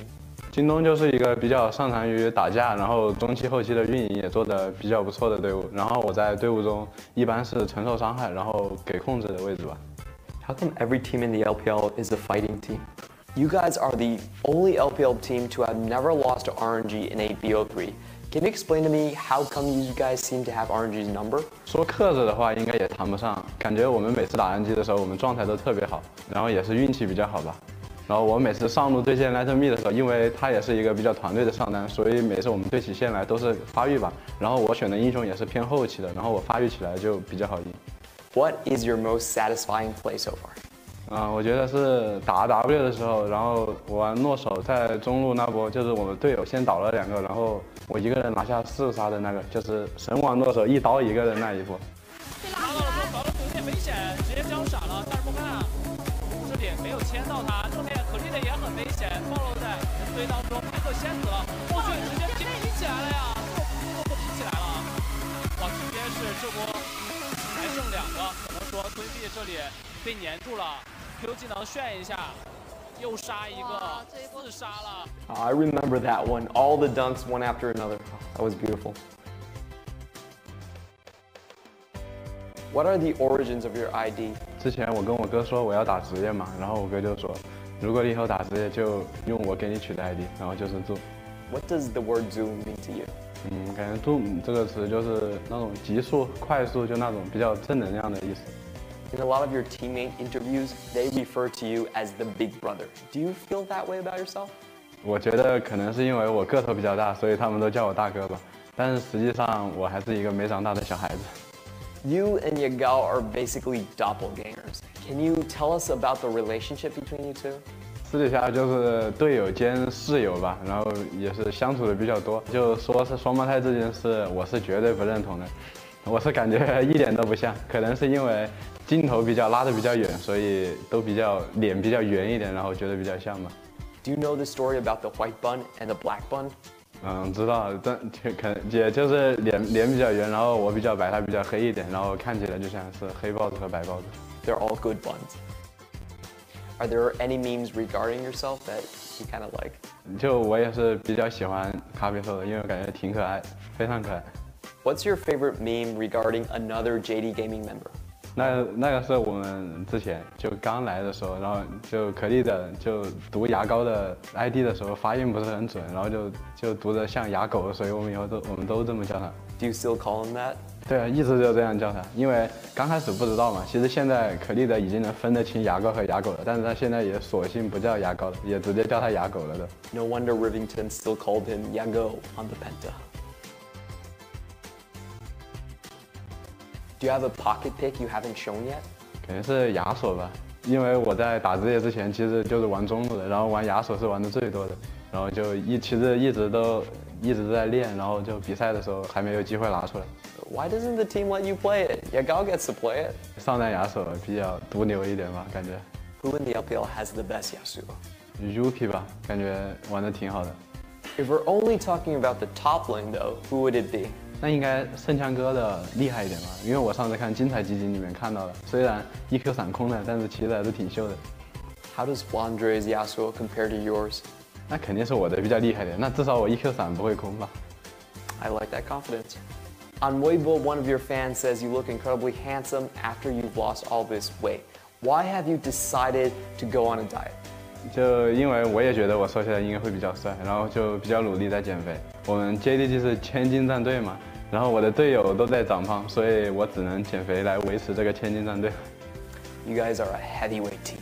S20: 京东就是一个比较擅长于打架，然后中期后期的运营也做得比较不错的队伍。然后我在队伍中一般是承受伤害，然后给控制的位置吧。
S10: How come every team in the LPL is a fighting team? You guys are the only LPL team to have never lost to RNG in a BO3. Can you explain to me how come you guys seem to have RNG's number?
S20: 说克制的话，应该也谈不上。感觉我们每次打 RNG 的时候，我们状态都特别好，然后也是运气比较好吧。然后我每次上路对线莱特密的时候，因为他也是一个比较团队的上单，所以每次我们对起线来都是发育吧。然后我选的英雄也是偏后期的，然后我发育起来就比较好赢。
S10: What is your most satisfying play so far?
S20: 我觉得是打 W 的时候，然后我玩诺手在中路那波，就是我们队友先倒了2个，然后我一个人拿下4杀的那个，就是神王诺手一刀一个的那一波。
S12: 被拉到了波，搞得有点危险，直接交闪了，但是莫看啊，这里没有牵到他，正面可莉的也很危险，暴露在人堆当中，佩克先死了，后续直接拼起来了呀，这拼起来了，哇，这边是这波还剩2个，可能说吞币这里被粘住了。Q 技能炫一下，又杀一个，4杀了。
S10: I remember that one. All the dunks one after another. That was beautiful. What are the origins of your ID?
S20: 之前我跟我哥说我要打职业嘛，然后我哥就说，如果你以后打职业就用我给你取的 ID， 然后就是 Zoom。What
S10: does the word Zoom mean to you?
S20: 感觉 Zoom 这个词就是那种急速、快速，就那种比较正能量的意思。
S10: In a lot of your teammate interviews, they refer to you as the big brother. Do you feel that way about yourself?
S20: 我觉得可能是因为我个头比较大，所以他们都叫我大哥吧。但是实际上我还是一个没长大的小孩子。
S10: You and Yagao are basically doppelgangers. Can you tell us about the relationship between you two?
S20: 私底下就是队友兼室友吧，然后也是相处的比较多。就说是双胞胎这件事，我是绝对不认同的。我是感觉一点都不像，可能是因为镜头比较拉得比较远，所以都比较脸比较圆一点，然后觉得比较像吧。
S10: Do you know the story about the white bun and the black bun?
S20: 知道，但可能也就是脸比较圆，然后我比较白，他比较黑一点，然后看起来就像是黑豹子和白豹子。
S10: They're all good buns. Are there any memes regarding yourself that you kind of like?
S20: 就我也是比较喜欢咖啡色的，因为我感觉挺可爱，非常可爱。
S10: What's your favorite meme regarding another JD Gaming member?
S20: 那个是我们之前就刚来的时候，然后就可莉的就读牙膏的 ID 的时候发音不是很准，然后就读得像牙狗，所以我们以后我们都这么叫他。
S10: Do you still call him that?
S20: 对啊，一直就这样叫他，因为刚开始不知道嘛。其实现在可莉的已经能分得清牙膏和牙狗了，但是他现在也索性不叫牙膏了，也直接叫他牙狗了的。
S10: No wonder Rivington still called him Yago on the Penta. Do you have a pocket pick you haven't shown yet?
S20: 肯定是亚索吧，因为我在打职业之前其实就是玩中路的，然后玩亚索是玩的最多的，然后就其实一直都在练，然后就比赛的时候还没有机会拿出来。
S10: Why doesn't the team let you play it? Yagao gets to play it.
S20: 上单亚索比较毒牛一点吧，感觉。
S10: Who in the LPL has the best Yasuo?
S20: Rookie 吧，感觉玩的挺好的。
S10: If we're only talking about the top lane though, who would it be?
S20: 那应该圣枪哥的厉害一点吧，因为我上次看精彩集锦里面看到了，虽然 EQ 闪空了，但是骑的还是挺秀的。
S10: How does Flandre's Yasuo compare to yours?
S20: 那肯定是我的比较厉害点，那至少我 EQ 闪不会空吧。
S10: I like that confidence. On Weibo, one of your fans says you look incredibly handsome after you've lost all this weight. Why have you decided to go on a diet?
S20: 就因为我也觉得我瘦下来应该会比较帅，然后就比较努力在减肥。我们 JDG 是千金战队嘛，然后我的队友都在长胖，所以我只能减肥来维持这个千金战队。
S10: You guys are a heavyweight team.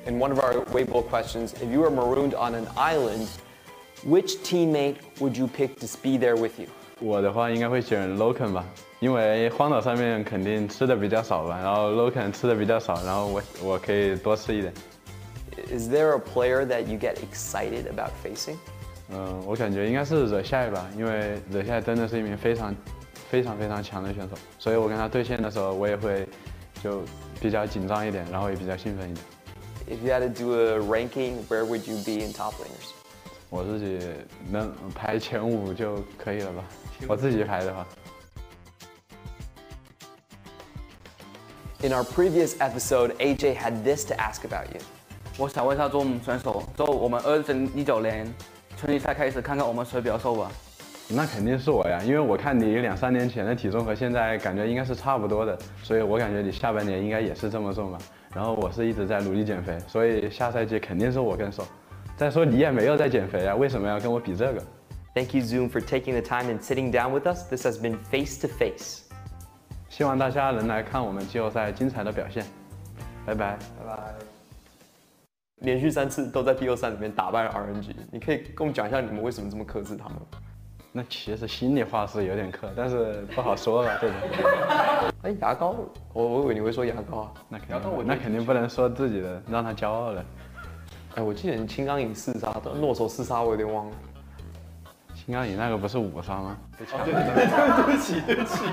S10: In one of our Weibo questions, if you were marooned on an island, which teammate would you pick to be there with you?
S20: 我的话应该会选 Loken 吧，因为荒岛上面肯定吃的比较少吧，然后 Loken 吃的比较少，然后我可以多吃一点。
S10: Is there a player that you get excited about facing?
S20: 我感觉应该是惹夏吧，因为惹夏真的是一名非常强的选手，所以我跟他对线的时候，我也会就比较紧张一点，然后也比较兴奋一点。
S10: If you had to do a ranking, where would you be in top laners?
S20: 我自己能排前5就可以了吧？我自己排的话。
S10: In our previous episode, AJ had this to ask about you.
S11: 我想问一下做我们选手，就我们2019年春季赛开始，看看我们谁比较瘦吧。
S20: 那肯定是我呀，因为我看你2、3年前的体重和现在感觉应该是差不多的，所以我感觉你下半年应该也是这么重吧。然后我是一直在努力减肥，所以下赛季肯定是我更瘦。再说你也没有在减肥啊，为什么要跟我比这个？
S10: Thank you, Zoom, for taking the time and sitting down with us. This has been face to face.
S20: 希望大家能来看我们季后赛精彩的表现。拜拜，
S10: 拜拜。连续3次都在 PO3里面打败了 RNG， 你可以跟我们讲一下你们为什么这么克制他们？
S20: 那其实心里话是有点克，但是不好说了，对不对？
S10: 哎，牙膏，我以为你会说牙膏啊。
S20: 那肯定不能说自己的，让他骄傲了。
S10: 哎，我记得你青钢影4杀的，诺手4杀我有点忘了。
S20: 青钢影那个不是5杀吗？
S10: 对不起，对不起。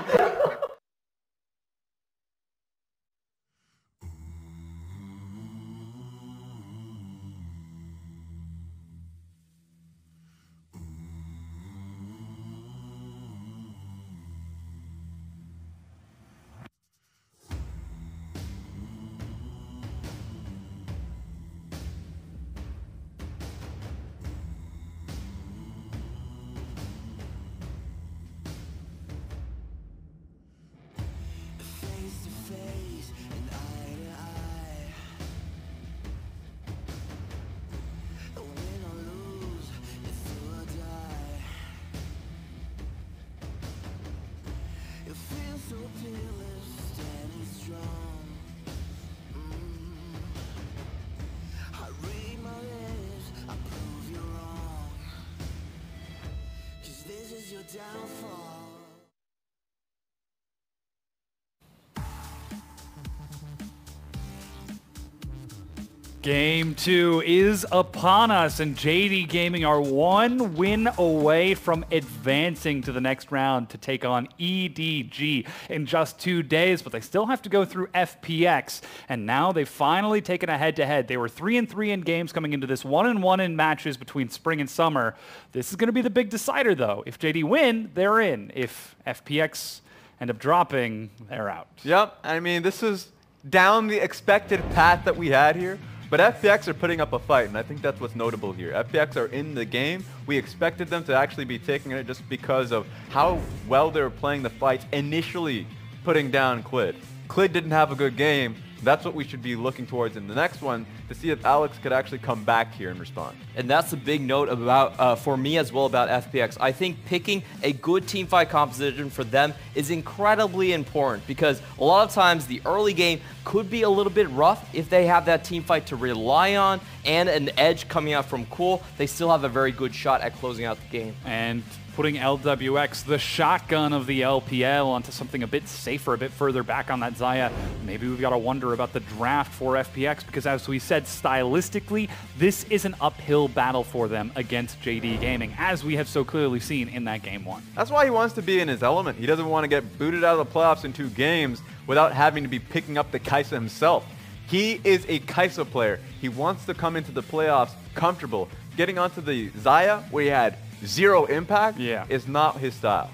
S9: Game 2 is upon us, and JD Gaming are 1 win away from advancing to the next round to take on EDG in just 2 days, but they still have to go through FPX, and now they've finally taken a head-to-head. They were 3-3 in games coming into this, 1-1 in matches between spring and summer. This is going to be the big decider, though. If JD win, they're in. If FPX end up dropping, they're out.
S2: Yep, I mean, this is down the expected path that we had here. But FPX are putting up a fight, and I think that's what's notable here. FPX are in the game. We expected them to actually be taking it just because of how well they were playing the fights initially putting down Clid. Clid didn't have a good game. That's what we should be looking towards in the next one to see if Alex could actually come back here and respond.
S25: And that's a big note about for me as well about FPX. I think picking a good teamfight composition for them is incredibly important because a lot of times the early game could be a little bit rough if they have that teamfight to rely on and an edge coming out from Cool. They still have a very good shot at closing out the game.
S9: And putting LWX, the shotgun of the LPL, onto something a bit safer, a bit further back on that Xayah. Maybe we've got to wonder about the draft for FPX because, as we said, stylistically, this is an uphill battle for them against JD Gaming, as we have so clearly seen in that Game 1.
S2: That's why he wants to be in his element. He doesn't want to get booted out of the playoffs in 2 games without having to be picking up the Kai'Sa himself. He is a Kai'Sa player. He wants to come into the playoffs comfortable. Getting onto the Xayah, where he had 0 impact, is not his style.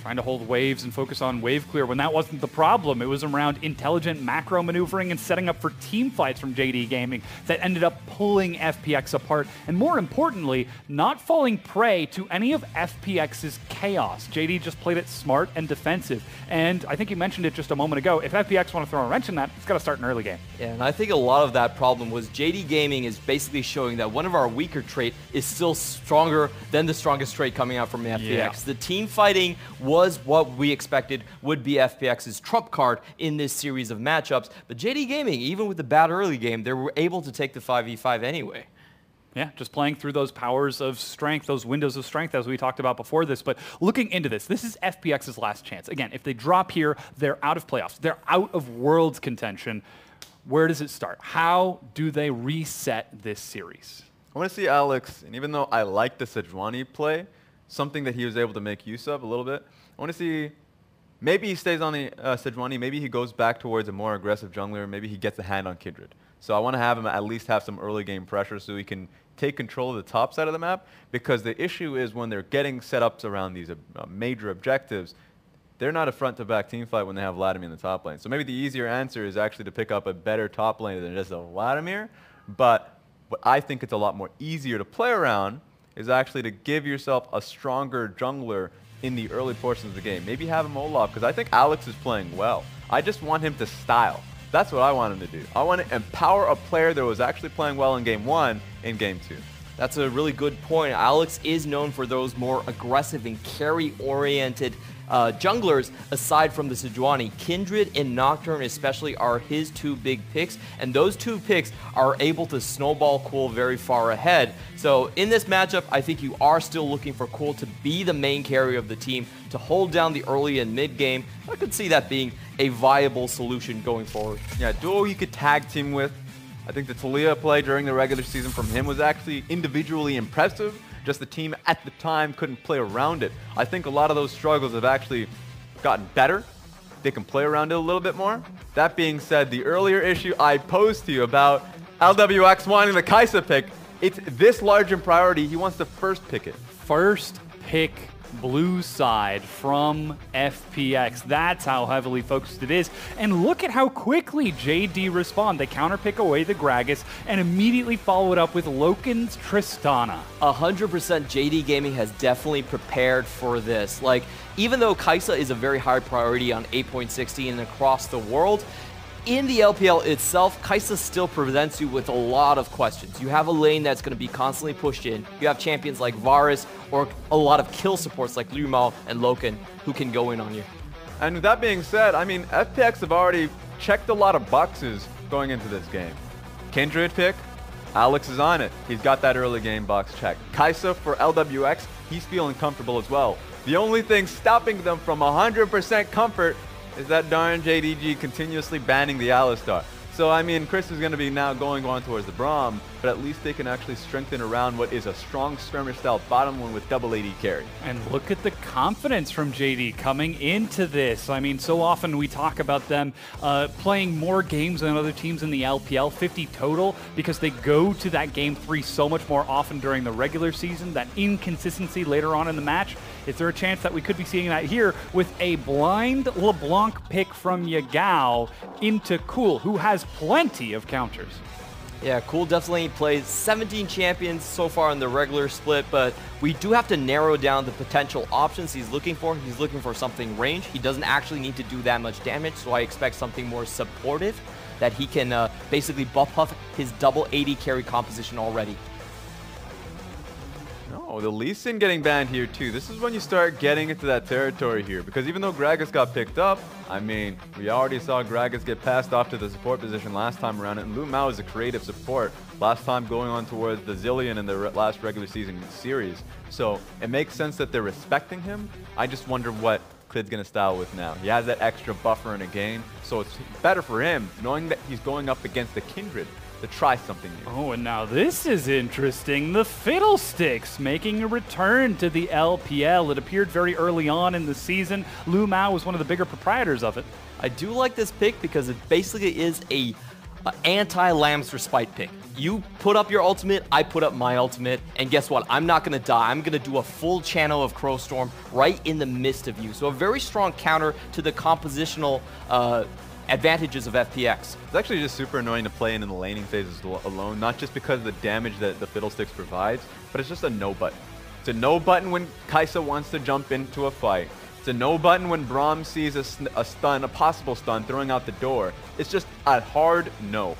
S9: Trying to hold waves and focus on wave clear when that wasn't the problem. It was around intelligent macro maneuvering and setting up for team fights from JD Gaming that ended up pulling FPX apart, and more importantly, not falling prey to any of FPX's chaos. JD just played it smart and defensive, and I think you mentioned it just a moment ago. If FPX want to throw a wrench in that, it's got to start in early game.
S25: Yeah, and I think a lot of that problem was JD Gaming is basically showing that one of our weaker trait is still stronger than the strongest trait coming out from FPX.
S9: Yeah.
S25: The team fighting was what we expected would be FPX's trump card in this series of matchups, but JD Gaming, even with the bad early game, they were able to take the 5v5 anyway.
S9: Yeah, just playing through those powers of strength, those windows of strength, as we talked about before this. But looking into this is FPX's last chance. Again, if they drop here, they're out of playoffs. They're out of Worlds contention. Where does it start? How do they reset this series?
S2: I want to see Alex, and even though I like the Sejuani play, something that he was able to make use of a little bit, I want to see, maybe he stays on the Sejuani, maybe he goes back towards a more aggressive jungler, maybe he gets a hand on Kindred. So I want to have him at least have some early game pressure so he can take control of the top side of the map, because the issue is when they're getting setups around these major objectives, they're not a front-to-back team fight when they have Vladimir in the top lane. So maybe the easier answer is actually to pick up a better top lane than just a Vladimir, but what I think it's a lot more easier to play around is actually to give yourself a stronger jungler in the early portions of the game. Maybe have him Olaf, because I think Alex is playing well. I just want him to style. That's what I want him to do. I want to empower a player that was actually playing well in Game 1 in Game 2.
S25: That's a really good point. Alex is known for those more aggressive and carry-oriented junglers aside from the Sejuani. Kindred and Nocturne especially are his 2 big picks, and those 2 picks are able to snowball Cool very far ahead. So in this matchup, I think you are still looking for Cool to be the main carrier of the team, to hold down the early and mid game. I could see that being a viable solution going forward.
S2: Yeah, duo you could tag team with. I think the Talia play during the regular season from him was actually individually impressive. Just the team at the time couldn't play around it. I think a lot of those struggles have actually gotten better. They can play around it a little bit more. That being said, the earlier issue I posed to you about LWX wanting the Kai'Sa pick, it's this large in priority. He wants to first pick it.
S9: First pick blue side from FPX. That's how heavily focused it is. And look at how quickly JD respond. They counterpick away the Gragas and immediately follow it up with Loken's Tristana.
S25: 100% JD Gaming has definitely prepared for this. Like, even though Kai'Sa is a very high priority on 8.16 and across the world, in the LPL itself, Kai'Sa still presents you with a lot of questions. You have a lane that's going to be constantly pushed in. You have champions like Varus or a lot of kill supports like Liu Mao and Loken who can go in on you.
S2: And with that being said, I mean, FPX have already checked a lot of boxes going into this game. Kindred pick, Alex is on it. He's got that early game box check. Kai'Sa for LWX, he's feeling comfortable as well. The only thing stopping them from 100% comfort is that darn JDG continuously banning the Alistar. So, I mean, Chris is going to be now going on towards the Braum, but at least they can actually strengthen around what is a strong skirmish-style bottom one with double AD carry.
S9: And look at the confidence from JD coming into this. I mean, so often we talk about them playing more games than other teams in the LPL, 50 total, because they go to that Game 3 so much more often during the regular season, that inconsistency later on in the match. Is there a chance that we could be seeing that here with a blind LeBlanc pick from Yagao into Cool, who has plenty of counters?
S25: Yeah, Cool definitely plays 17 champions so far in the regular split, but we do have to narrow down the potential options he's looking for. He's looking for something range. He doesn't actually need to do that much damage, so I expect something more supportive that he can basically buff up his double AD carry composition already.
S2: No, the Lee Sin getting banned here too. This is when you start getting into that territory here, because even though Gragas got picked up, I mean, we already saw Gragas get passed off to the support position last time around, and Liu Mao is a creative support. Last time going on towards the Zilean in the last regular season series. So it makes sense that they're respecting him. I just wonder what Klid's going to style with now. He has that extra buffer in a game, so it's better for him knowing that he's going up against the Kindred to try something new.
S9: Oh, and now this is interesting. The Fiddlesticks making a return to the LPL. It appeared very early on in the season. Liu Mao was one of the bigger proprietors of it.
S25: I do like this pick because it basically is a anti-Lamb's Respite pick. You put up your ultimate, I put up my ultimate, and guess what? I'm not gonna die. I'm gonna do a full channel of Crowstorm right in the midst of you. So a very strong counter to the compositional advantages of FPX.
S2: It's actually just super annoying to play in the laning phases alone, not just because of the damage that the Fiddlesticks provides, but it's just a no button. It's a no button when Kai'Sa wants to jump into a fight. It's a no button when Braum sees a stun, a possible stun, throwing out the door. It's just a hard no.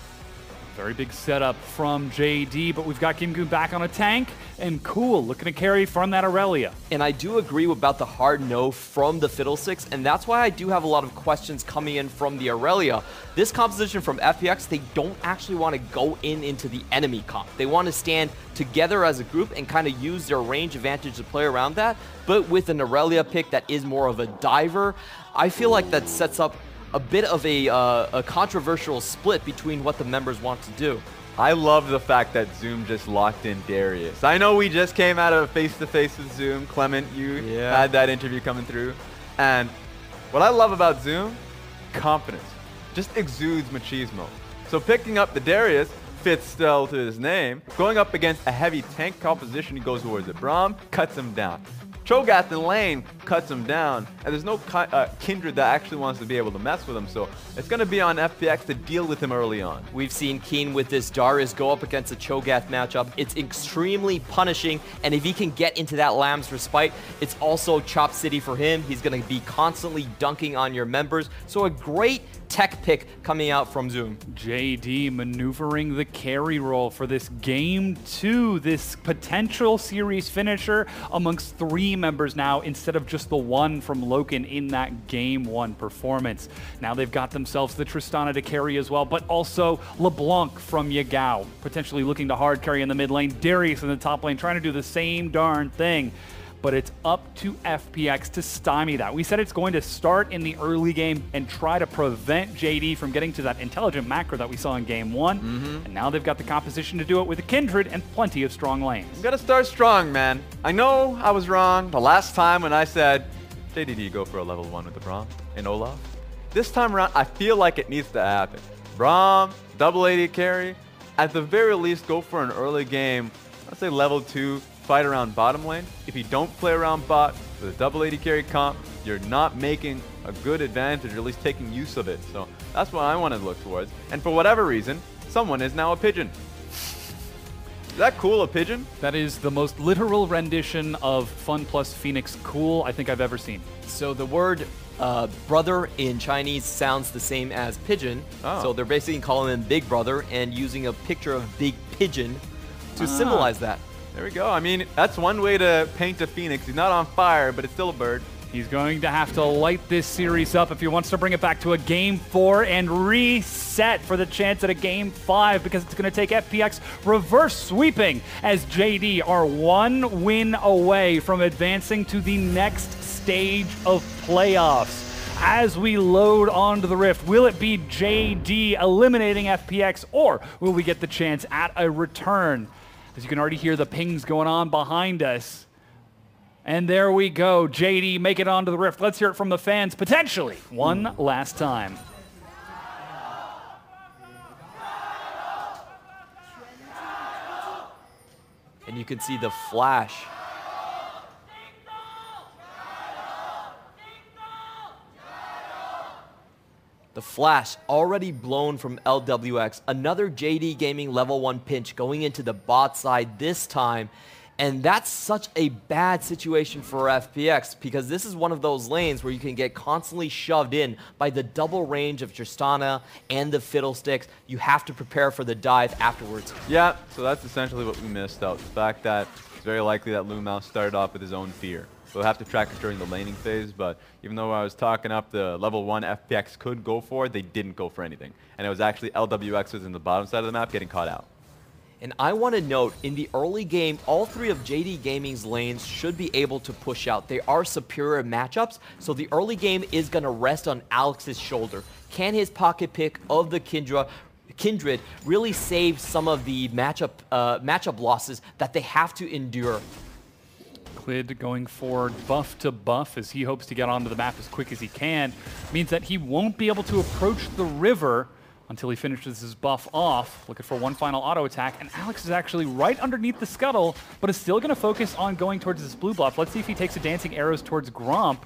S9: Very big setup from JD, but we've got Kim Goon back on a tank, and Cool looking to carry from that Aurelia.
S25: And I do agree about the hard no from the Fiddlesticks, and that's why I do have a lot of questions coming in from the Aurelia. This composition from FPX, they don't actually want to go into the enemy comp. They want to stand together as a group and kind of use their range advantage to play around that. But with an Aurelia pick that is more of a diver, I feel like that sets up a bit of a controversial split between what the members want to do.
S2: I love the fact that Zoom just locked in Darius. I know we just came out of a face-to-face with Zoom. Clement, you had that interview coming through. And what I love about Zoom, confidence. Just exudes machismo. So picking up the Darius fits still to his name. Going up against a heavy tank composition, he goes towards it. Braum cuts him down. Cho'Gath in lane cuts him down, and there's no Kindred that actually wants to be able to mess with him, so it's going to be on FPX to deal with him early on.
S25: We've seen Keen with this Darius go up against a Cho'Gath matchup. It's extremely punishing, and if he can get into that Lamb's Respite, it's also Chop City for him. He's going to be constantly dunking on your members, so a great tech pick coming out from Zoom.
S9: JD maneuvering the carry role for this game 2, this potential series finisher amongst 3 members now instead of just the one from Loken in that game 1 performance. Now they've got themselves the Tristana to carry as well, but also LeBlanc from Yagao, potentially looking to hard carry in the mid lane, Darius in the top lane trying to do the same darn thing. But it's up to FPX to stymie that. We said it's going to start in the early game and try to prevent JD from getting to that intelligent macro that we saw in game 1. And now they've got the composition to do it with a Kindred and plenty of strong lanes.
S2: You gotta start strong, man. I know I was wrong the last time when I said, JD, go for a level 1 with the Braum and Olaf. This time around, I feel like it needs to happen. Braum, double AD carry, at the very least go for an early game, let's say level 2, fight around bottom lane. If you don't play around bot with a double AD carry comp, you're not making a good advantage, or at least taking use of it. So that's what I want to look towards. And for whatever reason, someone is now a pigeon. Is that cool, a pigeon?
S9: That is the most literal rendition of Fun plus Phoenix cool I think I've ever seen.
S25: So the word brother in Chinese sounds the same as pigeon. So they're basically calling him Big Brother and using a picture of Big Pigeon to symbolize that.
S2: There we go. I mean, that's one way to paint a phoenix. He's not on fire, but it's still a bird.
S9: He's going to have to light this series up if he wants to bring it back to a game 4 and reset for the chance at a game 5, because it's going to take FPX reverse sweeping as JD are 1 win away from advancing to the next stage of playoffs. As we load onto the Rift, will it be JD eliminating FPX, or will we get the chance at a return? As you can already hear the pings going on behind us. And there we go. JD make it onto the Rift. Let's hear it from the fans, potentially one last time.
S25: And you can see the flash. The flash already blown from LWX. Another JD Gaming level 1 pinch going into the bot side this time. And that's such a bad situation for FPX, because this is one of those lanes where you can get constantly shoved in by the double range of Tristana and the Fiddlesticks. You have to prepare for the dive afterwards.
S2: Yeah, so that's essentially what we missed out. The fact that it's very likely that Lumao started off with his own fear. We'll have to track it during the laning phase, but even though I was talking up the level 1 FPX could go for, they didn't go for anything. And it was actually LWX was in the bottom side of the map getting caught out.
S25: And I want to note, in the early game, all 3 of JD Gaming's lanes should be able to push out. They are superior matchups, so the early game is going to rest on Alex's shoulder. Can his pocket pick of the Kindred really save some of the matchup losses that they have to endure?
S9: Clid going forward buff to buff as he hopes to get onto the map as quick as he can. Means that he won't be able to approach the river until he finishes his buff off, looking for one final auto attack, and Alex is actually right underneath the scuttle, but is still going to focus on going towards this blue buff. Let's see if he takes a dancing arrows towards Gromp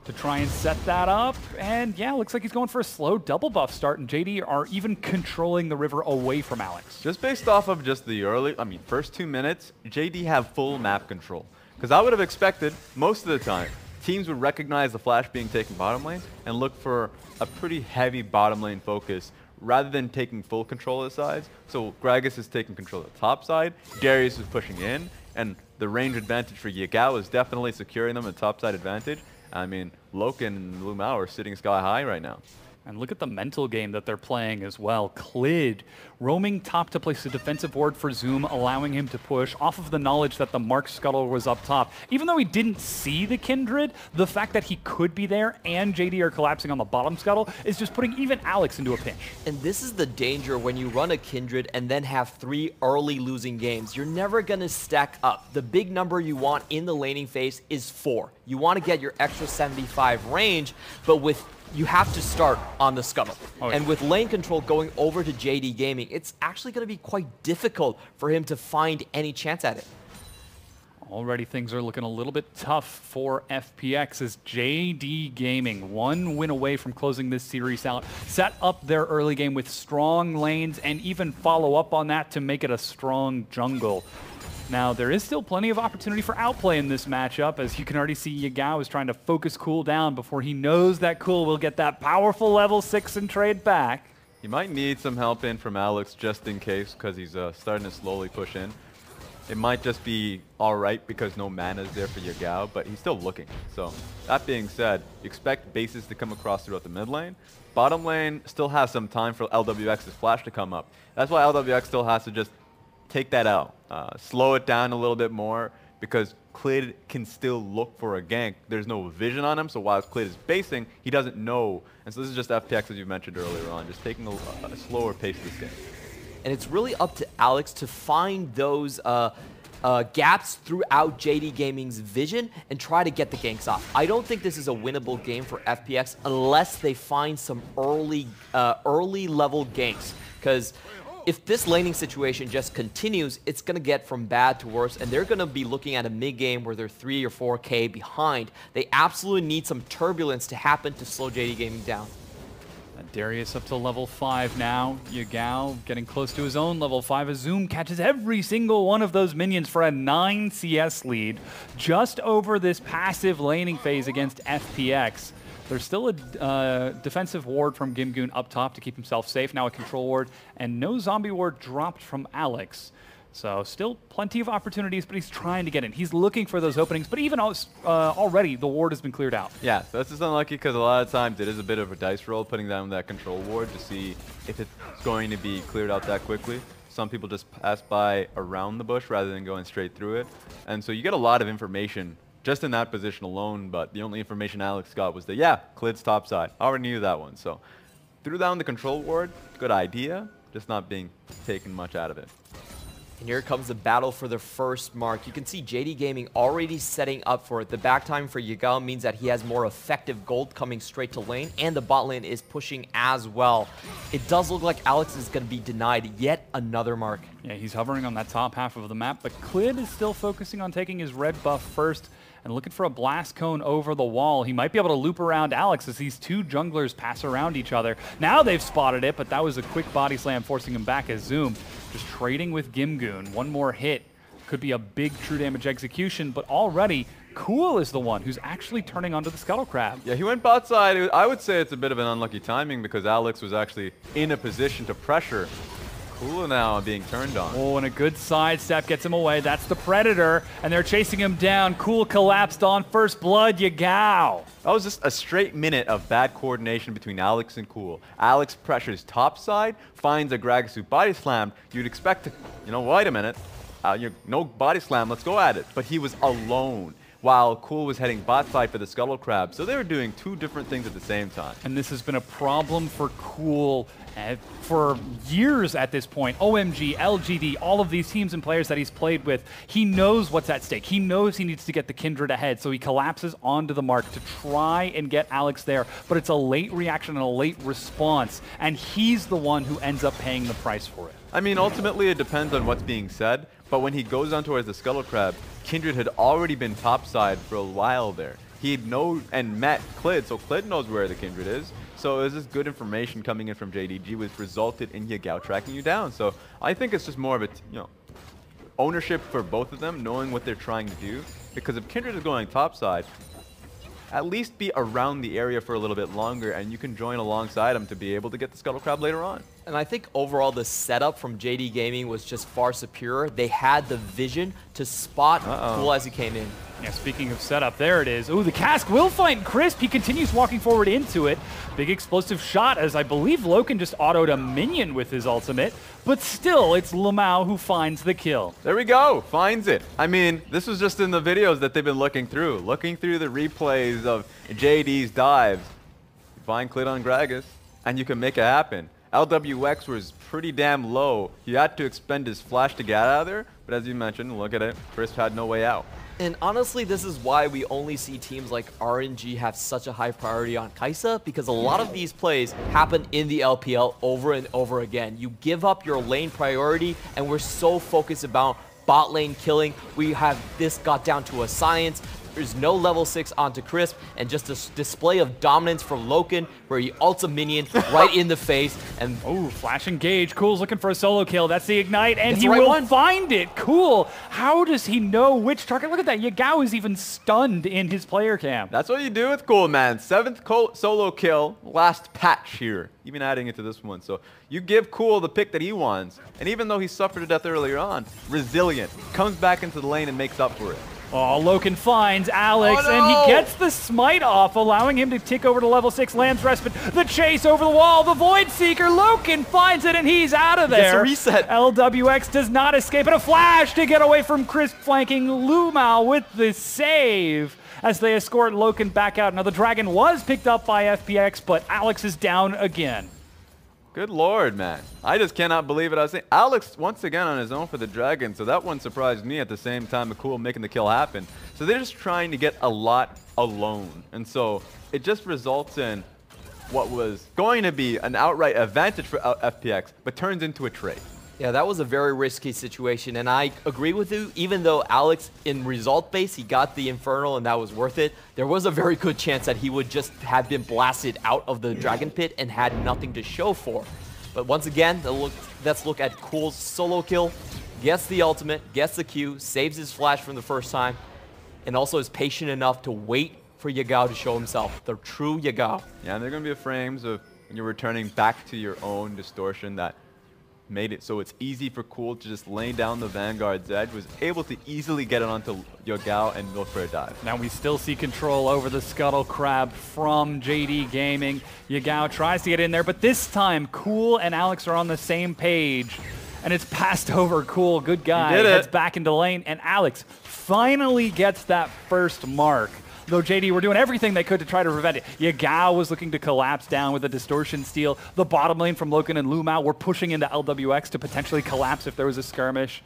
S9: to try and set that up, and yeah, looks like he's going for a slow double buff start, and JD are even controlling the river away from Alex.
S2: Just based off of just the first 2 minutes, JD have full map control. Because I would have expected, most of the time, teams would recognize the flash being taken bottom lane and look for a pretty heavy bottom lane focus rather than taking full control of the sides. So Gragas is taking control of the top side, Darius is pushing in, and the range advantage for Yagao is definitely securing them a top side advantage. I mean, Loken and Lu Mao are sitting sky high right now.
S9: And look at the mental game that they're playing as well. Clid roaming top to place a defensive ward for Zoom, allowing him to push off of the knowledge that the Mark Scuttle was up top. Even though he didn't see the Kindred, the fact that he could be there and JD are collapsing on the bottom Scuttle is just putting even Alex into a pinch.
S25: And this is the danger when you run a Kindred and then have 3 early losing games. You're never going to stack up. The big number you want in the laning phase is 4. You want to get your extra 75 range, but you have to start on the Scuttle. Oh, yeah. And with lane control going over to JD Gaming, it's actually going to be quite difficult for him to find any chance at it.
S9: Already things are looking a little bit tough for FPX as JD Gaming, 1 win away from closing this series out, set up their early game with strong lanes and even follow up on that to make it a strong jungle. Now, there is still plenty of opportunity for outplay in this matchup, as you can already see Yagao is trying to focus Cool down before he knows that Cool will get that powerful level 6 and trade back.
S2: He might need some help in from Alex just in case, because he's starting to slowly push in. It might just be alright because no mana is there for Yagao, but he's still looking. So, that being said, you expect bases to come across throughout the mid lane. Bottom lane still has some time for LWX's flash to come up. That's why LWX still has to just take that out, slow it down a little bit more, because Clid can still look for a gank. There's no vision on him, so while Clid is basing, he doesn't know. And so this is just FPX, as you mentioned earlier on, just taking a slower pace this game.
S25: And it's really up to Alex to find those gaps throughout JD Gaming's vision and try to get the ganks off. I don't think this is a winnable game for FPX unless they find some early level ganks, because if this laning situation just continues, it's going to get from bad to worse, and they're going to be looking at a mid-game where they're 3 or 4K behind. They absolutely need some turbulence to happen to slow JD Gaming down.
S9: Darius up to level 5 now. Yagao getting close to his own level 5 as Zoom catches every single one of those minions for a 9 CS lead just over this passive laning phase against FPX. There's still a defensive ward from Gimgoon up top to keep himself safe. Now a control ward, and no zombie ward dropped from Alex. So still plenty of opportunities, but he's trying to get in. He's looking for those openings, but even already the ward has been cleared out.
S2: Yeah, so that's just unlucky because a lot of times it is a bit of a dice roll putting down that control ward to see if it's going to be cleared out that quickly. Some people just pass by around the bush rather than going straight through it. And so you get a lot of information just in that position alone, but the only information Alex got was that, yeah, Clid's top side. I already knew that one. So threw down the control ward, good idea, just not being taken much out of it.
S25: And here comes the battle for the first mark. You can see JD Gaming already setting up for it. The back time for Yagao means that he has more effective gold coming straight to lane, and the bot lane is pushing as well. It does look like Alex is going to be denied yet another mark.
S9: Yeah, he's hovering on that top half of the map, but Clid is still focusing on taking his red buff first and looking for a blast cone over the wall. He might be able to loop around Alex as these 2 junglers pass around each other. Now they've spotted it, but that was a quick body slam forcing him back as Zoom just trading with Gimgoon. One more hit could be a big true damage execution, but already Cool is the one who's actually turning onto the Scuttle Crab.
S2: Yeah, he went bot side. I would say it's a bit of an unlucky timing because Alex was actually in a position to pressure. Cool now being turned on.
S9: Oh, and a good sidestep gets him away. That's the Predator, and they're chasing him down. Cool collapsed on first blood. Yagao.
S2: That was just a straight minute of bad coordination between Alex and Cool. Alex pressures top side, finds a Gragas body slam. You'd expect to, wait a minute. No body slam, let's go at it. But he was alone. while Cool was heading bot side for the Scuttle Crab. So they were doing two different things at the same time.
S9: And this has been a problem for Cool for years at this point. OMG, LGD, all of these teams and players that he's played with, he knows what's at stake. He knows he needs to get the Kindred ahead, so he collapses onto the mark to try and get Alex there. But it's a late reaction and a late response, and he's the one who ends up paying the price for it.
S2: I mean, ultimately it depends on what's being said, but when he goes on towards the Scuttle Crab, Kindred had already been topside for a while there. He'd know and met Clid, so Clid knows where the Kindred is. So it was just good information coming in from JDG, which resulted in Yagao tracking you down. So I think it's just more of a, ownership for both of them, knowing what they're trying to do. Because if Kindred is going topside, at least be around the area for a little bit longer, and you can join alongside him to be able to get the Scuttle Crab later on.
S25: And I think overall the setup from JD Gaming was just far superior. They had the vision to spot Cool as he came in.
S9: Yeah, speaking of setup, there it is. Ooh, the cask will find Crisp. He continues walking forward into it. Big explosive shot, as I believe Loken just autoed a minion with his ultimate. But still, it's Lamau who finds the kill.
S2: There we go, finds it. I mean, this was just in the videos that they've been looking through the replays of JD's dives. You find Clid on Gragas, and you can make it happen. LWX was pretty damn low. He had to expend his flash to get out of there, but as you mentioned, look at it, Crisp had no way out.
S25: And honestly, this is why we only see teams like RNG have such a high priority on Kai'Sa, because a lot of these plays happen in the LPL over and over again. You give up your lane priority, and we're so focused about bot lane killing. We have this got down to a science. There's no level 6 onto Crisp, and just a display of dominance from Loken, where he ults a minion right in the face. And
S9: oh, flash engage. Cool's looking for a solo kill. That's the ignite, and he will find it. Cool. How does he know which target? Look at that. Yagao is even stunned in his player cam.
S2: That's what you do with Cool, man. 7th solo kill, last patch here. Even adding it to this one. So you give Cool the pick that he wants, and even though he suffered to death earlier on, resilient, comes back into the lane and makes up for it.
S9: Oh, Loken finds Alex, and he gets the smite off, allowing him to tick over to level 6, lands respite. The chase over the wall, the Void Seeker. Loken finds it, and he's out of there.
S25: Gets a reset.
S9: LWX does not escape, and a flash to get away from Crisp, flanking Lumao with the save as they escort Loken back out. Now, the Dragon was picked up by FPX, but Alex is down again.
S2: Good lord, man. I just cannot believe it. I was saying, Alex once again on his own for the Dragon, so that one surprised me at the same time of Cool making the kill happen. So they're just trying to get a lot alone. And so it just results in what was going to be an outright advantage for FPX, but turns into a trade.
S25: Yeah, that was a very risky situation, and I agree with you. Even though Alex, in result base, he got the Infernal and that was worth it, there was a very good chance that he would just have been blasted out of the Dragon Pit and had nothing to show for. But once again, let's look at Cool's solo kill. Gets the ultimate, gets the Q, saves his flash from the first time, and also is patient enough to wait for Yagao to show himself, the true Yagao.
S2: Yeah, and there are going to be frames of when you're returning back to your own distortion that made it so it's easy for Cool to just lay down the Vanguard's edge, was able to easily get it onto Yagao and go for a dive.
S9: Now we still see control over the Scuttle Crab from JD Gaming. Yagao tries to get in there, but this time Cool and Alex are on the same page, and it's passed over. Cool, good guy, heads back into lane, and Alex finally gets that first mark. Though JD were doing everything they could to try to prevent it. Yagao was looking to collapse down with a distortion steal. The bottom lane from Loken and Lumao were pushing into LWX to potentially collapse if there was a skirmish.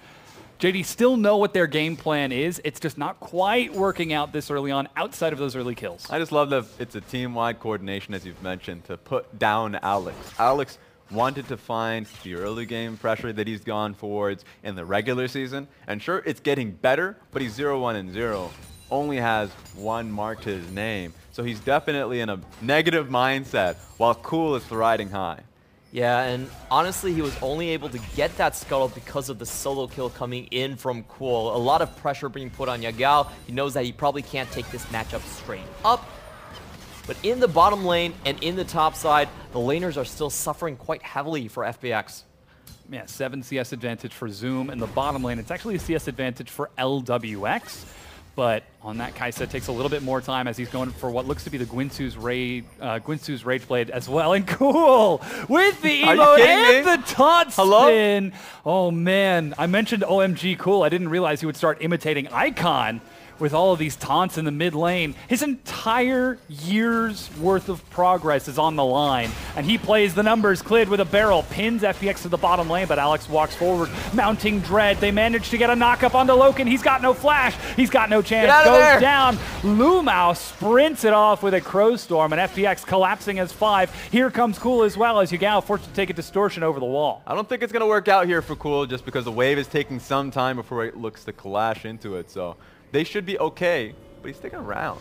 S9: JD still know what their game plan is. It's just not quite working out this early on outside of those early kills.
S2: I just love that it's a team-wide coordination, as you've mentioned, to put down Alex. Alex wanted to find the early game pressure that he's gone forwards in the regular season. And sure, it's getting better, but he's 0-1-0. Only has one mark to his name. So he's definitely in a negative mindset while Cool is riding high.
S25: Yeah, and honestly, he was only able to get that scuttle because of the solo kill coming in from Cool. A lot of pressure being put on Yagao. He knows that he probably can't take this matchup straight up. But in the bottom lane and in the top side, the laners are still suffering quite heavily for FPX.
S9: Yeah, 7 CS advantage for Zoom in the bottom lane. It's actually a CS advantage for LWX. But on that, Kai'Sa takes a little bit more time as he's going for what looks to be the Guinsoo's Rage Blade as well. And Cool with the emote and the taunt spin. Oh man, I mentioned OMG Cool. I didn't realize he would start imitating Icon with all of these taunts in the mid lane. His entire year's worth of progress is on the line, and he plays the numbers. Clid with a barrel pins FPX to the bottom lane, but Alex walks forward, mounting Dread. They manage to get a knock-up onto Loken. He's got no flash. He's got no chance. Goes down. Lumao sprints it off with a Crow Storm, and FPX collapsing as 5. Here comes Cool as well, as Yagao forced to take a distortion over the wall.
S2: I don't think it's going to work out here for Cool, just because the wave is taking some time before it looks to clash into it. So they should be okay, but he's sticking around.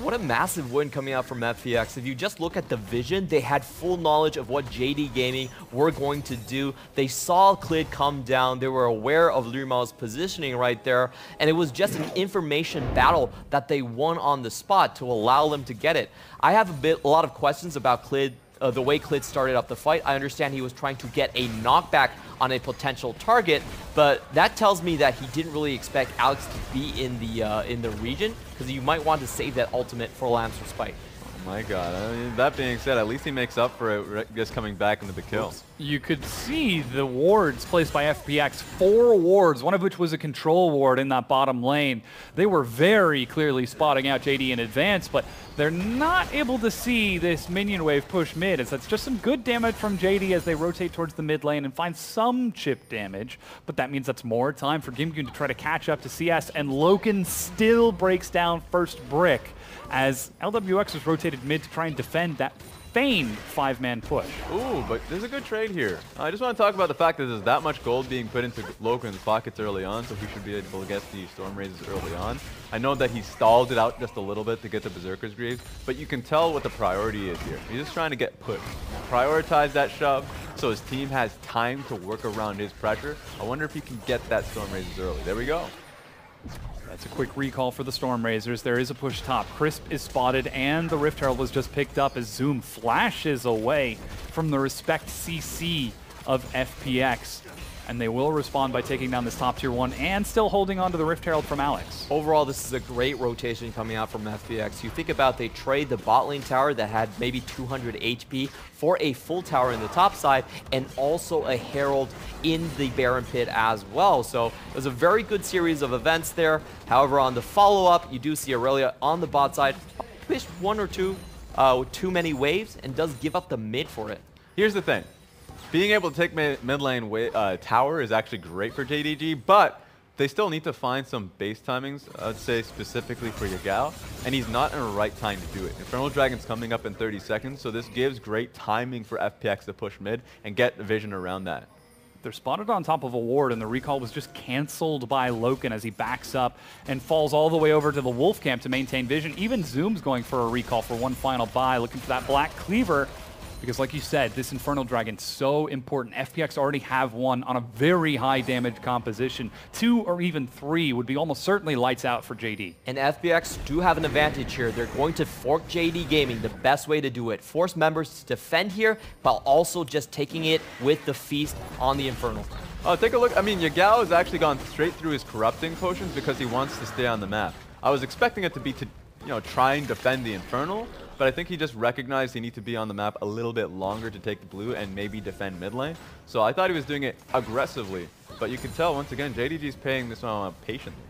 S25: What a massive win coming out from FPX. If you just look at the vision, they had full knowledge of what JD Gaming were going to do. They saw Clid come down. They were aware of Lumao's positioning right there. And it was just an information battle that they won on the spot to allow them to get it. I have a lot of questions about Clid. The way Clid started up the fight. I understand he was trying to get a knockback on a potential target, but that tells me that he didn't really expect Alex to be in the region, because you might want to save that ultimate for Lamb's Respite.
S2: Oh my god. I mean, that being said, at least he makes up for it just coming back into the kill.
S9: You could see the wards placed by FPX, 4 wards, one of which was a control ward in that bottom lane. They were very clearly spotting out JD in advance, but they're not able to see this minion wave push mid, as that's just some good damage from JD as they rotate towards the mid lane and find some chip damage, but that means that's more time for Gimgoon to try to catch up to CS, and Loken still breaks down first brick as LWX was rotated mid to try and defend that feigned 5-man push.
S2: Ooh, but there's a good trade here. I just want to talk about the fact that there's that much gold being put into Loken's pockets early on, so he should be able to get the Storm Razors early on. I know that he stalled it out just a little bit to get the Berserker's Greaves, but you can tell what the priority is here. He's just trying to get pushed. Prioritize that shove so his team has time to work around his pressure. I wonder if he can get that Storm Razors early. There we go.
S9: That's a quick recall for the Storm Razors. There is a push top. Crisp is spotted, and the Rift Herald was just picked up as Zoom flashes away from the Respect CC of FPX. And they will respond by taking down this top tier 1 and still holding on to the Rift Herald from Alex.
S25: Overall, this is a great rotation coming out from FPX. You think about they trade the bot lane tower that had maybe 200 HP for a full tower in the top side and also a Herald in the Baron Pit as well. So it was a very good series of events there. However, on the follow-up, you do see Aurelia on the bot side. Pushed 1 or 2 with too many waves and does give up the mid for it.
S2: Here's the thing. Being able to take mid lane tower is actually great for JDG, but they still need to find some base timings, I'd say specifically for Yagao, and he's not in the right time to do it. Infernal Dragon's coming up in 30 seconds, so this gives great timing for FPX to push mid and get vision around that.
S9: They're spotted on top of a ward, and the recall was just canceled by Loken as he backs up and falls all the way over to the Wolf Camp to maintain vision. Even Zoom's going for a recall for one final buy, looking for that Black Cleaver. Because like you said, this Infernal Dragon's so important. FPX already have one on a very high damage composition. 2 or even 3 would be almost certainly lights out for JD.
S25: And FPX do have an advantage here. They're going to fork JD Gaming the best way to do it. Force members to defend here, while also just taking it with the feast on the Infernal.
S2: Oh, take a look. I mean, Yagao has actually gone straight through his corrupting potions because he wants to stay on the map. I was expecting it to be to, try and defend the Infernal, but I think he just recognized he needs to be on the map a little bit longer to take the blue and maybe defend mid lane. So I thought he was doing it aggressively, but you can tell once again JDG's paying this one patiently.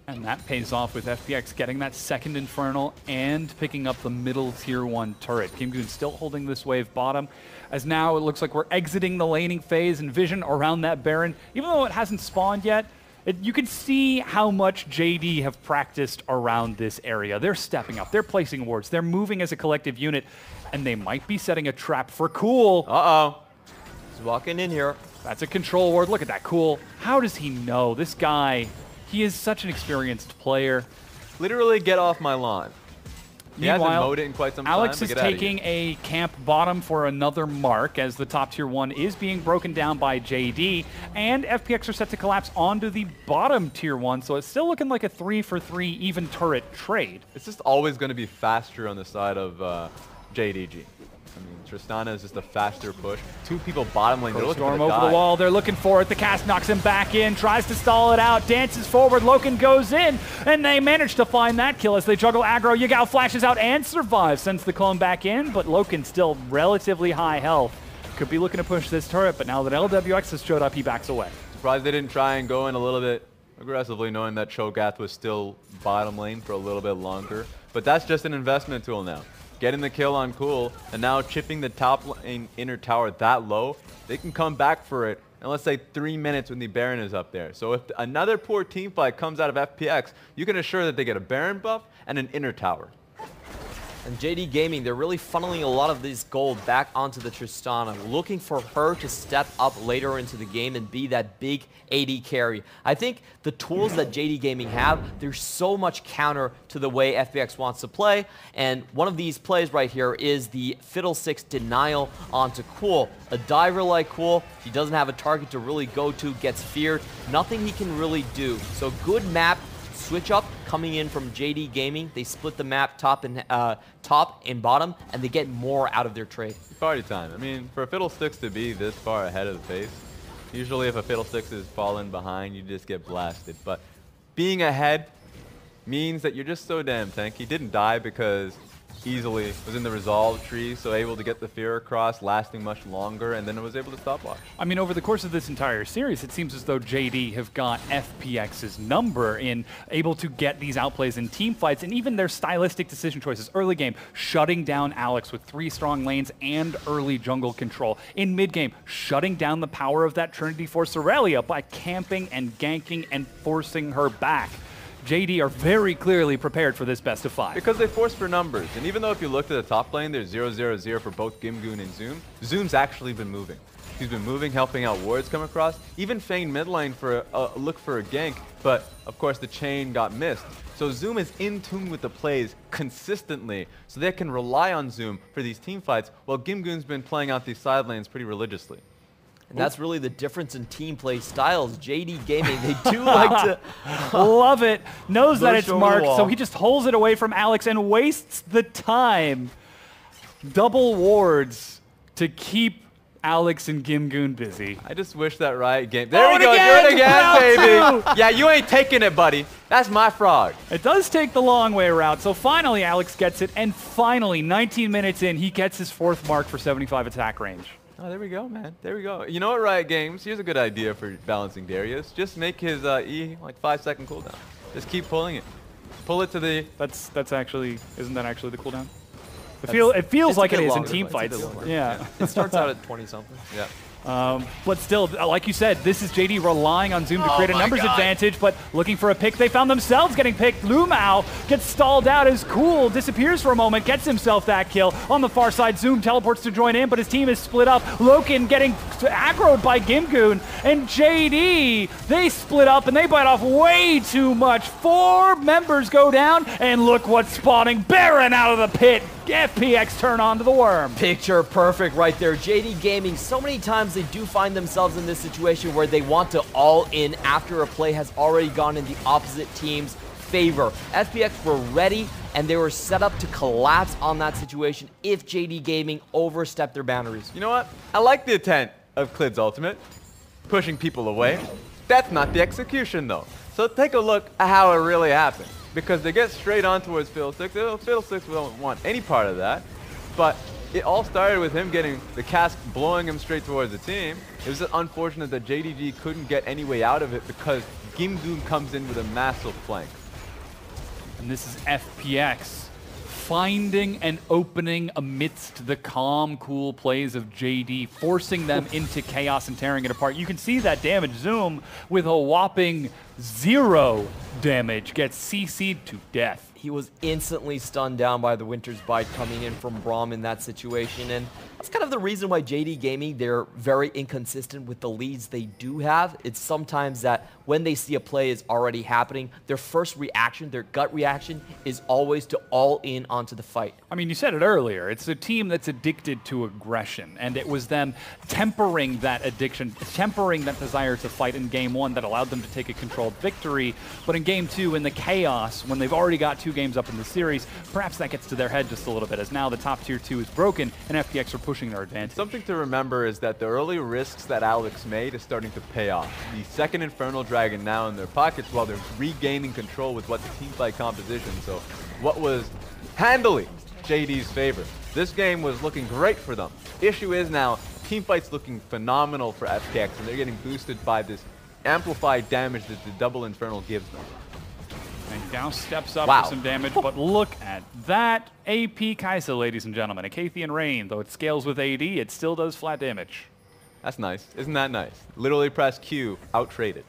S9: And that pays off with FPX getting that second Infernal and picking up the middle tier 1 turret. Gimgoon still holding this wave bottom, as now it looks like we're exiting the laning phase and vision around that Baron. Even though it hasn't spawned yet, you can see how much JD have practiced around this area. They're stepping up, they're placing wards, they're moving as a collective unit, and they might be setting a trap for Cool.
S25: Uh-oh. He's walking in here.
S9: That's a control ward. Look at that, Cool. How does he know? This guy, he is such an experienced player.
S2: Literally, get off my lawn. He hasn't
S9: Meanwhile,
S2: mowed it in quite some time.
S9: Alex is taking a camp bottom for another mark as the top tier 1 is being broken down by JD, and FPX are set to collapse onto the bottom tier 1, so it's still looking like a 3-for-3 even turret trade.
S2: It's just always going to be faster on the side of JDG. I mean, Tristana is just a faster push. 2 people bottom lane. They're looking
S9: Storm
S2: for the
S9: over the wall. They're looking for it. The cast knocks him back in, tries to stall it out, dances forward. Loken goes in, and they manage to find that kill as they juggle aggro. Yagao flashes out and survives, sends the clone back in, but Loken still relatively high health. Could be looking to push this turret, but now that LWX has showed up, he backs away.
S2: Surprised they didn't try and go in a little bit aggressively, knowing that Cho'Gath was still bottom lane for a little bit longer. But that's just an investment tool now. Getting the kill on Cool, and now chipping the top lane inner tower that low, they can come back for it in, let's say, 3 minutes when the Baron is up there. So if another poor team fight comes out of FPX, you can assure that they get a Baron buff and an inner tower.
S25: And JD Gaming, they're really funneling a lot of this gold back onto the Tristana, looking for her to step up later into the game and be that big AD carry. I think the tools that JD Gaming have, there's so much counter to the way FPX wants to play, and one of these plays right here is the Fiddlesticks denial onto Cool. A diver like Cool, he doesn't have a target to really go to, gets feared, nothing he can really do. So good map switch up coming in from JD Gaming. They split the map top and bottom, and they get more out of their trade.
S2: Party time. I mean, for Fiddlesticks to be this far ahead of the pace, usually if a Fiddlesticks is falling behind, you just get blasted. But being ahead means that you're just so damn tanky. Didn't die because easily was in the resolve tree, so able to get the fear across, lasting much longer, and then it was able to stopwatch.
S9: I mean, over the course of this entire series, it seems as though JD have got FPX's number in able to get these outplays in team fights, and even their stylistic decision choices. Early game, shutting down Alex with 3 strong lanes and early jungle control. In mid game, shutting down the power of that Trinity Force Aurelia by camping and ganking and forcing her back. JD are very clearly prepared for this best of 5.
S2: Because they force for numbers, and even though if you look at the top lane, there's 0-0-0 for both Gimgoon and Zoom, Zoom's actually been moving. He's been moving, helping out wards come across, even Fang mid lane for a look for a gank, but of course the chain got missed. So Zoom is in tune with the plays consistently, so they can rely on Zoom for these team fights, while Gimgoon's been playing out these side lanes pretty religiously.
S25: And that's really the difference in team play styles. JD Gaming, they do like to...
S9: Love it. Knows that it's marked, so he just holds it away from Alex and wastes the time. Double wards to keep Alex and Gimgoon busy.
S2: I just wish that Riot game... There we go, do it again, baby! Yeah, you ain't taking it, buddy. That's my frog.
S9: It does take the long way around, so finally Alex gets it, and finally, 19 minutes in, he gets his 4th mark for 75 attack range.
S2: Oh, there we go, man. There we go. You know what, Riot Games? Here's a good idea for balancing Darius. Just make his E like 5-second cooldown. Just keep pulling it. Pull it to the...
S9: That's actually... Isn't that actually the cooldown? It feels like it is in team fights. Yeah.
S25: It starts out at 20-something.
S2: Yeah.
S9: But still, like you said, this is JD relying on Zoom to create a numbers advantage, but looking for a pick. They found themselves getting picked. Lumao gets stalled out as Cool disappears for a moment, gets himself that kill. On the far side, Zoom teleports to join in, but his team is split up. Loken getting aggroed by Gimgoon, and JD, they split up and they bite off way too much. 4 members go down, and look what's spawning. Baron out of the pit. FPX turn on to the worm.
S25: Picture perfect right there. JD Gaming, so many times they do find themselves in this situation where they want to all in after a play has already gone in the opposite team's favor. FPX were ready and they were set up to collapse on that situation if JD Gaming overstepped their boundaries.
S2: You know what? I like the intent of Clid's ultimate, pushing people away. That's not the execution though. So take a look at how it really happened. Because they get straight on towards Fiddlesticks. Fiddlesticks don't want any part of that. But it all started with him getting the cask, blowing him straight towards the team. It was unfortunate that JDG couldn't get any way out of it because Gimgoon comes in with a massive flank.
S9: And this is FPX finding an opening amidst the calm, cool plays of JD, forcing them into chaos and tearing it apart. You can see that damage. Zoom, with a whopping 0 damage, gets CC'd to death.
S25: He was instantly stunned down by the Winter's Bite coming in from Braum in that situation, and that's kind of the reason why JD Gaming, they're very inconsistent with the leads they do have. It's sometimes that when they see a play is already happening, their first reaction, their gut reaction, is always to all in onto the fight.
S9: I mean, you said it earlier, it's a team that's addicted to aggression, and it was them tempering that addiction, tempering that desire to fight in Game 1 that allowed them to take a controlled victory. But in Game 2, in the chaos, when they've already got 2 games up in the series, perhaps that gets to their head just a little bit, as now the top tier 2 is broken, and FPX are pushing their advantage.
S2: Something to remember is that the early risks that Alex made is starting to pay off. The second Infernal Dragon now in their pockets while they're regaining control with what the teamfight composition. So what was handily JD's favor. This game was looking great for them. Issue is now, teamfight's looking phenomenal for FPX, and they're getting boosted by this amplified damage that the double Infernal gives them.
S9: And Gao steps up
S2: Wow.
S9: for some damage, but look at that. AP Kai'Sa, ladies and gentlemen. Acacian Rain, though it scales with AD, it still does flat damage.
S2: That's nice. Isn't that nice? Literally press Q, out-traded.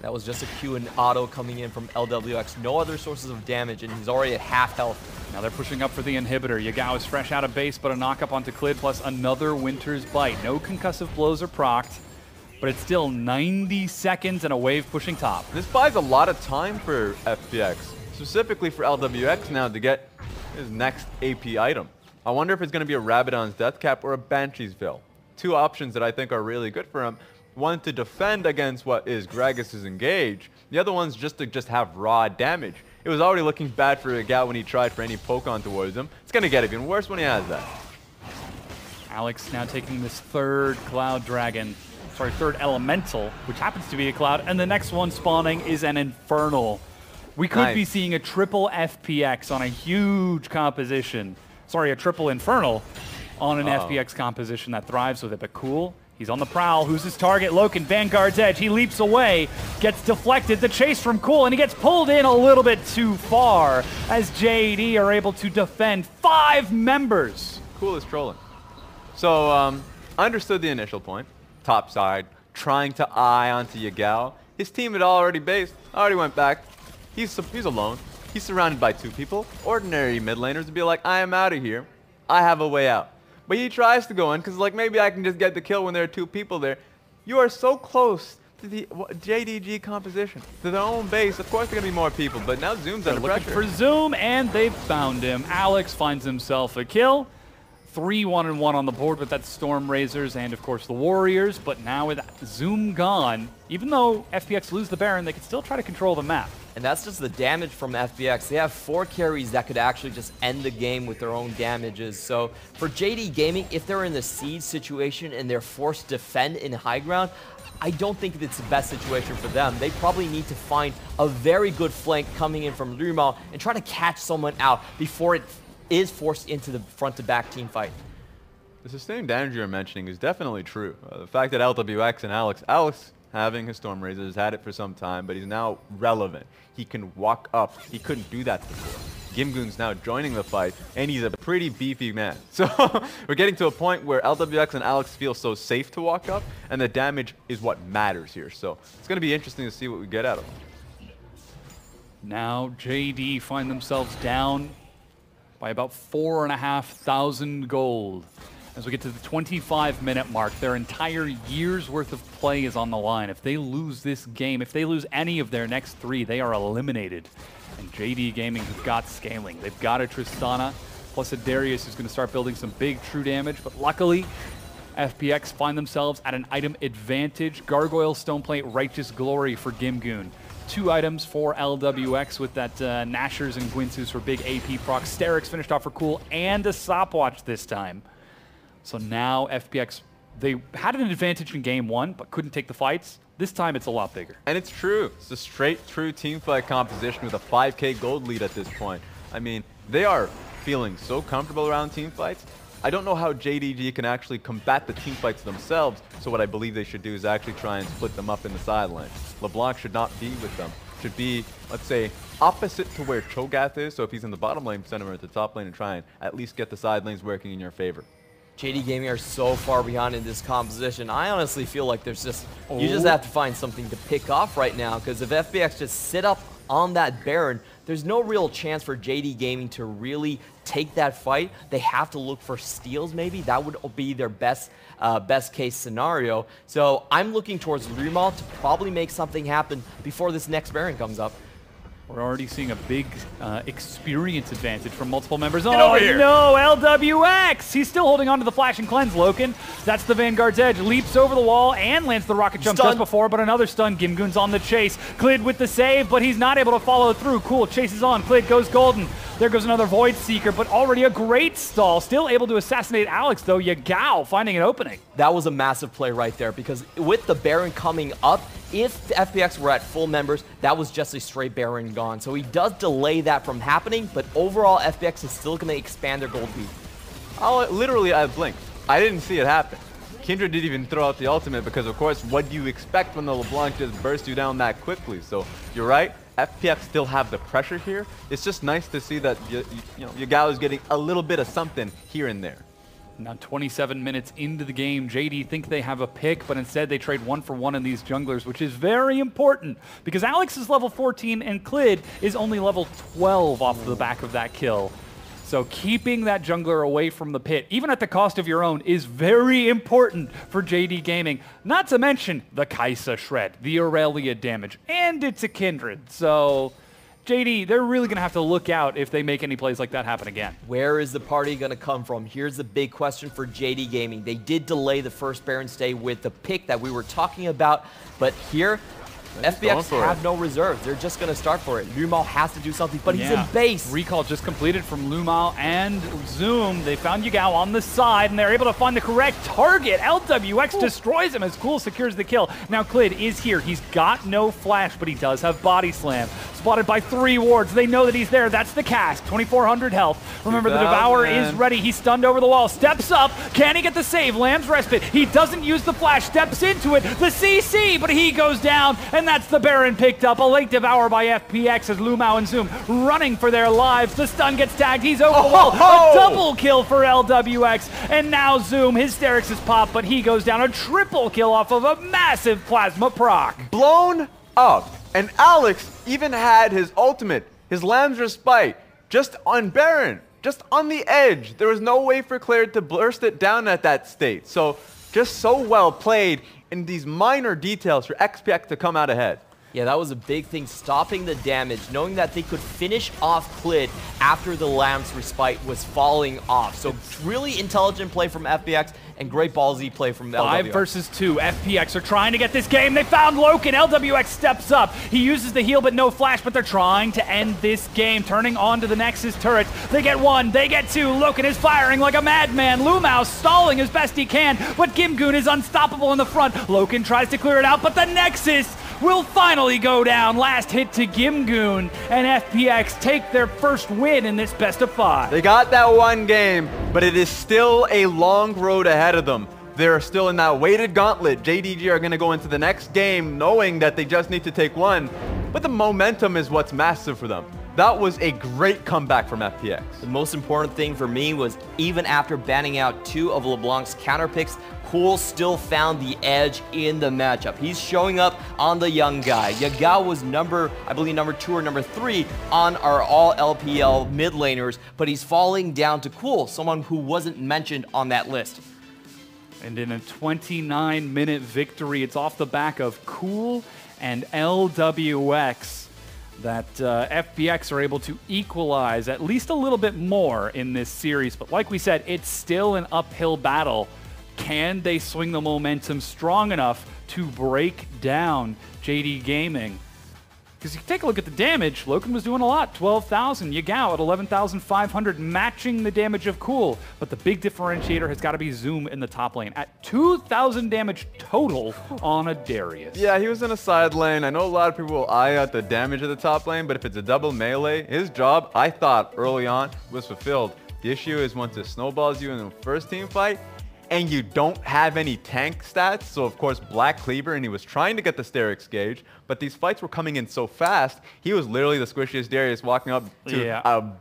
S25: That was just a Q and auto coming in from LWX. No other sources of damage, and he's already at half health.
S9: Now they're pushing up for the inhibitor. Yagao is fresh out of base, but a knock up onto Clid plus another Winter's Bite. No concussive blows are procced, but it's still 90 seconds and a wave pushing top.
S2: This buys a lot of time for FPX, specifically for LWX now to get his next AP item. I wonder if it's going to be a Rabadon's Death Cap or a Banshee's Veil. Two options that I think are really good for him. One to defend against what is Gragas's Engage. The other one's just to have raw damage. It was already looking bad for Yagao when he tried for any poke-on towards him. It's going to get even worse when he has that.
S9: Alex now taking this third third elemental, which happens to be a cloud, and the next one spawning is an Infernal. We could be seeing a triple FPX on a huge composition. Sorry, a triple Infernal on an FPX composition that thrives with it, but cool. He's on the prowl. Who's his target? Loken, Vanguard's Edge. He leaps away, gets deflected. The chase from Cool, and he gets pulled in a little bit too far as JD are able to defend 5 members.
S2: Cool is trolling. So, I understood the initial point. Top side, trying to eye onto Yagao. His team had already based, already went back. He's alone. He's surrounded by 2 people. Ordinary mid laners would be like, I am out of here. I have a way out. But he tries to go in because, like, maybe I can just get the kill when there are 2 people there. You are so close to the JDG composition, to their own base. Of course, there are going to be more people, but now Zoom's under
S9: Looking
S2: pressure.
S9: for Zoom, and they've found him. Alex finds himself a kill. 3-1-1 on the board with that Stormrazers and, of course, the Warriors. But now with Zoom gone, even though FPX lose the Baron, they can still try to control the map.
S25: And that's just the damage from FPX. They have 4 carries that could actually just end the game with their own damages. So for JD Gaming, if they're in the siege situation and they're forced to defend in high ground, I don't think it's the best situation for them. They probably need to find a very good flank coming in from Rümal and try to catch someone out before it is forced into the front-to-back team fight.
S2: The sustained damage you're mentioning is definitely true. The fact that LWX and Alex having his Stormrazor has had it for some time, but he's now relevant. He can walk up. He couldn't do that before. Gimgoon's now joining the fight, and he's a pretty beefy man. So we're getting to a point where LWX and Alex feel so safe to walk up, and the damage is what matters here. So it's going to be interesting to see what we get out of them.
S9: Now JD find themselves down by about 4,500 gold. As we get to the 25-minute mark, their entire year's worth of play is on the line. If they lose this game, if they lose any of their next 3, they are eliminated. And JD Gaming has got scaling. They've got a Tristana, plus a Darius who's going to start building some big true damage. But luckily, FPX find themselves at an item advantage. Gargoyle, Stoneplate, Righteous Glory for Gimgoon. 2 items for LWX with that Nashers and Gwinsus for big AP proc. Sterix finished off for Cool and a stopwatch this time. So now FPX, they had an advantage in game 1, but couldn't take the fights. This time it's a lot bigger.
S2: And it's true. It's a straight, true teamfight composition with a 5k gold lead at this point. I mean, they are feeling so comfortable around teamfights. I don't know how JDG can actually combat the teamfights themselves, so what I believe they should do is actually try and split them up in the sideline. LeBlanc should not be with them. Should be, let's say, opposite to where Cho'Gath is, so if he's in the bottom lane, send him at the top lane and try and at least get the side lanes working in your favor.
S25: JD Gaming are so far behind in this composition. I honestly feel like there's just, you just have to find something to pick off right now, because if FPX just sit up on that Baron, there's no real chance for JD Gaming to really take that fight. They have to look for steals maybe. That would be their best case scenario. So I'm looking towards Rümal to probably make something happen before this next Baron comes up.
S9: We're already seeing a big experience advantage from multiple members.
S25: Get over here.
S9: No, LWX! He's still holding on to the Flash and Cleanse, Loken. That's the Vanguard's Edge. Leaps over the wall and lands the rocket jump just before, but another stun. Gimgoon's on the chase. Clid with the save, but he's not able to follow through. Cool, chases on. Clid goes golden. There goes another Void Seeker, but already a great stall. Still able to assassinate Alex, though. Yagao finding an opening.
S25: That was a massive play right there, because with the Baron coming up, if FPX were at full members, that was just a straight Baron gone. So he does delay that from happening, but overall, FPX is still going to expand their gold lead.
S2: Literally, I blinked. I didn't see it happen. Kindred didn't even throw out the ultimate because, of course, what do you expect when the LeBlanc just bursts you down that quickly? So you're right. FPX still have the pressure here. It's just nice to see that Yagao is getting a little bit of something here and there.
S9: Now 27 minutes into the game, JD think they have a pick, but instead they trade 1-for-1 in these junglers, which is very important because Alex is level 14 and Clid is only level 12 off the back of that kill. So keeping that jungler away from the pit, even at the cost of your own, is very important for JD Gaming. Not to mention the Kai'Sa shred, the Aurelia damage, and it's a Kindred. So JD, they're really going to have to look out if they make any plays like that happen again.
S25: Where is the party going to come from? Here's the big question for JD Gaming. They did delay the first Baron stay with the pick that we were talking about, but here, FPX have no reserves. They're just going to start for it. Lumao has to do something, but he's in base.
S9: Recall just completed from Lumao and Zoom. They found Yagao on the side, and they're able to find the correct target. LWX destroys him as Cool secures the kill. Now Clid is here. He's got no flash, but he does have Body Slam. Spotted by 3 wards. They know that he's there. That's the cast. 2,400 health. Remember, the Devourer is ready. He's stunned over the wall. Steps up. Can he get the save? Lamb's Respite. He doesn't use the flash. Steps into it. The CC, but he goes down, and that's the Baron picked up. A late Devour by FPX as Lumao and Zoom running for their lives. The stun gets tagged. He's over the wall. A double kill for LWX. And now Zoom, his Sterix is popped, but he goes down. A triple kill off of a massive plasma proc.
S2: Blown up. And Alex even had his ultimate, his Lamb's Respite, just on Baron, just on the edge. There was no way for Claire to burst it down at that state. So just so well played in these minor details for XPX to come out ahead.
S25: Yeah, that was a big thing, stopping the damage, knowing that they could finish off Clid after the Lamb's Respite was falling off. So really intelligent play from FPX and great ballsy play from LWX.
S9: 5 versus 2. FPX are trying to get this game. They found Loken. LWX steps up. He uses the heal, but no flash, but they're trying to end this game, turning on to the Nexus turret. They get 1, they get 2. Loken is firing like a madman. Lumao stalling as best he can, but Gimgoon is unstoppable in the front. Loken tries to clear it out, but the Nexus will finally go down. Last hit to Gimgoon, and FPX take their first win in this best of 5.
S2: They got that one game, but it is still a long road ahead of them. They're still in that weighted gauntlet. JDG are going to go into the next game knowing that they just need to take 1, but the momentum is what's massive for them. That was a great comeback from FPX.
S25: The most important thing for me was even after banning out 2 of LeBlanc's counter picks, Cool still found the edge in the matchup. He's showing up on the young guy. Yagao was I believe number 2 or number 3 on our all LPL mid laners, but he's falling down to Cool, someone who wasn't mentioned on that list.
S9: And in a 29-minute victory, it's off the back of Cool and LWX that FPX are able to equalize at least a little bit more in this series. But like we said, it's still an uphill battle. Can they swing the momentum strong enough to break down JD Gaming? Because you take a look at the damage, Loken was doing a lot, 12,000. Yagao at 11,500, matching the damage of Cool. But the big differentiator has got to be Zoom in the top lane at 2,000 damage total on a Darius.
S2: Yeah, he was in a side lane. I know a lot of people will eye out the damage of the top lane, but if it's a double melee, his job, I thought early on, was fulfilled. The issue is once it snowballs you in the first team fight, and you don't have any tank stats, so of course Black Cleaver, and he was trying to get the Sterix gauge, but these fights were coming in so fast, he was literally the squishiest Darius walking up to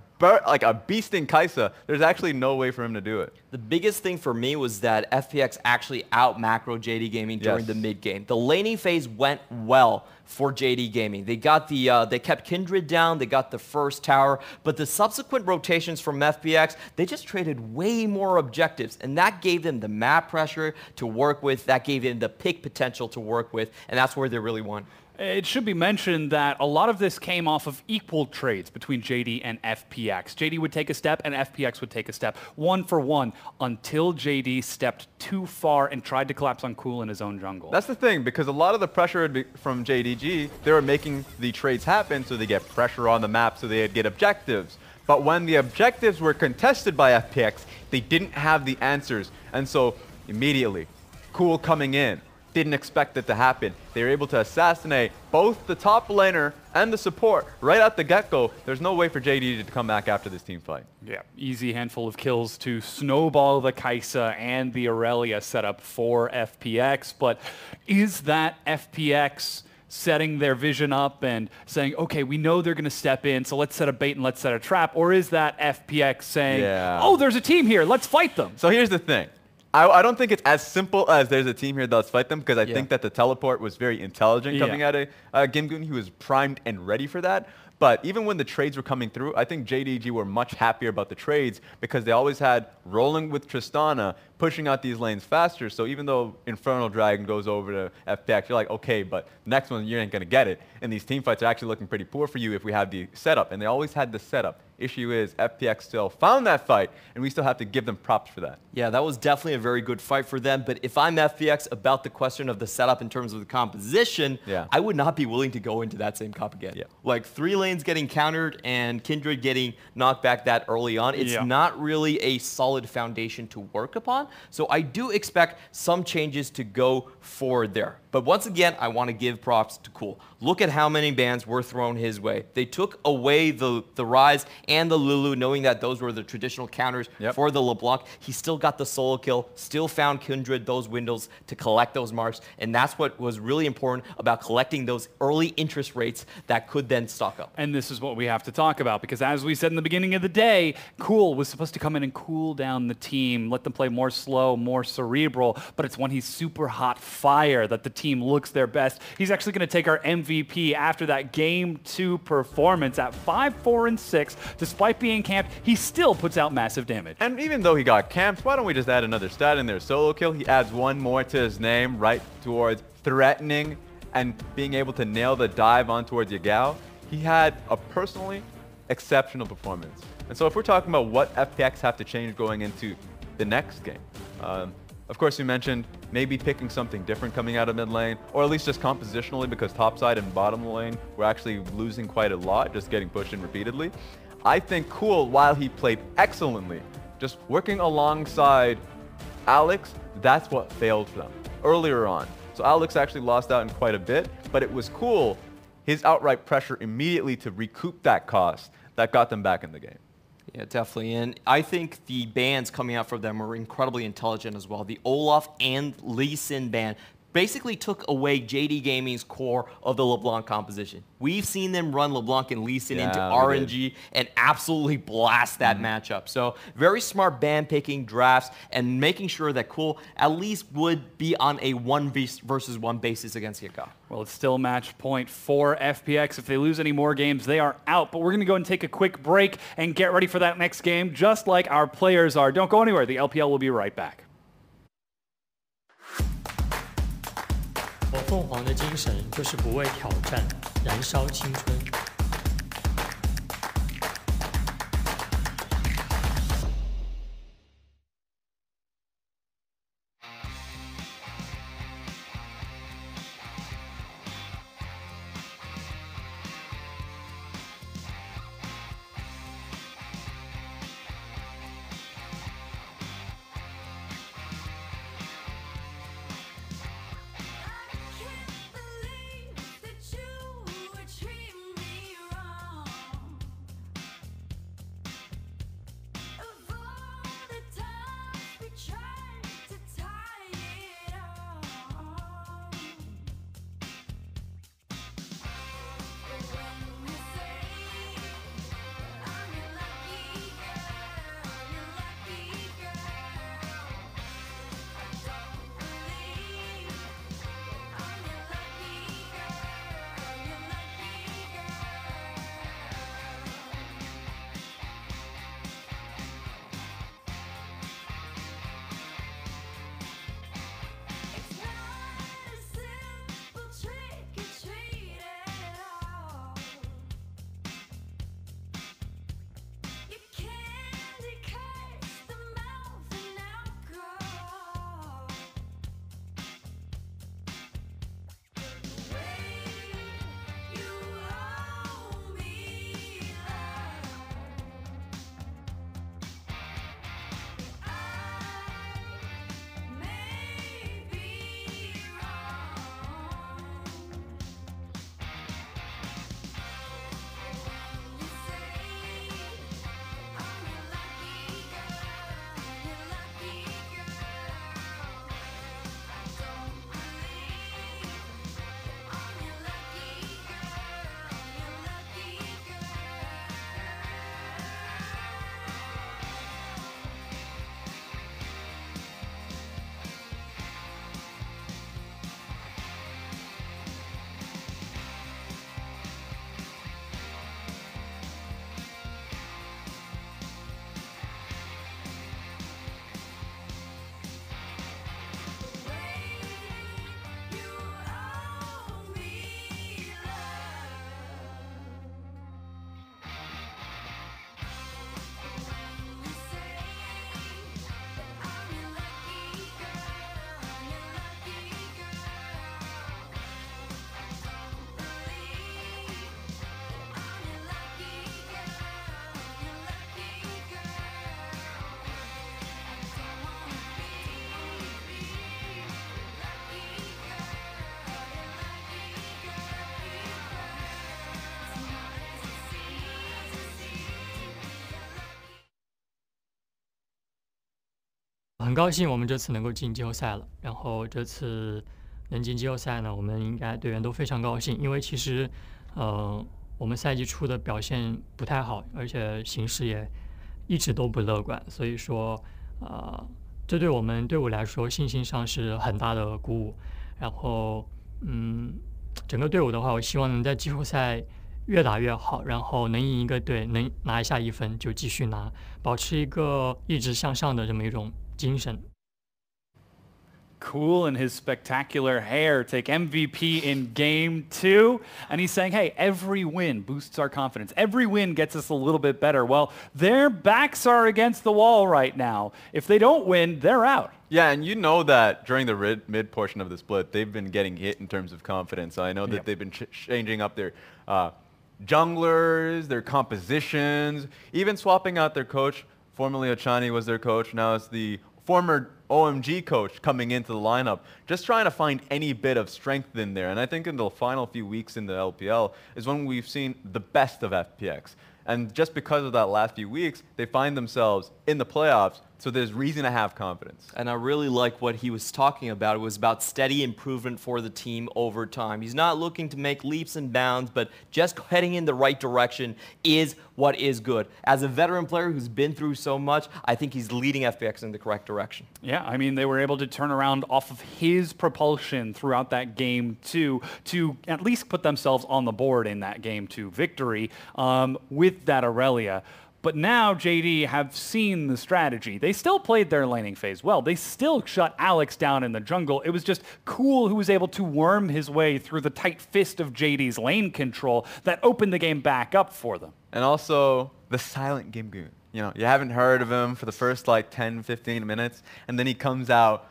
S2: like a beasting Kai'Sa. There's actually no way for him to do it.
S25: The biggest thing for me was that FPX actually out-macro JD Gaming during the mid-game. The laning phase went well for JD Gaming. They got they kept Kindred down, they got the first tower, but the subsequent rotations from FPX, they just traded way more objectives, and that gave them the map pressure to work with, that gave them the pick potential to work with, and that's where they really won.
S9: It should be mentioned that a lot of this came off of equal trades between JD and FPX. JD would take a step and FPX would take a step, 1 for 1, until JD stepped too far and tried to collapse on Cool in his own jungle.
S2: That's the thing, because a lot of the pressure from JDG, they were making the trades happen so they get pressure on the map so they'd get objectives. But when the objectives were contested by FPX, they didn't have the answers. And so immediately, Cool coming in, didn't expect it to happen. They were able to assassinate both the top laner and the support right at the get-go. There's no way for JD to come back after this team fight.
S9: Yeah, easy handful of kills to snowball the Kai'Sa and the Aurelia setup for FPX. But is that FPX setting their vision up and saying, okay, we know they're going to step in, so let's set a bait and let's set a trap? Or is that FPX saying, oh, there's a team here, let's fight them?
S2: So here's the thing. I don't think it's as simple as there's a team here, let's fight them, because I think that the teleport was very intelligent coming out of Gimgoon. He was primed and ready for that. But even when the trades were coming through, I think JDG were much happier about the trades because they always had rolling with Tristana, pushing out these lanes faster. So even though Infernal Dragon goes over to FPX, you're like, okay, but next one you ain't going to get it. And these team fights are actually looking pretty poor for you if we have the setup. And they always had the setup. Issue is FPX still found that fight, and we still have to give them props for that.
S25: Yeah, that was definitely a very good fight for them. But if I'm FPX about the question of the setup in terms of the composition, I would not be willing to go into that same comp again. Like 3 lanes getting countered and Kindred getting knocked back that early on, it's not really a solid foundation to work upon. So I do expect some changes to go forward there. But once again, I want to give props to Cool. Look at how many bans were thrown his way. They took away the Ryze and the Lulu, knowing that those were the traditional counters for the LeBlanc. He still got the solo kill, still found Kindred those windows to collect those marks, and that's what was really important about collecting those early interest rates that could then stock up.
S9: And this is what we have to talk about, because as we said in the beginning of the day, Cool was supposed to come in and cool down the team, let them play more slow, more cerebral, but it's when he's super hot fire that the team looks their best. He's actually going to take our MVP after that Game 2 performance at 5-4-6. Despite being camped, he still puts out massive damage.
S2: And even though he got camped, why don't we just add another stat in there? Solo kill, he adds one more to his name, right towards threatening and being able to nail the dive on towards Yagao. He had a personally exceptional performance. And so if we're talking about what FPX have to change going into the next game, of course, you mentioned maybe picking something different coming out of mid lane, or at least just compositionally, because topside and bottom lane were actually losing quite a lot, just getting pushed in repeatedly. I think Cool, while he played excellently, just working alongside Alex, that's what failed for them earlier on. So Alex actually lost out in quite a bit, but it was Cool, his outright pressure immediately to recoup that cost, that got them back in the game.
S25: Yeah, definitely. And I think the bans coming out from them were incredibly intelligent as well. The Olaf and Lee Sin ban basically took away JD Gaming's core of the LeBlanc composition. We've seen them run LeBlanc and Lee Sin into RNG and absolutely blast that matchup. So very smart ban picking drafts and making sure that Cool at least would be on a 1v1 basis against Yagao.
S9: Well, it's still match point for FPX. If they lose any more games, they are out. But we're going to go and take a quick break and get ready for that next game, just like our players are. Don't go anywhere. The LPL will be right back.
S6: 我凤凰的精神就是不畏挑战，燃烧青春。很高兴我们这次能够进季后赛了。然后这次能进季后赛呢，我们应该队员都非常高兴，因为其实我们赛季初的表现不太好，而且形势也一直都不乐观，所以说这对我们队伍来说信心上是很大的鼓舞。然后整个队伍的话，我希望能在季后赛越打越好，然后能赢一个队，能拿下1分就继续拿，保持一个一直向上的这么一种精神。
S9: Cool in his spectacular hair, take MVP in game 2. And he's saying, hey, every win boosts our confidence. Every win gets us a little bit better. Well, their backs are against the wall right now. If they don't win, they're out.
S2: Yeah, and you know that during the mid portion of the split, they've been getting hit in terms of confidence. I know that they've been changing up their junglers, their compositions, even swapping out their coach. Formerly Ochani was their coach. Now it's the former OMG coach coming into the lineup, just trying to find any bit of strength in there. And I think in the final few weeks in the LPL is when we've seen the best of FPX. And just because of that last few weeks, they find themselves in the playoffs, so there's reason to have confidence.
S25: And I really like what he was talking about. It was about steady improvement for the team over time. He's not looking to make leaps and bounds, but just heading in the right direction is what is good. As a veteran player who's been through so much, I think he's leading FPX in the correct direction.
S9: Yeah, I mean, they were able to turn around off of his propulsion throughout that game 2 to at least put themselves on the board in that game 2 victory with that Aurelia. But now JD have seen the strategy. They still played their laning phase well. They still shut Alex down in the jungle. It was just Cool who was able to worm his way through the tight fist of JD's lane control that opened the game back up for them.
S2: And also the silent Gimgoon. You know, you haven't heard of him for the first like 10, 15 minutes, and then he comes out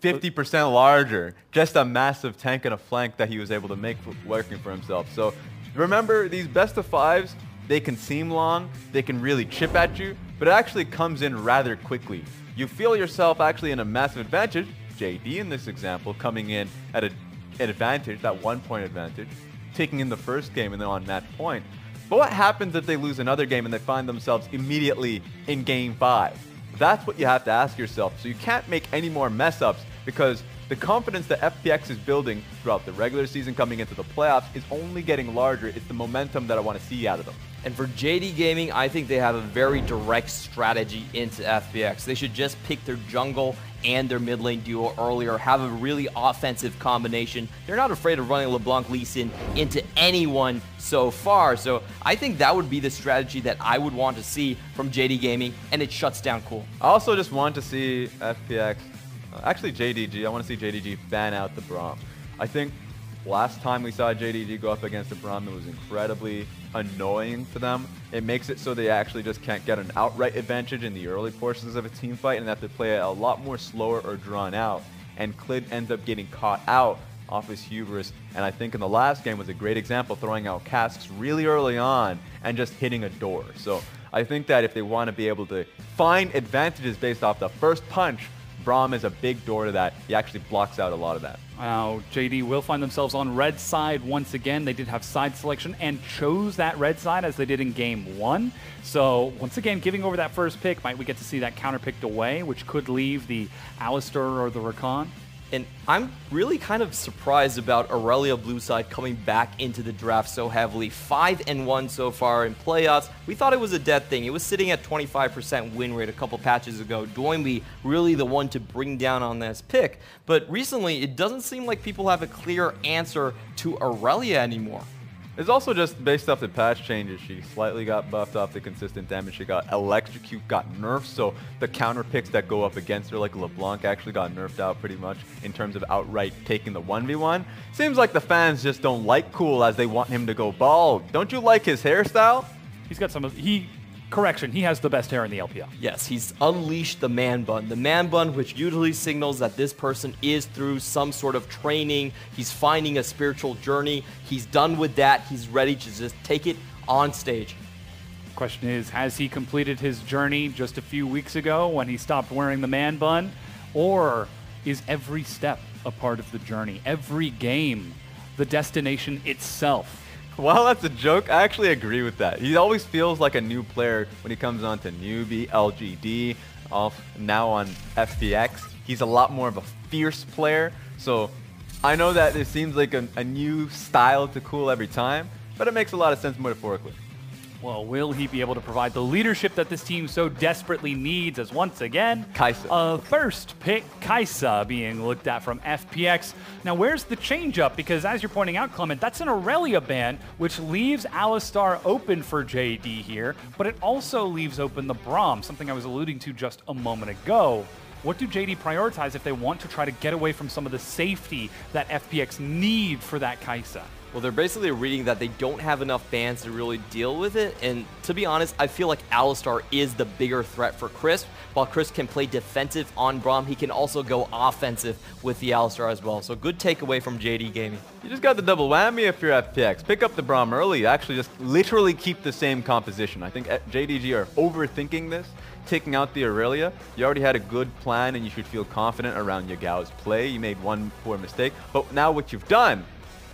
S2: 50% larger. Just a massive tank and a flank that he was able to make working for himself. So remember, these best of 5s, they can seem long, they can really chip at you, but it actually comes in rather quickly. You feel yourself actually in a massive advantage, JD in this example, coming in at an advantage, that 1 point advantage, taking in the first game and then on that point. But what happens if they lose another game and they find themselves immediately in game 5? That's what you have to ask yourself. So you can't make any more mess ups, because the confidence that FPX is building throughout the regular season coming into the playoffs is only getting larger. It's the momentum that I want to see out of them.
S25: And for JD Gaming, I think they have a very direct strategy into FPX. They should just pick their jungle and their mid lane duo earlier, have a really offensive combination. They're not afraid of running LeBlanc Lee Sin into anyone so far. So I think that would be the strategy that I would want to see from JD Gaming, and it shuts down Cool.
S2: I also just want to see FPX, actually JDG, I want to see JDG ban out the Braum. I think last time we saw JDG go up against the Braum, it was incredibly annoying to them. It makes it so they actually just can't get an outright advantage in the early portions of a team fight and have to play it a lot more slower or drawn out. And Clid ends up getting caught out off his hubris. And I think in the last game was a great example, throwing out casks really early on and just hitting a door. So I think that if they want to be able to find advantages based off the first punch, Braum is a big door to that. He actually blocks out a lot of that.
S9: Now, JD will find themselves on red side once again. They did have side selection and chose that red side as they did in game 1. So once again, giving over that first pick, might we get to see that counter picked away, which could leave the Alistar or the Rakan?
S25: And I'm really kind of surprised about Aurelia Blue Side coming back into the draft so heavily. 5-1 so far in playoffs. We thought it was a dead thing. It was sitting at 25% win rate a couple patches ago. Doinby really the one to bring down on this pick. But recently, it doesn't seem like people have a clear answer to Aurelia anymore.
S2: It's also just based off the patch changes. She slightly got buffed off the consistent damage. She got Electrocute, got nerfed, so the counter picks that go up against her, like LeBlanc, actually got nerfed out pretty much in terms of outright taking the 1v1. Seems like the fans just don't like Cool as they want him to go bald. Don't you like his hairstyle?
S9: He's got some of... Correction, he has the best hair in the LPL.
S25: Yes, he's unleashed the man bun. The man bun, which usually signals that this person is through some sort of training. He's finding a spiritual journey. He's done with that. He's ready to just take it on stage.
S9: Question is, has he completed his journey just a few weeks ago when he stopped wearing the man bun? Or is every step a part of the journey? Every game, the destination itself?
S2: Well, that's a joke. I actually agree with that. He always feels like a new player when he comes on to newbie, LGD, off now on FPX. He's a lot more of a fierce player. So I know that it seems like a new style to Cool every time, but it makes a lot of sense metaphorically.
S9: Well, will he be able to provide the leadership that this team so desperately needs as once again, Kai'Sa. First pick Kai'Sa being looked at from FPX. Now, where's the change-up? Because as you're pointing out, Clement, that's an Aurelia ban, which leaves Alistar open for JD here, but it also leaves open the Braum, something I was alluding to just a moment ago. What do JD prioritize if they want to try to get away from some of the safety that FPX need for that Kai'Sa?
S25: Well, they're basically reading that they don't have enough bans to really deal with it, and to be honest, I feel like Alistar is the bigger threat for Crisp. While Crisp can play defensive on Braum, he can also go offensive with the Alistar as well. So good takeaway from JD Gaming.
S2: You just got the double whammy if you're FPX. Pick up the Braum early, actually just literally keep the same composition. I think JDG are overthinking this, taking out the Aurelia. You already had a good plan and you should feel confident around Yagao's play. You made one poor mistake, but now what you've done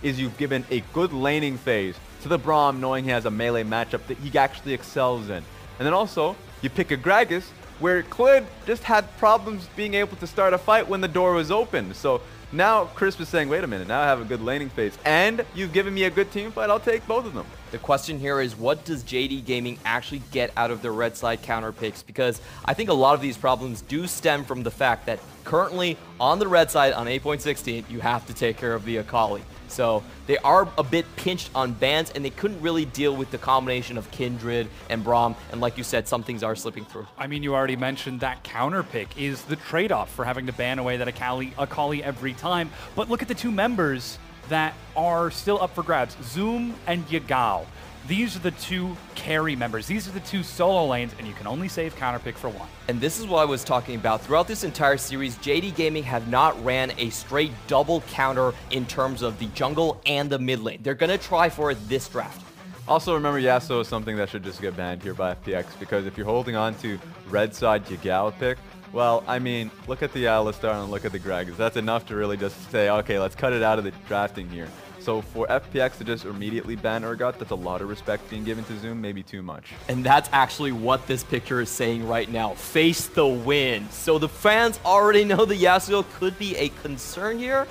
S2: is you've given a good laning phase to the Braum, knowing he has a melee matchup that he actually excels in. And then also, you pick a Gragas, where Clid just had problems being able to start a fight when the door was open. So now Crisp is saying, wait a minute, now I have a good laning phase, and you've given me a good team fight, I'll take both of them.
S25: The question here is, what does JD Gaming actually get out of their red side counter picks? Because I think a lot of these problems do stem from the fact that currently on the red side on 8.16, you have to take care of the Akali. So they are a bit pinched on bans, and they couldn't really deal with the combination of Kindred and Braum, and like you said, some things are slipping through.
S9: I mean, you already mentioned that counter pick is the trade-off for having to ban away that Akali every time. But look at the two members that are still up for grabs, Zoom and Yagao. These are the two carry members. These are the two solo lanes, and you can only save counterpick for one.
S25: And this is what I was talking about. Throughout this entire series, JD Gaming have not ran a straight double counter in terms of the jungle and the mid lane. They're going to try for it this draft.
S2: Also, remember, Yasuo is something that should just get banned here by FPX, because if you're holding on to red side Yagao pick, well, I mean, look at the Alistar and look at the Gragas. That's enough to really just say, okay, let's cut it out of the drafting here. So for FPX to just immediately ban Urgot, that's a lot of respect being given to Zoom, maybe too much.
S25: And that's actually what this picture is saying right now. Face the wind. So the fans already know the Yasuo could be a concern here,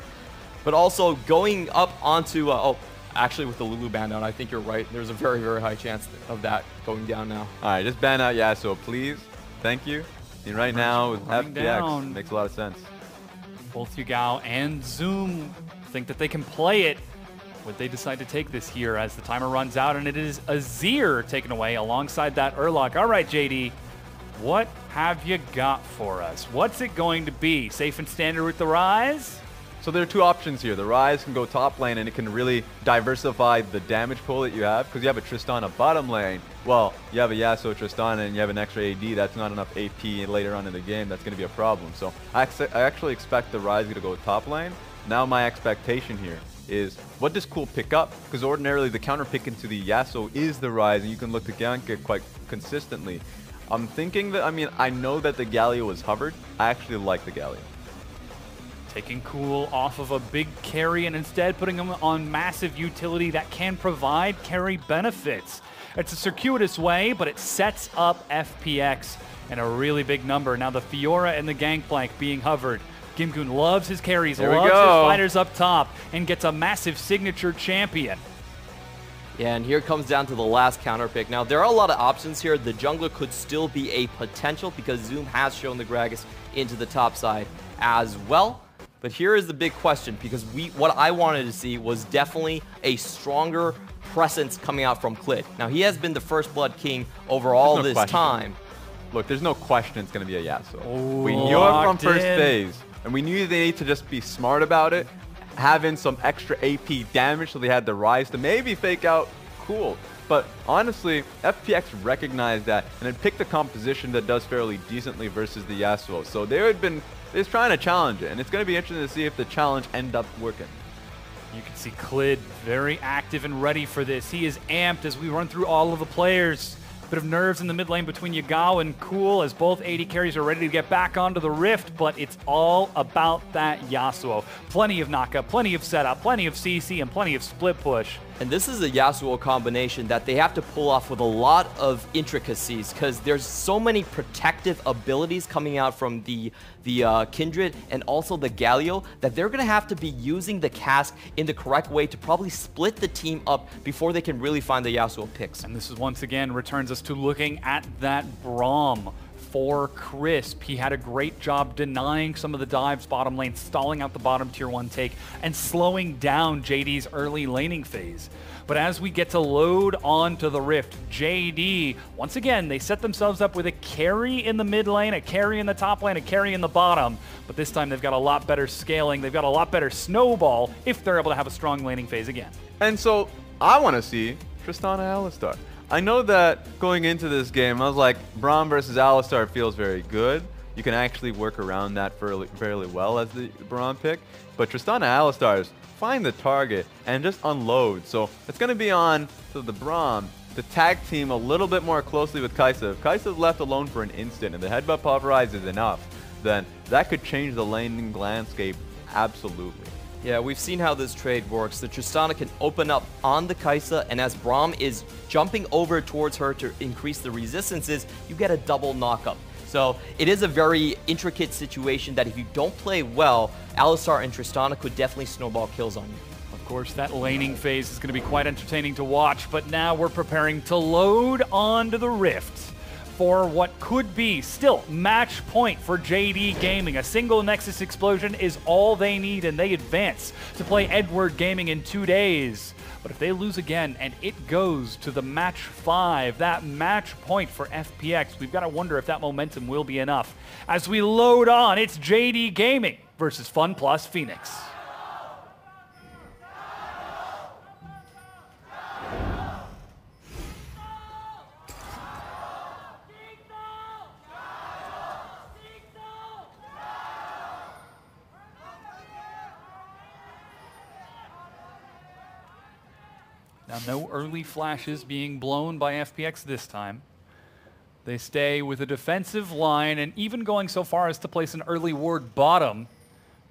S25: but also going up onto, actually with the Lulu ban down, I think you're right. There's a very, very high chance of that going down now.
S2: All right, just ban out Yasuo, please. Thank you. And right now with FPX, makes a lot of sense.
S9: Both Yagao and Zoom think that they can play it. Would they decide to take this here as the timer runs out, and it is Azir taken away alongside that Urlok. All right, JD, what have you got for us? What's it going to be? Safe and standard with the Ryze?
S2: So there are two options here. The Ryze can go top lane, and it can really diversify the damage pool that you have, because you have a Tristana bottom lane. Well, you have a Yasuo Tristana, and you have an extra AD. That's not enough AP later on in the game. That's going to be a problem. So I actually expect the Ryze to go top lane. Now my expectation here is, what does Cool pick up? Because ordinarily the counter pick into the Yasuo is the Ryze, and you can look to gank it quite consistently. I'm thinking that, I mean, I know that the Galio was hovered. I actually like the Galio.
S9: Taking Cool off of a big carry and instead putting him on massive utility that can provide carry benefits. It's a circuitous way, but it sets up FPX in a really big number. Now the Fiora and the Gangplank being hovered. Gimgoon loves his carries, loves his fighters up top, and gets a massive signature champion.
S25: Yeah, and here it comes down to the last counter pick. Now, there are a lot of options here. The jungler could still be a potential because Zoom has shown the Gragas into the top side as well. But here is the big question, because what I wanted to see was definitely a stronger presence coming out from Clid. Now, he has been the First Blood King over all this time.
S2: Look, there's no question it's going to be a Yasuo. We knew it from first phase. And we knew they need to just be smart about it, have in some extra AP damage so they had the Ryze to maybe fake out Cool. But honestly, FPX recognized that and then picked a composition that does fairly decently versus the Yasuo. So they're trying to challenge it, and it's going to be interesting to see if the challenge end up working.
S9: You can see Clid very active and ready for this. He is amped as we run through all of the players. Bit of nerves in the mid lane between Yagao and Cool as both AD carries are ready to get back onto the Rift, but it's all about that Yasuo. Plenty of knockup, plenty of setup, plenty of CC, and plenty of split push.
S25: And this is a Yasuo combination that they have to pull off with a lot of intricacies because there's so many protective abilities coming out from the Kindred and also the Galio that they're going to have to be using the cask in the correct way to probably split the team up before they can really find the Yasuo picks.
S9: And this is once again returns us to looking at that Braum for Crisp. He had a great job denying some of the dives bottom lane, stalling out the bottom tier 1 take, and slowing down JD's early laning phase. But as we get to load onto the Rift, JD, once again, they set themselves up with a carry in the mid lane, a carry in the top lane, a carry in the bottom. But this time they've got a lot better scaling, they've got a lot better snowball if they're able to have a strong laning phase again.
S2: And so I want to see Tristana Alistar. I know that going into this game, I was like, Braum versus Alistar feels very good. You can actually work around that fairly well as the Braum pick. But Tristana Alistar is find the target and just unload. So it's going to be on to the Braum to tag team a little bit more closely with Kai'Sa. If Kai'Sa's left alone for an instant and the headbutt pulverize is enough, then that could change the laning landscape absolutely.
S25: Yeah, we've seen how this trade works. The Tristana can open up on the Kai'Sa, and as Braum is jumping over towards her to increase the resistances, you get a double knockup. So it is a very intricate situation that if you don't play well, Alistar and Tristana could definitely snowball kills on you.
S9: Of course, that laning phase is going to be quite entertaining to watch, but now we're preparing to load onto the Rift for what could be still match point for JD Gaming. A single Nexus explosion is all they need, and they advance to play Edward Gaming in 2 days. But if they lose again and it goes to the match 5, that match point for FPX, we've got to wonder if that momentum will be enough. As we load on, it's JD Gaming versus FunPlus Phoenix. Now, no early flashes being blown by FPX this time. They stay with a defensive line and even going so far as to place an early ward bottom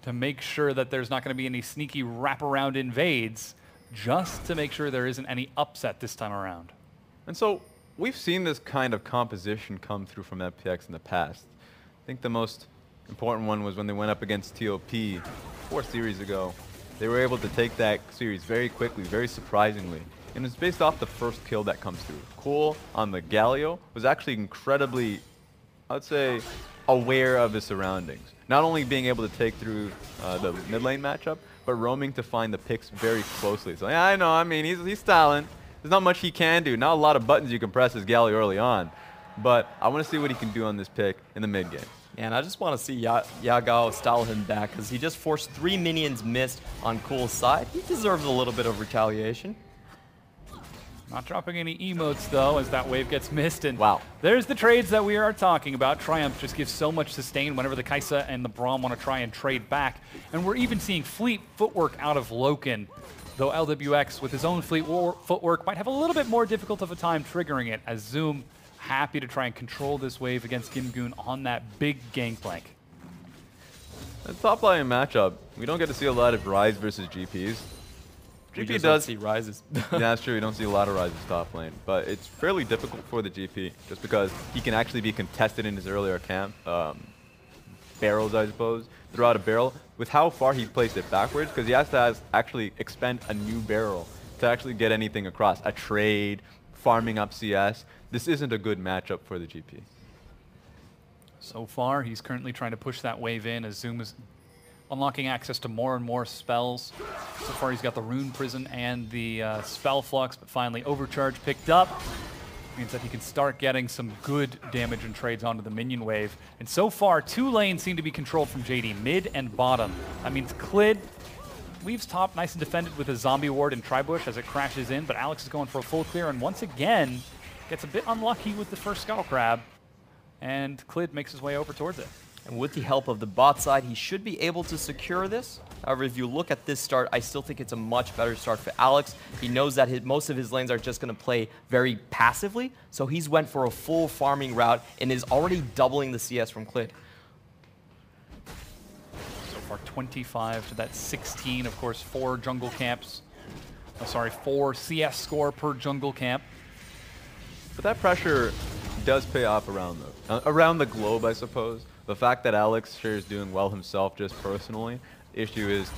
S9: to make sure that there's not going to be any sneaky wraparound invades, just to make sure there isn't any upset this time around.
S2: And so we've seen this kind of composition come through from FPX in the past. I think the most important one was when they went up against TOP 4 series ago. They were able to take that series very quickly, very surprisingly. And it's based off the first kill that comes through. Cole on the Galio was actually incredibly, I would say, aware of his surroundings. Not only being able to take through the mid lane matchup, but roaming to find the picks very closely. So yeah, I know, I mean, he's styling. There's not much he can do. Not a lot of buttons you can press as Galio early on. But I want to see what he can do on this pick in the mid game.
S25: And I just want to see Yagao style him back because he just forced 3 minions missed on Cool's side. He deserves a little bit of retaliation.
S9: Not dropping any emotes, though, as that wave gets missed. And
S2: wow,
S9: there's the trades that we are talking about. Triumph just gives so much sustain whenever the Kai'Sa and the Braum want to try and trade back. And we're even seeing fleet footwork out of Loken, though LWX, with his own fleet footwork, might have a little bit more difficult of a time triggering it, as Zoom happy to try and control this wave against Gimgoon on that big gangplank.
S2: The top line matchup, we don't get to see a lot of Ryze versus GPs.
S25: GP does see Ryzes.
S2: Yeah, that's true. We don't see a lot of Ryzes top lane, but it's fairly difficult for the GP just because he can actually be contested in his earlier camp. Barrels, I suppose, throw out a barrel with how far he placed it backwards, because he has to actually expend a new barrel to actually get anything across. A trade, farming up CS. This isn't a good matchup for the GP.
S9: So far, he's currently trying to push that wave in as Zoom is unlocking access to more and more spells. So far, he's got the Rune Prison and the Spell Flux, but finally Overcharge picked up. Means that he can start getting some good damage and trades onto the minion wave. And so far, 2 lanes seem to be controlled from JD, mid and bottom. That means Clid leaves top nice and defended with a zombie ward and Tribush as it crashes in, but Alex is going for a full clear and once again gets a bit unlucky with the first Scuttle Crab, and Clid makes his way over towards it.
S25: And with the help of the bot side, he should be able to secure this. However, if you look at this start, I still think it's a much better start for Alex. He knows that most of his lanes are just going to play very passively, so he's went for a full farming route and is already doubling the CS from Clid.
S9: So far 25 to that 16, of course, 4 jungle camps 4 CS score per jungle camp.
S2: But that pressure does pay off around the globe, I suppose. The fact that Alex sure is doing well himself just personally. Issue is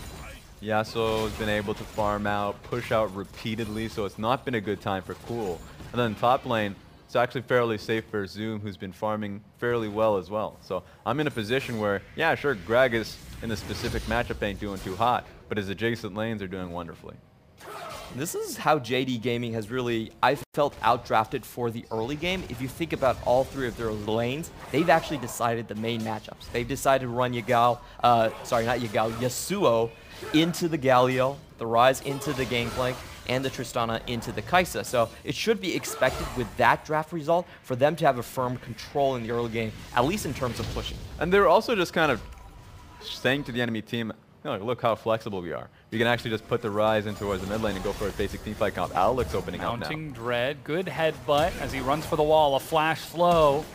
S2: Yasuo's been able to farm out, push out repeatedly, so it's not been a good time for Cool. And then top lane, it's actually fairly safe for Zoom, who's been farming fairly well as well. So I'm in a position where, yeah, sure, Gragas in the specific matchup ain't doing too hot, but his adjacent lanes are doing wonderfully.
S25: This is how JD Gaming has really, I felt, outdrafted for the early game. If you think about all 3 of their lanes, they've actually decided the main matchups. They've decided to run Yasuo into the Galio, the Ryze into the Gangplank, and the Tristana into the Kai'Sa. So it should be expected with that draft result for them to have a firm control in the early game, at least in terms of pushing.
S2: And they're also just kind of saying to the enemy team, look how flexible we are. You can actually just put the Ryze in towards the mid lane and go for a basic team fight comp. Alex opening up now.
S9: Mounting Dread, good headbutt as he runs for the wall, a flash slow.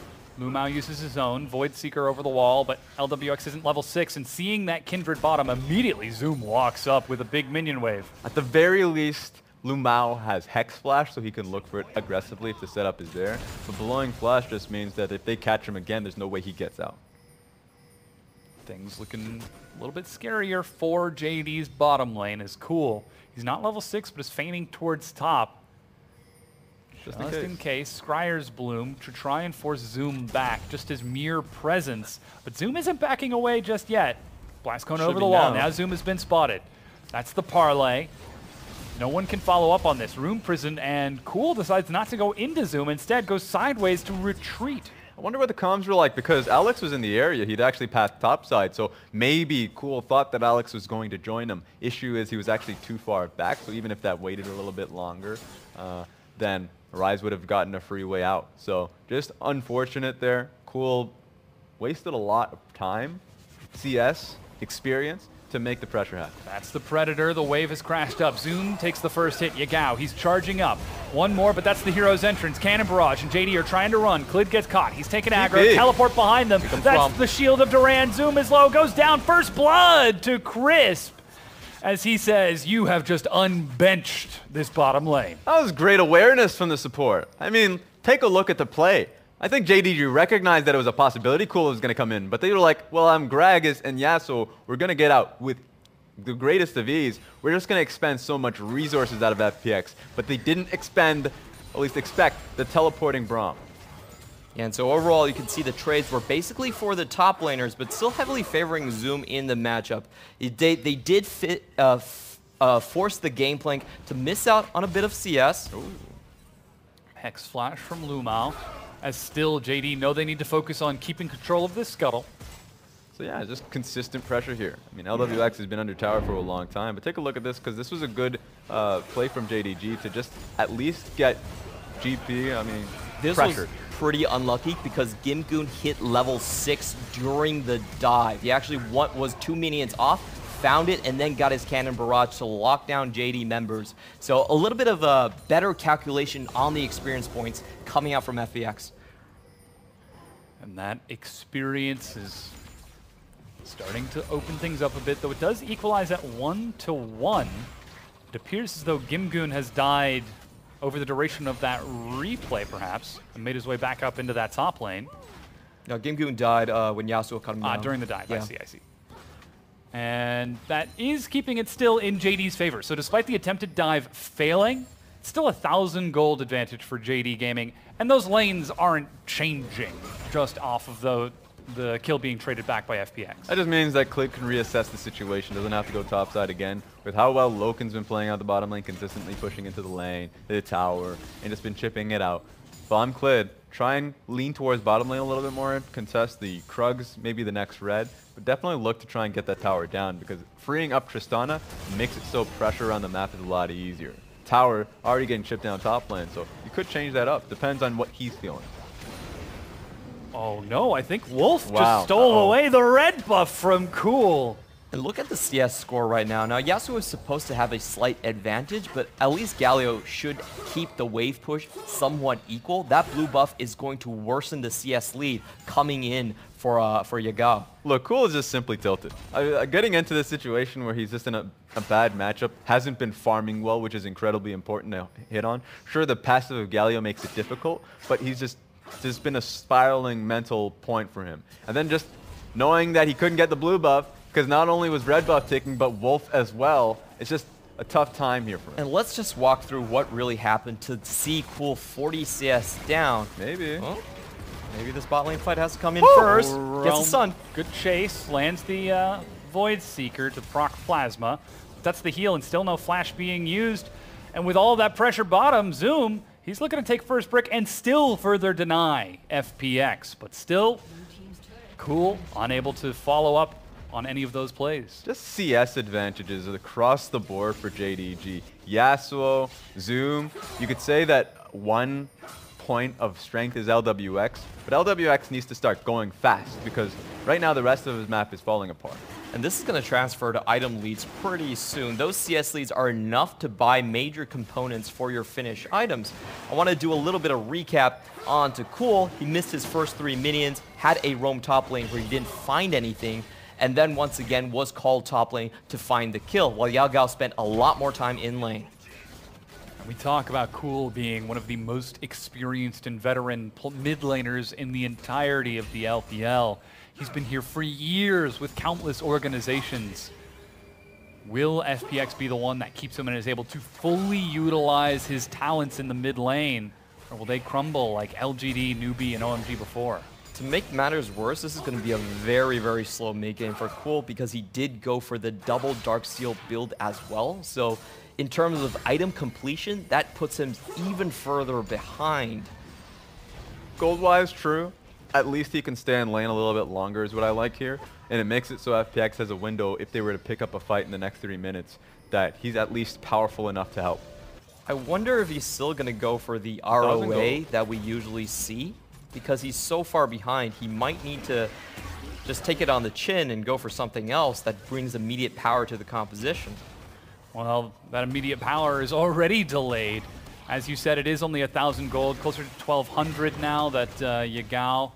S9: Lumao uses his own, Void Seeker over the wall, but LWX isn't level 6, and seeing that Kindred bottom, immediately Zoom walks up with a big minion wave.
S2: At the very least, Lumao has Hex Flash, so he can look for it aggressively if the setup is there. But blowing Flash just means that if they catch him again, there's no way he gets out.
S9: Things looking a little bit scarier for JD's bottom lane is Cool. He's not level 6, but is feigning towards top. Just in case. Scryer's Bloom to try and force Zoom back, just his mere presence. But Zoom isn't backing away just yet. Blast Cone over the wall. Now Zoom has been spotted. That's the parlay. No one can follow up on this. Rune Prison, and Cool decides not to go into Zoom, instead goes sideways to retreat.
S2: I wonder what the comms were like, because Alex was in the area. He'd actually passed topside, so maybe Cool thought that Alex was going to join him. Issue is he was actually too far back, so even if that waited a little bit longer, then Ryze would have gotten a free way out. So just unfortunate there. Cool wasted a lot of time, CS, experience, to make the pressure happen.
S9: That's the Predator. The wave has crashed up. Zoom takes the first hit. Yagao, he's charging up. One more, but that's the hero's entrance. Cannon Barrage and JD are trying to run. Clid gets caught. He's taking aggro. Teleport behind them. That's the shield of Duran. Zoom is low. Goes down. First blood to Crisp. As he says, you have just unbenched this bottom lane.
S2: That was great awareness from the support. I mean, take a look at the play. I think JDG recognized that it was a possibility Cool was going to come in, but they were like, well, I'm Gragas and Yasuo. We're going to get out with the greatest of ease. We're just going to expend so much resources out of FPX. But they didn't expect the teleporting Braum.
S25: Yeah, and so overall, you can see the trades were basically for the top laners, but still heavily favoring Zoom in the matchup. They did force the Gangplank to miss out on a bit of CS.
S9: Ooh. Hex Flash from Lumao. As still, JD know they need to focus on keeping control of this scuttle.
S2: So yeah, just consistent pressure here. I mean, LWX has been under tower for a long time, but take a look at this, because this was a good play from JDG to just at least get GP, I mean,
S25: this
S2: pressured.
S25: Was pretty unlucky because Gimgoon hit level 6 during the dive. He actually was 2 minions off, found it, and then got his Cannon Barrage to lock down JD members. So a little bit of a better calculation on the experience points coming out from FPX.
S9: And that experience is starting to open things up a bit, though it does equalize at 1-1. It appears as though Gimgoon has died over the duration of that replay, perhaps, and made his way back up into that top lane.
S25: No, Gimgoon died when Yasuo cut him down.
S9: During the dive,
S25: yeah.
S9: I see. And that is keeping it still in JD's favor. So despite the attempted dive failing, it's still 1,000 gold advantage for JD Gaming. And those lanes aren't changing just off of the kill being traded back by FPX.
S2: That just means that Clid can reassess the situation, doesn't have to go topside again. With how well Loken's been playing out the bottom lane, consistently pushing into the lane, the tower, and just been chipping it out. If I'm Clid, try and lean towards bottom lane a little bit more, contest the Krugs, maybe the next red, but definitely look to try and get that tower down, because freeing up Tristana makes it so pressure around the map is a lot easier. Tower already getting chipped down top lane, so you could change that up. Depends on what he's feeling.
S9: Oh no, I think Wolf just stole away the red buff from Cool.
S25: And look at the CS score right now. Now, Yasuo is supposed to have a slight advantage, but at least Galio should keep the wave push somewhat equal. That blue buff is going to worsen the CS lead coming in for Yagao.
S2: Look, Cool is just simply tilted. Getting into this situation where he's just in a bad matchup, hasn't been farming well, which is incredibly important to hit on. Sure, the passive of Galio makes it difficult, but there's been a spiraling mental point for him. And then just knowing that he couldn't get the blue buff, because not only was red buff ticking, but Wolf as well, it's just a tough time here for him.
S25: And let's just walk through what really happened to see Cool 40 CS down.
S2: Maybe.
S25: Oh. Maybe this bot lane fight has to come in first. Gets the Sun.
S9: Good chase. Lands the Void Seeker to proc Plasma. That's the heal and still no flash being used. And with all that pressure bottom, Zoom, he's looking to take first brick and still further deny FPX. But still, Cool, unable to follow up on any of those plays.
S2: Just CS advantages across the board for JDG. Yasuo, Zoom, you could say that one point of strength is LWX, but LWX needs to start going fast because right now the rest of his map is falling apart.
S25: And this is going to transfer to item leads pretty soon. Those CS leads are enough to buy major components for your finished items. I want to do a little bit of recap on to Cool. He missed his first 3 minions, had a roam top lane where he didn't find anything, and then once again was called top lane to find the kill, while Yagao spent a lot more time in lane.
S9: We talk about Cool being one of the most experienced and veteran mid laners in the entirety of the LPL. He's been here for years with countless organizations. Will FPX be the one that keeps him and is able to fully utilize his talents in the mid lane? Or will they crumble like LGD, Newbie, and OMG before?
S25: To make matters worse, this is going to be a very, very slow mid game for Cool because he did go for the double Darksteel build as well. So in terms of item completion, that puts him even further behind.
S2: Gold-wise, true. At least he can stay in lane a little bit longer is what I like here. And it makes it so FPX has a window, if they were to pick up a fight in the next 3 minutes, that he's at least powerful enough to help.
S25: I wonder if he's still going to go for the ROA that we usually see. Because he's so far behind, he might need to just take it on the chin and go for something else that brings immediate power to the composition.
S9: Well, that immediate power is already delayed. As you said, it is only 1,000 gold, closer to 1,200 now that Yagao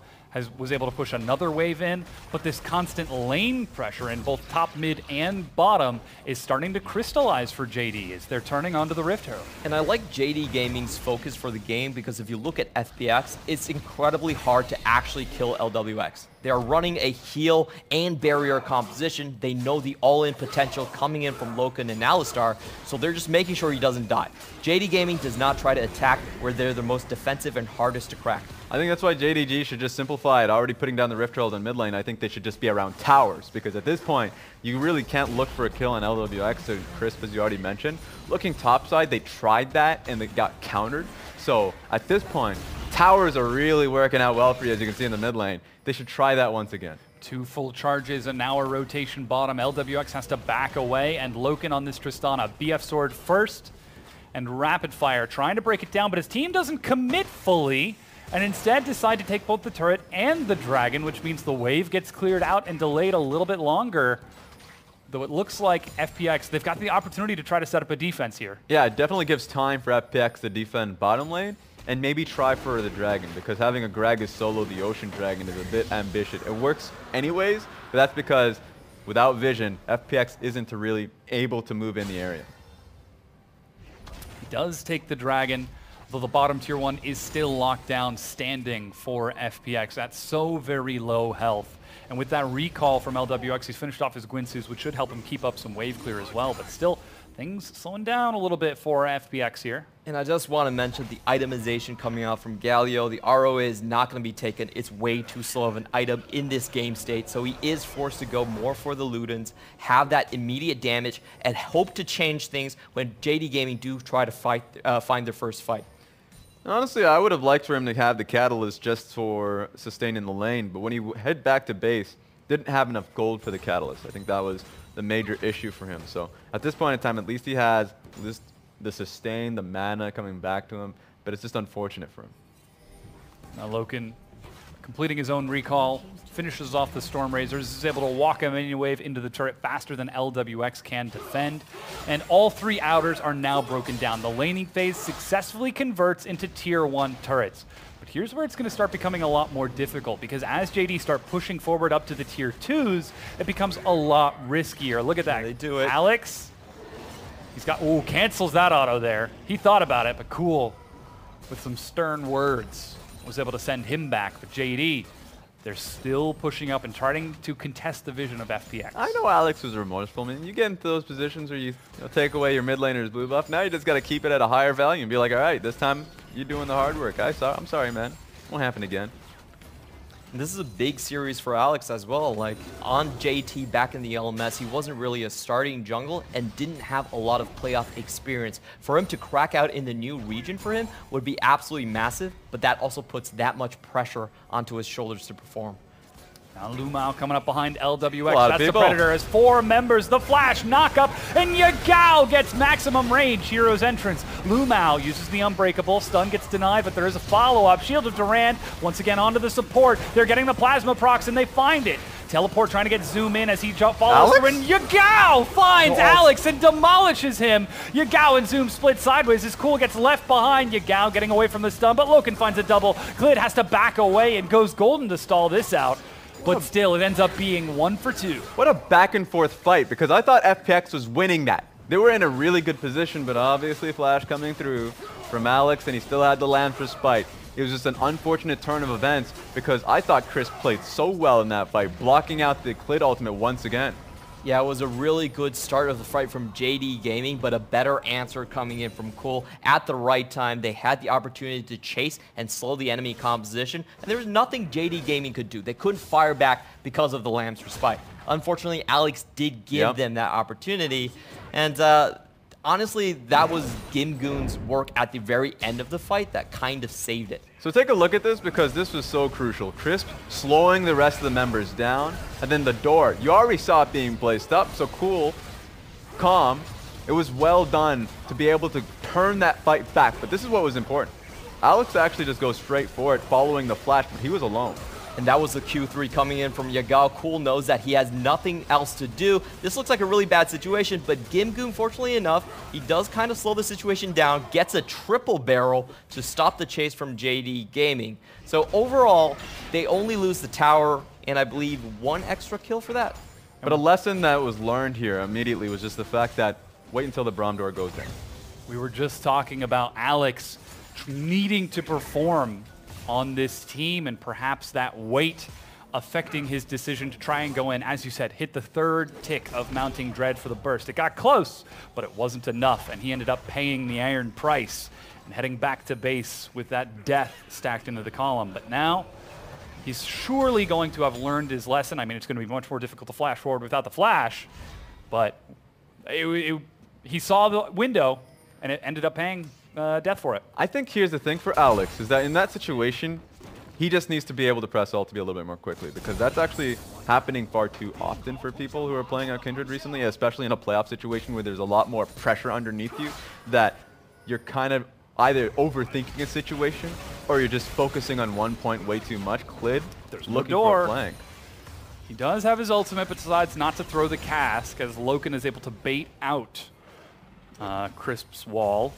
S9: was able to push another wave in, but this constant lane pressure in both top, mid, and bottom is starting to crystallize for JD as they're turning onto the Rift Herald.
S25: And I like JD Gaming's focus for the game because if you look at FPX, it's incredibly hard to actually kill LWX. They are running a heal and barrier composition. They know the all-in potential coming in from Loken and Alistar, so they're just making sure he doesn't die. JD Gaming does not try to attack where they're the most defensive and hardest to crack.
S2: I think that's why JDG should just simplify it. Already putting down the Rift Herald in mid lane, I think they should just be around towers, because at this point, you really can't look for a kill on LWX or Crisp, as you already mentioned. Looking topside, they tried that and they got countered. So at this point, towers are really working out well for you, as you can see in the mid lane. They should try that once again.
S9: 2 full charges and now a rotation bottom. LWX has to back away, and Loken on this Tristana. BF Sword first, and Rapid Fire trying to break it down, but his team doesn't commit fully, and instead decide to take both the turret and the dragon, which means the wave gets cleared out and delayed a little bit longer. Though it looks like FPX, they've got the opportunity to try to set up a defense here.
S2: Yeah, it definitely gives time for FPX to defend bottom lane, and maybe try for the dragon, because having a Gragas solo the Ocean Dragon is a bit ambitious. It works anyways, but that's because without vision, FPX isn't really able to move in the area.
S9: He does take the dragon, though the bottom tier 1 is still locked down, standing for FPX. That's so very low health. And with that recall from LWX, he's finished off his Guinsoo's, which should help him keep up some wave clear as well. But still, things slowing down a little bit for FPX here.
S25: And I just want to mention the itemization coming out from Galio. The ROA is not going to be taken. It's way too slow of an item in this game state. So he is forced to go more for the Ludens, have that immediate damage, and hope to change things when JD Gaming do try to find their first fight.
S2: Honestly, I would have liked for him to have the Catalyst just for sustaining the lane, but when he head back to base, didn't have enough gold for the Catalyst. I think that was the major issue for him. So at this point in time, at least he has the sustain, the mana coming back to him, but it's just unfortunate for him.
S9: Now Loken completing his own recall, finishes off the Storm Razors, is able to walk a minion wave into the turret faster than LWX can defend. And all 3 outers are now broken down. The laning phase successfully converts into tier 1 turrets. But here's where it's going to start becoming a lot more difficult, because as JD start pushing forward up to the tier 2s, it becomes a lot riskier. Look at that.
S25: They do it.
S9: Alex, he's got, ooh, cancels that auto there. He thought about it, but cool. With some stern words, was able to send him back. But JD, they're still pushing up and trying to contest the vision of FPX.
S2: I know Alex was remorseful. I mean, you get into those positions where you take away your mid laner's blue buff. Now you just got to keep it at a higher value and be like, all right, this time you're doing the hard work. I'm sorry, man. Won't happen again.
S25: And this is a big series for Alex as well. Like, on JT back in the LMS, he wasn't really a starting jungle and didn't have a lot of playoff experience. For him to crack out in the new region for him would be absolutely massive, but that also puts that much pressure onto his shoulders to perform.
S9: Now Lumao coming up behind LWX. That's the Predator as 4 members. The Flash, knock up, and Yagao gets maximum range. Hero's entrance. Lumao uses the Unbreakable. Stun gets denied, but there is a follow-up. Shield of Durand once again onto the support. They're getting the Plasma procs, and they find it. Teleport trying to get Zoom in as he follows through, and Yagao finds Alex and demolishes him. Yagao and Zoom split sideways as Cool gets left behind. Yagao getting away from the stun, but Loken finds a double. Glid has to back away and goes golden to stall this out. But still, it ends up being 1 for 2.
S2: What a back and forth fight, because I thought FPX was winning that. They were in a really good position, but obviously Flash coming through from Alex, and he still had the land for Spite. It was just an unfortunate turn of events, because I thought Chris played so well in that fight, blocking out the Clid ultimate once again.
S25: Yeah, it was a really good start of the fight from JD Gaming, but a better answer coming in from Cool at the right time. They had the opportunity to chase and slow the enemy composition, and there was nothing JD Gaming could do. They couldn't fire back because of the Lamb's Respite. Unfortunately, Alex did give them that opportunity, and honestly, that was Gimgoon's work at the very end of the fight that kind of saved it.
S2: So take a look at this, because this was so crucial. Crisp slowing the rest of the members down, and then the door. You already saw it being placed up, so Cool, calm. It was well done to be able to turn that fight back, but this is what was important. Alex actually just goes straight for it, following the flash, but he was alone.
S25: And that was the Q3 coming in from Yagao. Cool knows that he has nothing else to do. This looks like a really bad situation, but Gimgoon, fortunately enough, he does kind of slow the situation down, gets a triple barrel to stop the chase from JD Gaming. So overall, they only lose the tower, and I believe 1 extra kill for that.
S2: But a lesson that was learned here immediately was just the fact that wait until the Braum door goes down.
S9: We were just talking about Alex needing to perform on this team, and perhaps that weight affecting his decision to try and go in, as you said, hit the 3rd tick of mounting Dread for the burst. It got close, but it wasn't enough, and he ended up paying the iron price and heading back to base with that death stacked into the column. But now, he's surely going to have learned his lesson. I mean, it's going to be much more difficult to flash forward without the flash, but he saw the window, and it ended up paying death for it.
S2: I think here's the thing for Alex, is that in that situation, he just needs to be able to press ult to be a little bit more quickly, because that's actually happening far too often for people who are playing out Kindred recently, especially in a playoff situation where there's a lot more pressure underneath you, that you're kind of either overthinking a situation or you're just focusing on one point way too much. Clid,
S9: there's
S2: looking for a flank.
S9: He does have his ultimate, but decides not to throw the cask as Loken is able to bait out Crisp's wall.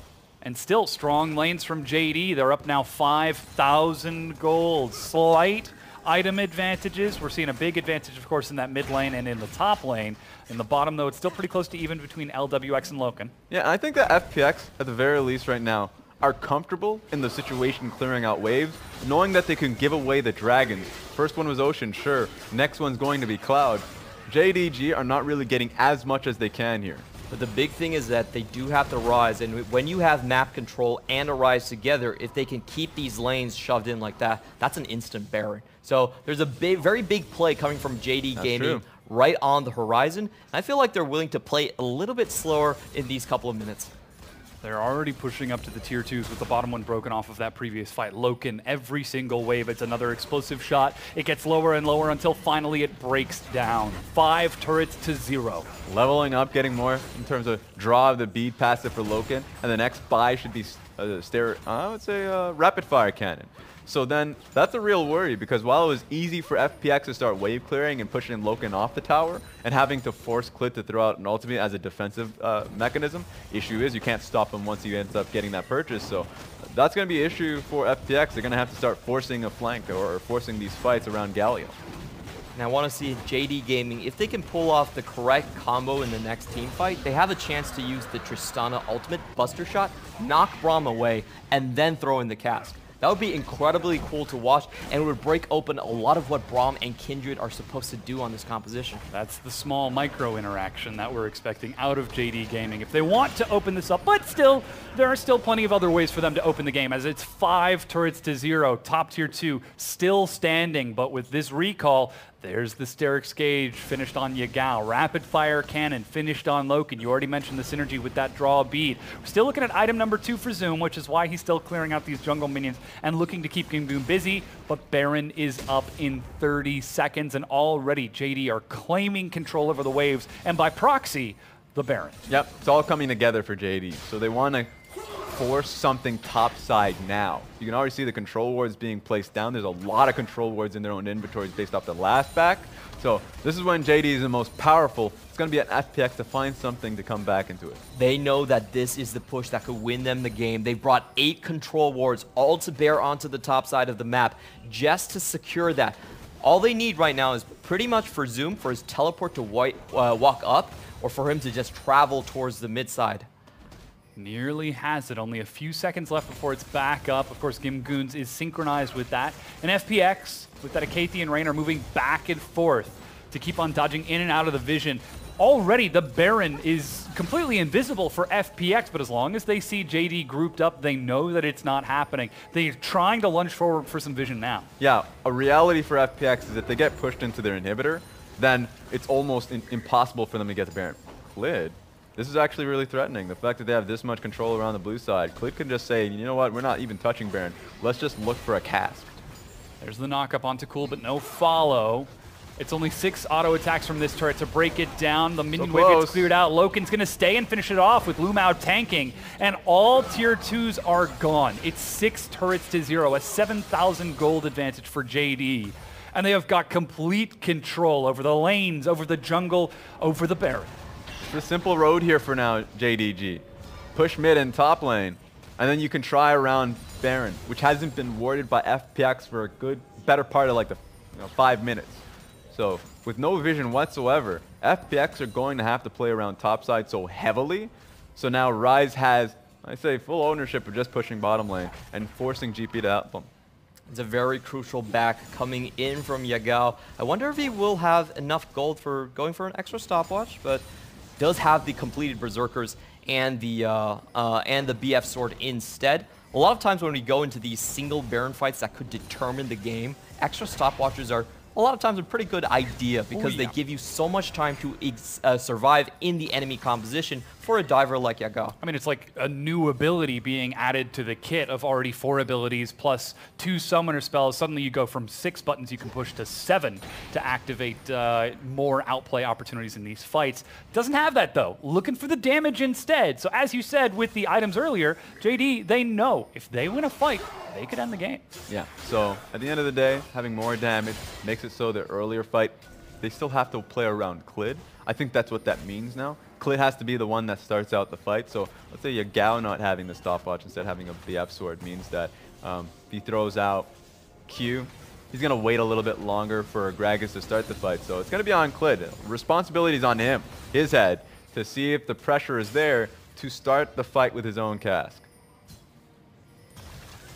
S9: And still strong lanes from JD. They're up now 5,000 gold. Slight item advantages. We're seeing a big advantage, of course, in that mid lane and in the top lane. In the bottom, though, it's still pretty close to even between LWX and Loken.
S2: Yeah, I think that FPX, at the very least right now, are comfortable in the situation clearing out waves, knowing that they can give away the dragons. First one was Ocean, sure. Next one's going to be Cloud. JDG are not really getting as much as they can here.
S25: But the big thing is that they do have to rise, and when you have map control and a rise together, if they can keep these lanes shoved in like that, that's an instant Baron. So there's a very big play coming from JD Gaming right on the horizon. And I feel like they're willing to play a little bit slower in these couple of minutes.
S9: They're already pushing up to the tier 2s with the bottom one broken off of that previous fight. Loken, every single wave, it's another explosive shot. It gets lower and lower until finally it breaks down. 5 turrets to 0.
S2: Leveling up, getting more in terms of draw of the bead passive for Loken. And the next buy should be I would say rapid fire cannon. So then that's a real worry, because while it was easy for FPX to start wave clearing and pushing Loken off the tower and having to force Clid to throw out an ultimate as a defensive mechanism, issue is you can't stop him once he ends up getting that purchase. So that's going to be an issue for FPX. They're going to have to start forcing a flank or forcing these fights around Galio.
S25: And I want to see JD Gaming, if they can pull off the correct combo in the next team fight, they have a chance to use the Tristana ultimate Buster Shot, knock Braum away, and then throw in the cask. That would be incredibly cool to watch, and it would break open a lot of what Braum and Kindred are supposed to do on this composition.
S9: That's the small micro interaction that we're expecting out of JD Gaming. If they want to open this up, but still, there are still plenty of other ways for them to open the game, as it's 5 turrets to 0, top tier 2 still standing, but with this recall, there's the Sterix Gauge finished on Yagao. Rapid Fire Cannon finished on Loken. You already mentioned the synergy with that draw bead. We're still looking at item number 2 for Zoom, which is why he's still clearing out these jungle minions and looking to keep GameGoon busy, but Baron is up in 30 seconds, and already JD are claiming control over the waves, and by proxy, the Baron.
S2: Yep, it's all coming together for JD. So they want to force something topside now. You can already see the control wards being placed down. There's a lot of control wards in their own inventories based off the last back. So this is when JD is the most powerful. It's going to be an FPX to find something to come back into it.
S25: They know that this is the push that could win them the game. They brought 8 control wards all to bear onto the top side of the map just to secure that. All they need right now is pretty much for Zoom, for his teleport to walk up, or for him to just travel towards the mid side.
S9: Nearly has it. Only a few seconds left before it's back up. Of course, GameGoons is synchronized with that. And FPX, with that Akathi and Rain, are moving back and forth to keep on dodging in and out of the vision. Already, the Baron is completely invisible for FPX, but as long as they see JD grouped up, they know that it's not happening. They're trying to lunge forward for some vision now.
S2: Yeah, a reality for FPX is if they get pushed into their inhibitor, then it's almost impossible for them to get the Baron. Clid, this is actually really threatening. The fact that they have this much control around the blue side. Clid can just say, you know what, we're not even touching Baron. Let's just look for a cask.
S9: There's the knock up onto Cool, but no follow. It's only 6 auto attacks from this turret to break it down. The minion wave gets cleared out. Loken's going to stay and finish it off with Lumao tanking. And all tier 2s are gone. It's 6 turrets to 0, a 7,000 gold advantage for JD. And they have got complete control over the lanes, over the jungle, over the Baron.
S2: It's a simple road here for now, JDG. Push mid and top lane, and then you can try around Baron, which hasn't been warded by FPX for a better part of like the 5 minutes. So with no vision whatsoever, FPX are going to have to play around topside so heavily. So now Rise has, I say, full ownership of just pushing bottom lane and forcing GP to help them.
S25: It's a very crucial back coming in from Yagao. I wonder if he will have enough gold for going for an extra stopwatch, but does have the completed Berserkers and the BF sword instead. A lot of times when we go into these single Baron fights that could determine the game, extra stopwatches are a lot of times a pretty good idea because they give you so much time to survive in the enemy composition for a diver like Yagao.
S9: I mean, it's like a new ability being added to the kit of already 4 abilities plus 2 summoner spells. Suddenly you go from 6 buttons you can push to 7 to activate more outplay opportunities in these fights. Doesn't have that though. Looking for the damage instead. So as you said with the items earlier, JD, they know if they win a fight, they could end the game.
S2: Yeah, so at the end of the day, having more damage makes it so the earlier fight, they still have to play around Clid. I think that's what that means now. Clid has to be the one that starts out the fight. So let's say Yagao not having the stopwatch instead of having a BF sword means that if he throws out Q, he's going to wait a little bit longer for Gragas to start the fight. So it's going to be on Clid. Responsibility is on him, his head, to see if the pressure is there to start the fight with his own cask.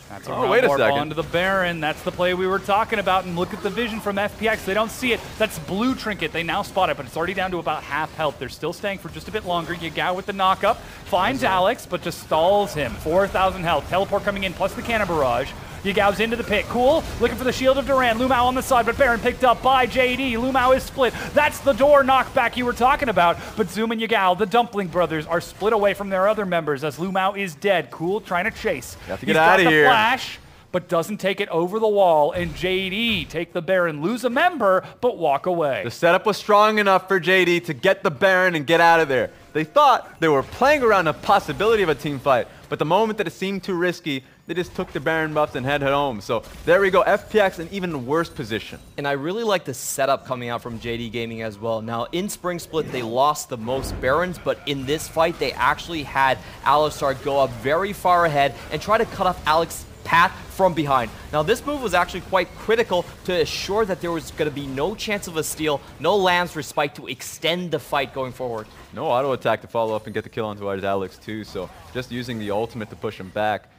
S9: That's wait a second. Onto the Baron. That's the play we were talking about. And look at the vision from FPX. They don't see it. That's blue trinket. They now spot it, but it's already down to about half health. They're still staying for just a bit longer. Yagao with the knock-up. Finds Alex, but just stalls him. 4,000 health. Teleport coming in, plus the cannon barrage. Yagao's into the pit. Cool. Looking for the shield of Duran. Lumao on the side, but Baron picked up by JD. Lumao is split. That's the door knockback you were talking about. But Zoom and Yagao, the Dumpling brothers, are split away from their other members as Lumao is dead. Cool, trying to chase.
S2: You have to get out of here.
S9: Flash, but doesn't take it over the wall, and JD take the Baron, lose a member, but walk away.
S2: The setup was strong enough for JD to get the Baron and get out of there. They thought they were playing around the possibility of a team fight, but the moment that it seemed too risky, they just took the Baron buffs and headed home. So there we go, FPX in even worse position.
S25: And I really like the setup coming out from JD Gaming as well. Now, in Spring Split, they lost the most Barons, but in this fight, they actually had Alistar go up very far ahead and try to cut off Alex's path from behind. Now, this move was actually quite critical to assure that there was going to be no chance of a steal, no lands for Spike to extend the fight going forward.
S2: No auto attack to follow up and get the kill onto Alex too, so just using the ultimate to push him back.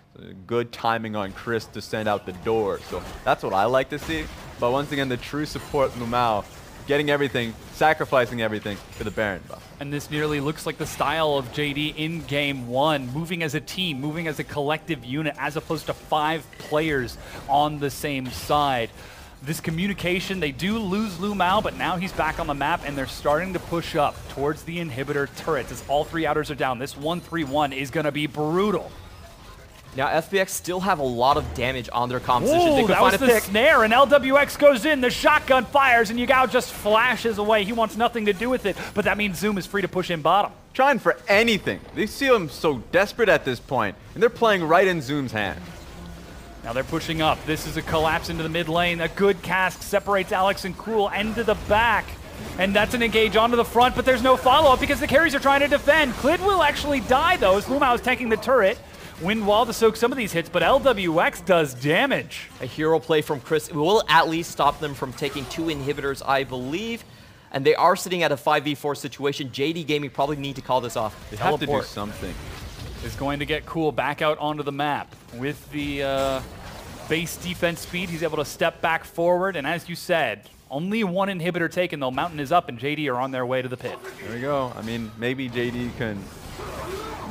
S2: Good timing on Chris to send out the door, so that's what I like to see. But once again, the true support Lumao, getting everything, sacrificing everything for the Baron buff.
S9: And this nearly looks like the style of JD in Game 1, moving as a team, moving as a collective unit, as opposed to 5 players on the same side. This communication, they do lose Lumao, but now he's back on the map, and they're starting to push up towards the inhibitor turrets as all 3 outers are down. This 1-3-1 is going to be brutal.
S25: Now, FPX still have a lot of damage on their composition.
S9: Ooh,
S25: they could
S9: that
S25: find
S9: was
S25: a
S9: the
S25: pick.
S9: snare, and LWX goes in, the shotgun fires, and Yagao just flashes away. He wants nothing to do with it, but that means Zoom is free to push in bottom.
S2: Trying for anything. They see him so desperate at this point, and they're playing right in Zoom's hand.
S9: Now they're pushing up. This is a collapse into the mid lane. A good cask separates Alex and Cool end to the back. And that's an engage onto the front, but there's no follow-up because the carries are trying to defend. Clid will actually die, though, as Lumao is tanking the turret. Wind wall to soak some of these hits, but LWX does damage.
S25: A hero play from Chris will at least stop them from taking 2 inhibitors, I believe. And they are sitting at a 5v4 situation. JD Gaming probably need to call this off.
S2: They have to do something.
S9: Is going to get Cool back out onto the map. With the base defense speed, he's able to step back forward, and as you said, only 1 inhibitor taken, though. Mountain is up, and JD are on their way to the pit.
S2: There we go. I mean, maybe JD can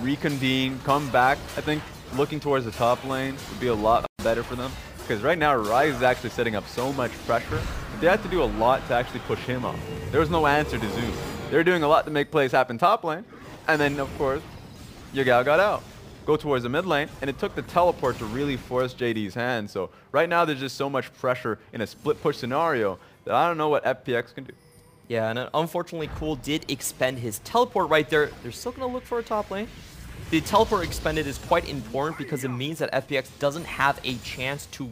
S2: reconvene, come back. I think looking towards the top lane would be a lot better for them, because right now Rise is actually setting up so much pressure. They have to do a lot to actually push him off. There was no answer to Zoom. They're doing a lot to make plays happen top lane, and then, of course, Yagao got out. Go towards the mid lane, and it took the teleport to really force JD's hand. So right now there's just so much pressure in a split push scenario that I don't know what FPX can do.
S25: Yeah, and unfortunately, Cool did expend his teleport right there. They're still going to look for a top lane. The teleport expended is quite important because it means that FPX doesn't have a chance to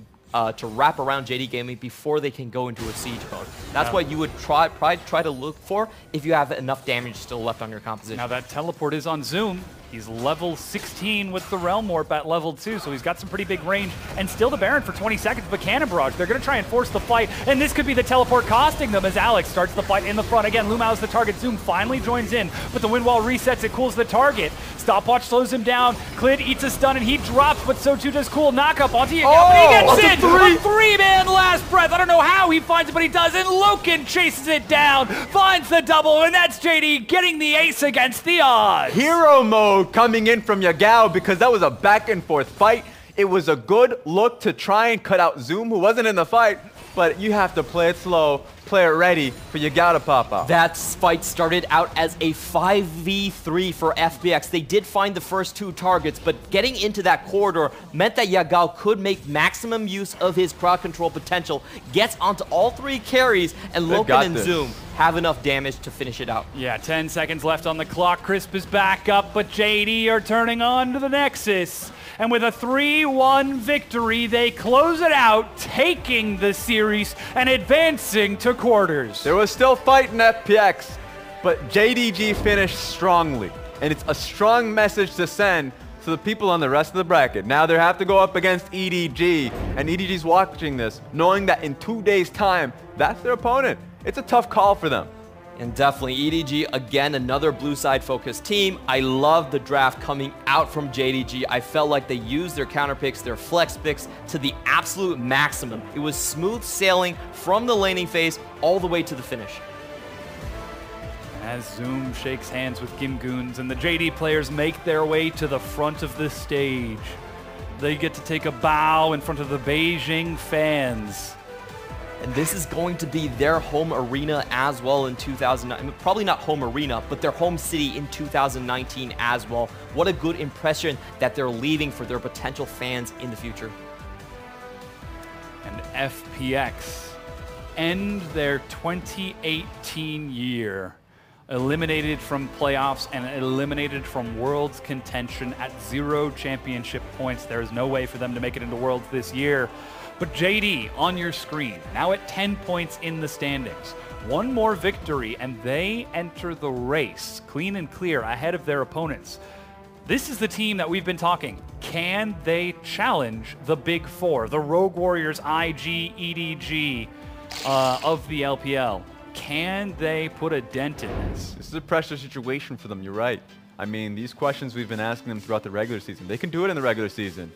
S25: wrap around JD Gaming before they can go into a siege mode. That's what you would try to look for if you have enough damage still left on your composition.
S9: Now that teleport is on Zoom. He's level 16 with the Realm Warp at level 2, so he's got some pretty big range. And still the Baron for 20 seconds, but Cannon Barrage. They're going to try and force the fight, and this could be the teleport costing them as Alex starts the fight in the front. Again, Lumao's the target. Zoom finally joins in, but the wind wall resets. It cools the target. Stopwatch slows him down. Clid eats a stun, and he drops, but so too does Cool. Knock up onto Yagao, but he gets in! A 3-man last breath. I don't know how he finds it, but he does, and Loken chases it down, finds the double, and that's JD getting the ace against the odds.
S2: Hero mode coming in from Yagao because that was a back and forth fight. It was a good look to try and cut out Zoom, who wasn't in the fight, but you have to play it slow, play it ready for Yagao to pop out.
S25: That fight started out as a 5v3 for FPX. They did find the first 2 targets, but getting into that corridor meant that Yagao could make maximum use of his crowd control potential, gets onto all 3 carries, and Loken and Zoom have enough damage to finish it out.
S9: Yeah, 10 seconds left on the clock. Crisp is back up, but JD are turning on to the Nexus. And with a 3-1 victory, they close it out, taking the series and advancing to quarters.
S2: There was still fight in FPX, but JDG finished strongly. And it's a strong message to send to the people on the rest of the bracket. Now they have to go up against EDG, and EDG's watching this, knowing that in 2 days' time, that's their opponent. It's a tough call for them.
S25: And definitely EDG, again, another blue side focused team. I love the draft coming out from JDG. I felt like they used their counter picks, their flex picks to the absolute maximum. It was smooth sailing from the laning phase all the way to the finish.
S9: As Zoom shakes hands with Gimgoons and the JD players make their way to the front of the stage, they get to take a bow in front of the Beijing fans.
S25: And this is going to be their home arena as well in 2009. Probably not home arena, but their home city in 2019 as well. What a good impression that they're leaving for their potential fans in the future.
S9: FPX end their 2018 year eliminated from playoffs and eliminated from Worlds contention at 0 championship points. There is no way for them to make it into Worlds this year. But JD, on your screen, now at 10 points in the standings. One more victory and they enter the race clean and clear ahead of their opponents. This is the team that we've been talking. Can they challenge the Big Four, the Rogue Warriors, IG, EDG of the LPL? Can they put a dent in this?
S2: This is a pressure situation for them, you're right. I mean, these questions we've been asking them throughout the regular season. They can do it in the regular season.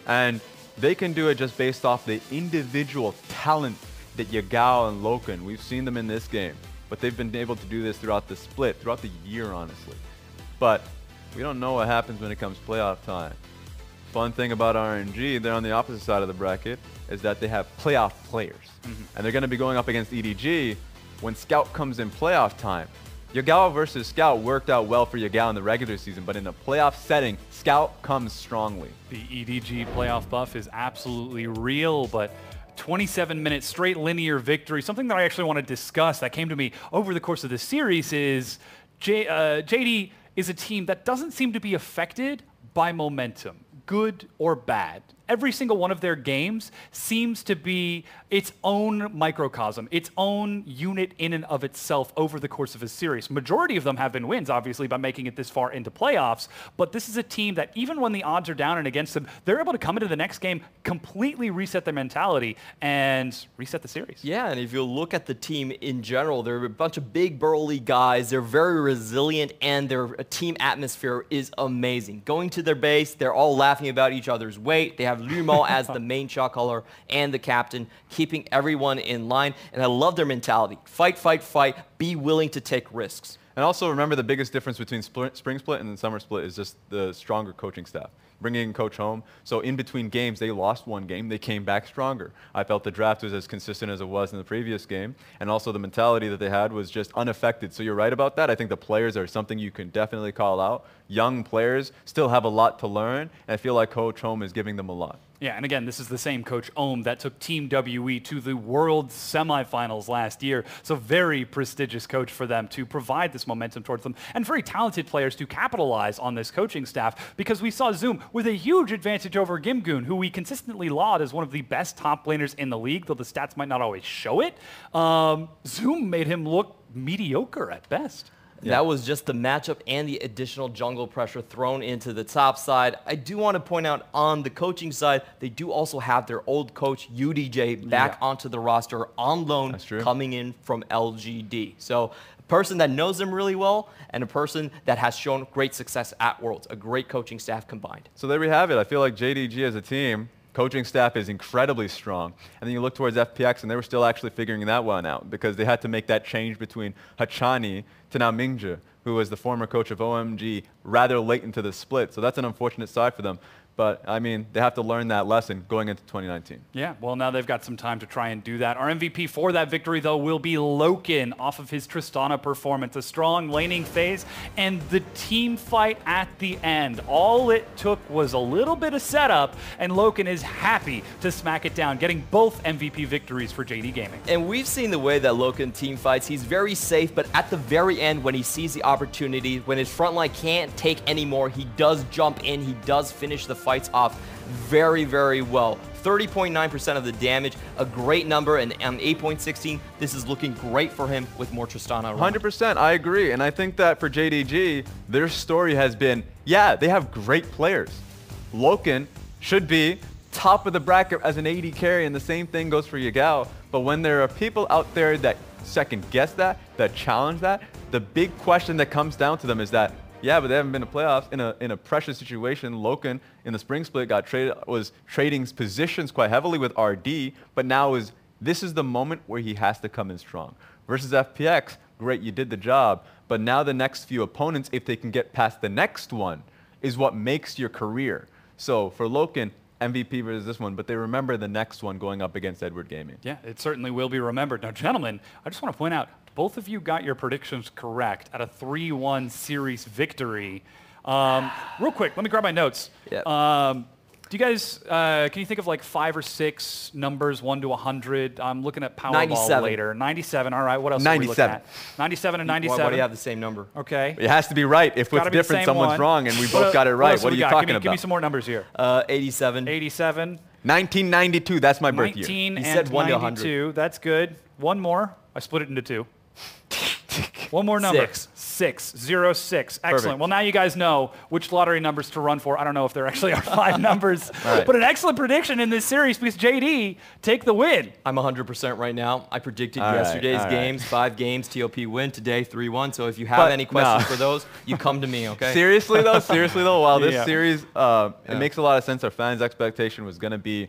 S2: And they can do it just based off the individual talent that Yagao and Loken, we've seen them in this game. But they've been able to do this throughout the split, throughout the year, honestly. But we don't know what happens when it comes playoff time. Fun thing about RNG, they're on the opposite side of the bracket, is that they have playoff players. And they're going to be going up against EDG when Scout comes in playoff time. Yagao versus Scout worked out well for Yagao in the regular season, but in a playoff setting, Scout comes strongly.
S9: The EDG playoff buff is absolutely real, but 27-minute straight linear victory. Something that I actually want to discuss that came to me over the course of the series is JD is a team that doesn't seem to be affected by momentum, good or bad. Every single one of their games seems to be its own microcosm, its own unit in and of itself over the course of a series. Majority of them have been wins, obviously, by making it this far into playoffs, but this is a team that even when the odds are down and against them, they're able to come into the next game, completely reset their mentality, and reset the series.
S25: Yeah, and if you look at the team in general, they're a bunch of big, burly guys. They're very resilient, and their team atmosphere is amazing. Going to their base, they're all laughing about each other's weight. They have Lumo as the main shot caller and the captain, keeping everyone in line. And I love their mentality. Fight, fight, fight. Be willing to take risks.
S2: And also remember the biggest difference between Spring Split and the Summer Split is just the stronger coaching staff. Bringing Coach home. So in between games, they lost one game. They came back stronger. I felt the draft was as consistent as it was in the previous game. And also the mentality that they had was just unaffected. So you're right about that. I think the players are something you can definitely call out. Young players still have a lot to learn. And I feel like Coach Home is giving them a lot.
S9: Yeah, and again, this is the same Coach Ohm that took Team WE to the World Semifinals last year. So very prestigious coach for them to provide this momentum towards them, and very talented players to capitalize on this coaching staff, because we saw Zoom with a huge advantage over Gimgoon, who we consistently laud as one of the best top laners in the league, though the stats might not always show it. Zoom made him look mediocre at best.
S25: That was just the matchup and the additional jungle pressure thrown into the top side. I do want to point out on the coaching side, they do also have their old coach, UDJ, back onto the roster on loan, coming in from LGD. So a person that knows them really well and a person that has shown great success at Worlds. A great coaching staff combined.
S2: So there we have it. I feel like JDG as a team, coaching staff is incredibly strong. And then you look towards FPX, and they were still actually figuring that one out because they had to make that change between Hachani to now Mingzhe, who was the former coach of OMG, rather late into the split. So that's an unfortunate side for them. But, I mean, they have to learn that lesson going into 2019.
S9: Yeah, well, now they've got some time to try and do that. Our MVP for that victory, though, will be Loken off of his Tristana performance. A strong laning phase and the team fight at the end. All it took was a little bit of setup, and Loken is happy to smack it down, getting both MVP victories for JD Gaming.
S25: And we've seen the way that Loken team fights. He's very safe, but at the very end, when he sees the opportunity, when his front line can't take anymore, he does jump in, he does finish the fights off very, very well. 30.9% of the damage, a great number, and on 8.16, this is looking great for him with more Tristana around.
S2: 100%, I agree, and I think that for JDG, their story has been, yeah, they have great players. Loken should be top of the bracket as an AD carry, and the same thing goes for Yagao, but when there are people out there that second guess that challenge that, the big question that comes down to them is that, yeah, but they haven't been to playoffs in a pressure situation. Loken in the spring split was trading positions quite heavily with RD, but now this is the moment where he has to come in strong. Versus FPX, great, you did the job, but now the next few opponents, if they can get past the next one, is what makes your career. So for Loken, MVP versus this one, but they remember the next one going up against Edward Gaming.
S9: Yeah, it certainly will be remembered. Now, gentlemen, I just want to point out, both of you got your predictions correct at a 3-1 series victory. Real quick, let me grab my notes.
S25: Yep.
S9: Do you guys, can you think of like 5 or 6 numbers, 1 to 100? I'm looking at Powerball
S25: 97.
S9: later. 97, all right. What else are we looking
S2: 97.
S9: at? 97 and 97.
S25: Why do you have the same number?
S9: Okay.
S2: It has to be right. If
S9: Gotta
S2: it's
S9: be the
S2: different,
S9: same
S2: someone's
S9: one.
S2: wrong, and we both got it right.
S9: else
S2: What are
S9: we
S2: you
S9: got?
S2: talking
S9: Give me
S2: about?
S9: some more numbers here.
S25: 87.
S9: 87.
S2: 1992, that's my birth year.
S9: 19
S25: He
S9: and
S25: said 1 to 100.
S9: 92. That's good. One more. I split it into 2. One more number.
S25: 6.
S9: 6. 0, 6. Excellent.
S2: Perfect.
S9: Well, now you guys know which lottery numbers to run for. I don't know if there actually are 5 numbers,
S25: right.
S9: but an excellent prediction in this series because JD, take the win.
S25: I'm 100% right now. I predicted
S2: All right,
S25: yesterday's
S2: all right.
S25: games, 5 games, TOP win, today 3-1. So if you have
S2: But,
S25: any questions
S2: no.
S25: for those, you come to me, okay?
S2: Seriously though, while this
S9: Yeah.
S2: series, it makes a lot of sense. Our fans' expectation was going to be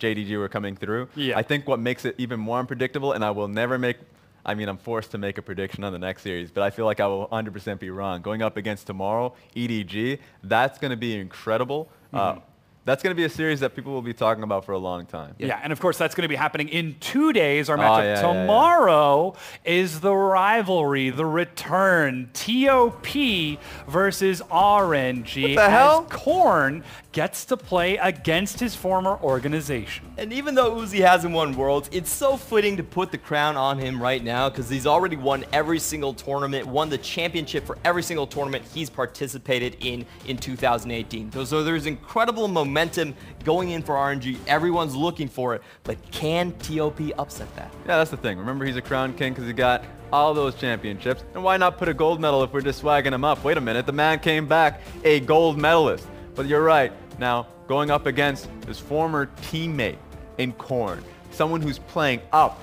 S2: JDG were coming through.
S9: Yeah.
S2: I think what makes it even more unpredictable, and I will never make, I mean, I'm forced to make a prediction on the next series, but I feel like I will 100% be wrong. Going up against tomorrow, EDG, that's going to be incredible. That's going to be a series that people will be talking about for a long time.
S9: Yeah, and of course that's going to be happening in 2 days. Our
S2: Oh,
S9: matchup
S2: yeah,
S9: tomorrow is the rivalry, the return, TOP versus RNG.
S25: What the hell?
S9: As Korn gets to play against his former organization.
S25: And even though Uzi hasn't won Worlds, it's so fitting to put the crown on him right now because he's already won every single tournament, won the championship for every single tournament he's participated in 2018. So there's incredible momentum going in for RNG. Everyone's looking for it, but can TOP upset that?
S2: Yeah, that's the thing. Remember, he's a crown king because he got all those championships. And why not put a gold medal if we're just swagging him up? Wait a minute, the man came back a gold medalist. But you're right. Now, going up against his former teammate in Korn, someone who's playing up,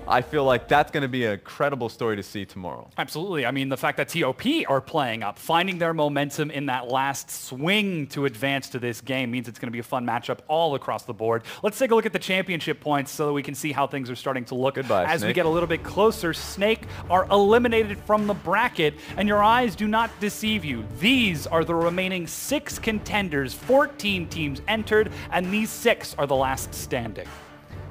S2: I feel like that's going to be a credible story to see tomorrow.
S9: Absolutely. I mean, the fact that TOP are playing up, finding their momentum in that last swing to advance to this game means it's going to be a fun matchup all across the board. Let's take a look at the championship points so that we can see how things are starting to look.
S2: Goodbye,
S9: as we
S2: Snake.
S9: get a little bit closer. Snake are eliminated from the bracket, and your eyes do not deceive you. These are the remaining 6 contenders, 14 teams entered, and these 6 are the last standing.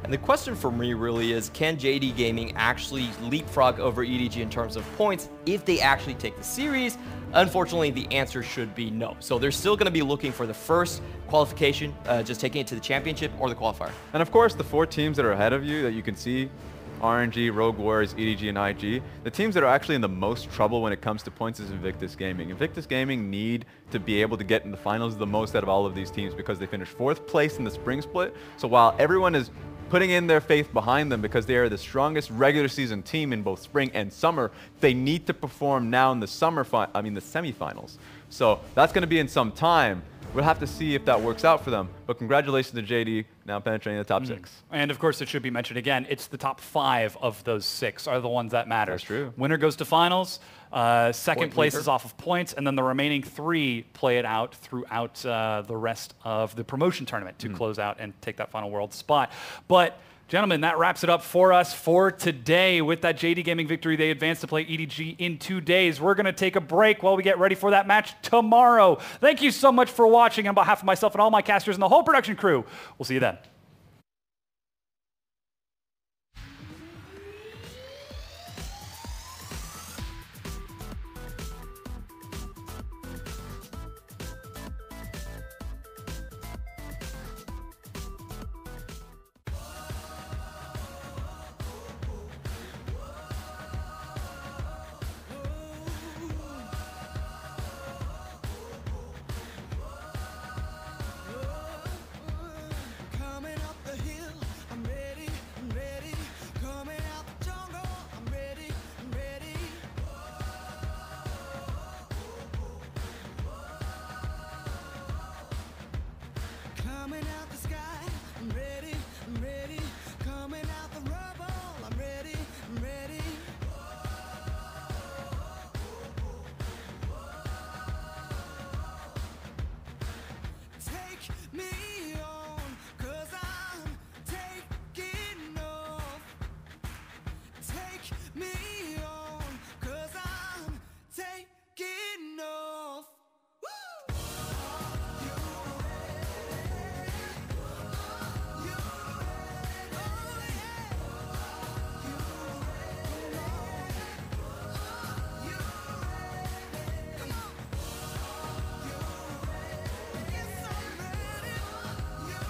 S25: And the question for me really is, can JD Gaming actually leapfrog over EDG in terms of points if they actually take the series? Unfortunately, the answer should be no. So they're still going to be looking for the first qualification, just taking it to the championship or the qualifier.
S2: And of course, the 4 teams that are ahead of you that you can see, RNG, Rogue Warriors, EDG, and IG, the teams that are actually in the most trouble when it comes to points is Invictus Gaming. Invictus Gaming need to be able to get in the finals the most out of all of these teams because they finished 4th place in the spring split. So while everyone is putting in their faith behind them because they are the strongest regular season team in both spring and summer, they need to perform now in the semifinals. So that's going to be in some time. We'll have to see if that works out for them. But congratulations to JD, now penetrating the top 6.
S9: And of course, it should be mentioned again, it's the top 5 of those 6 are the ones that matter.
S2: That's true.
S9: Winner goes to finals, second
S25: Point
S9: place
S25: leader.
S9: is off of points, and then the remaining 3 play it out throughout the rest of the promotion tournament to close out and take that final world spot. But gentlemen, that wraps it up for us for today. With that JD Gaming victory, they advance to play EDG in 2 days. We're going to take a break while we get ready for that match tomorrow. Thank you so much for watching. On behalf of myself and all my casters and the whole production crew, we'll see you then.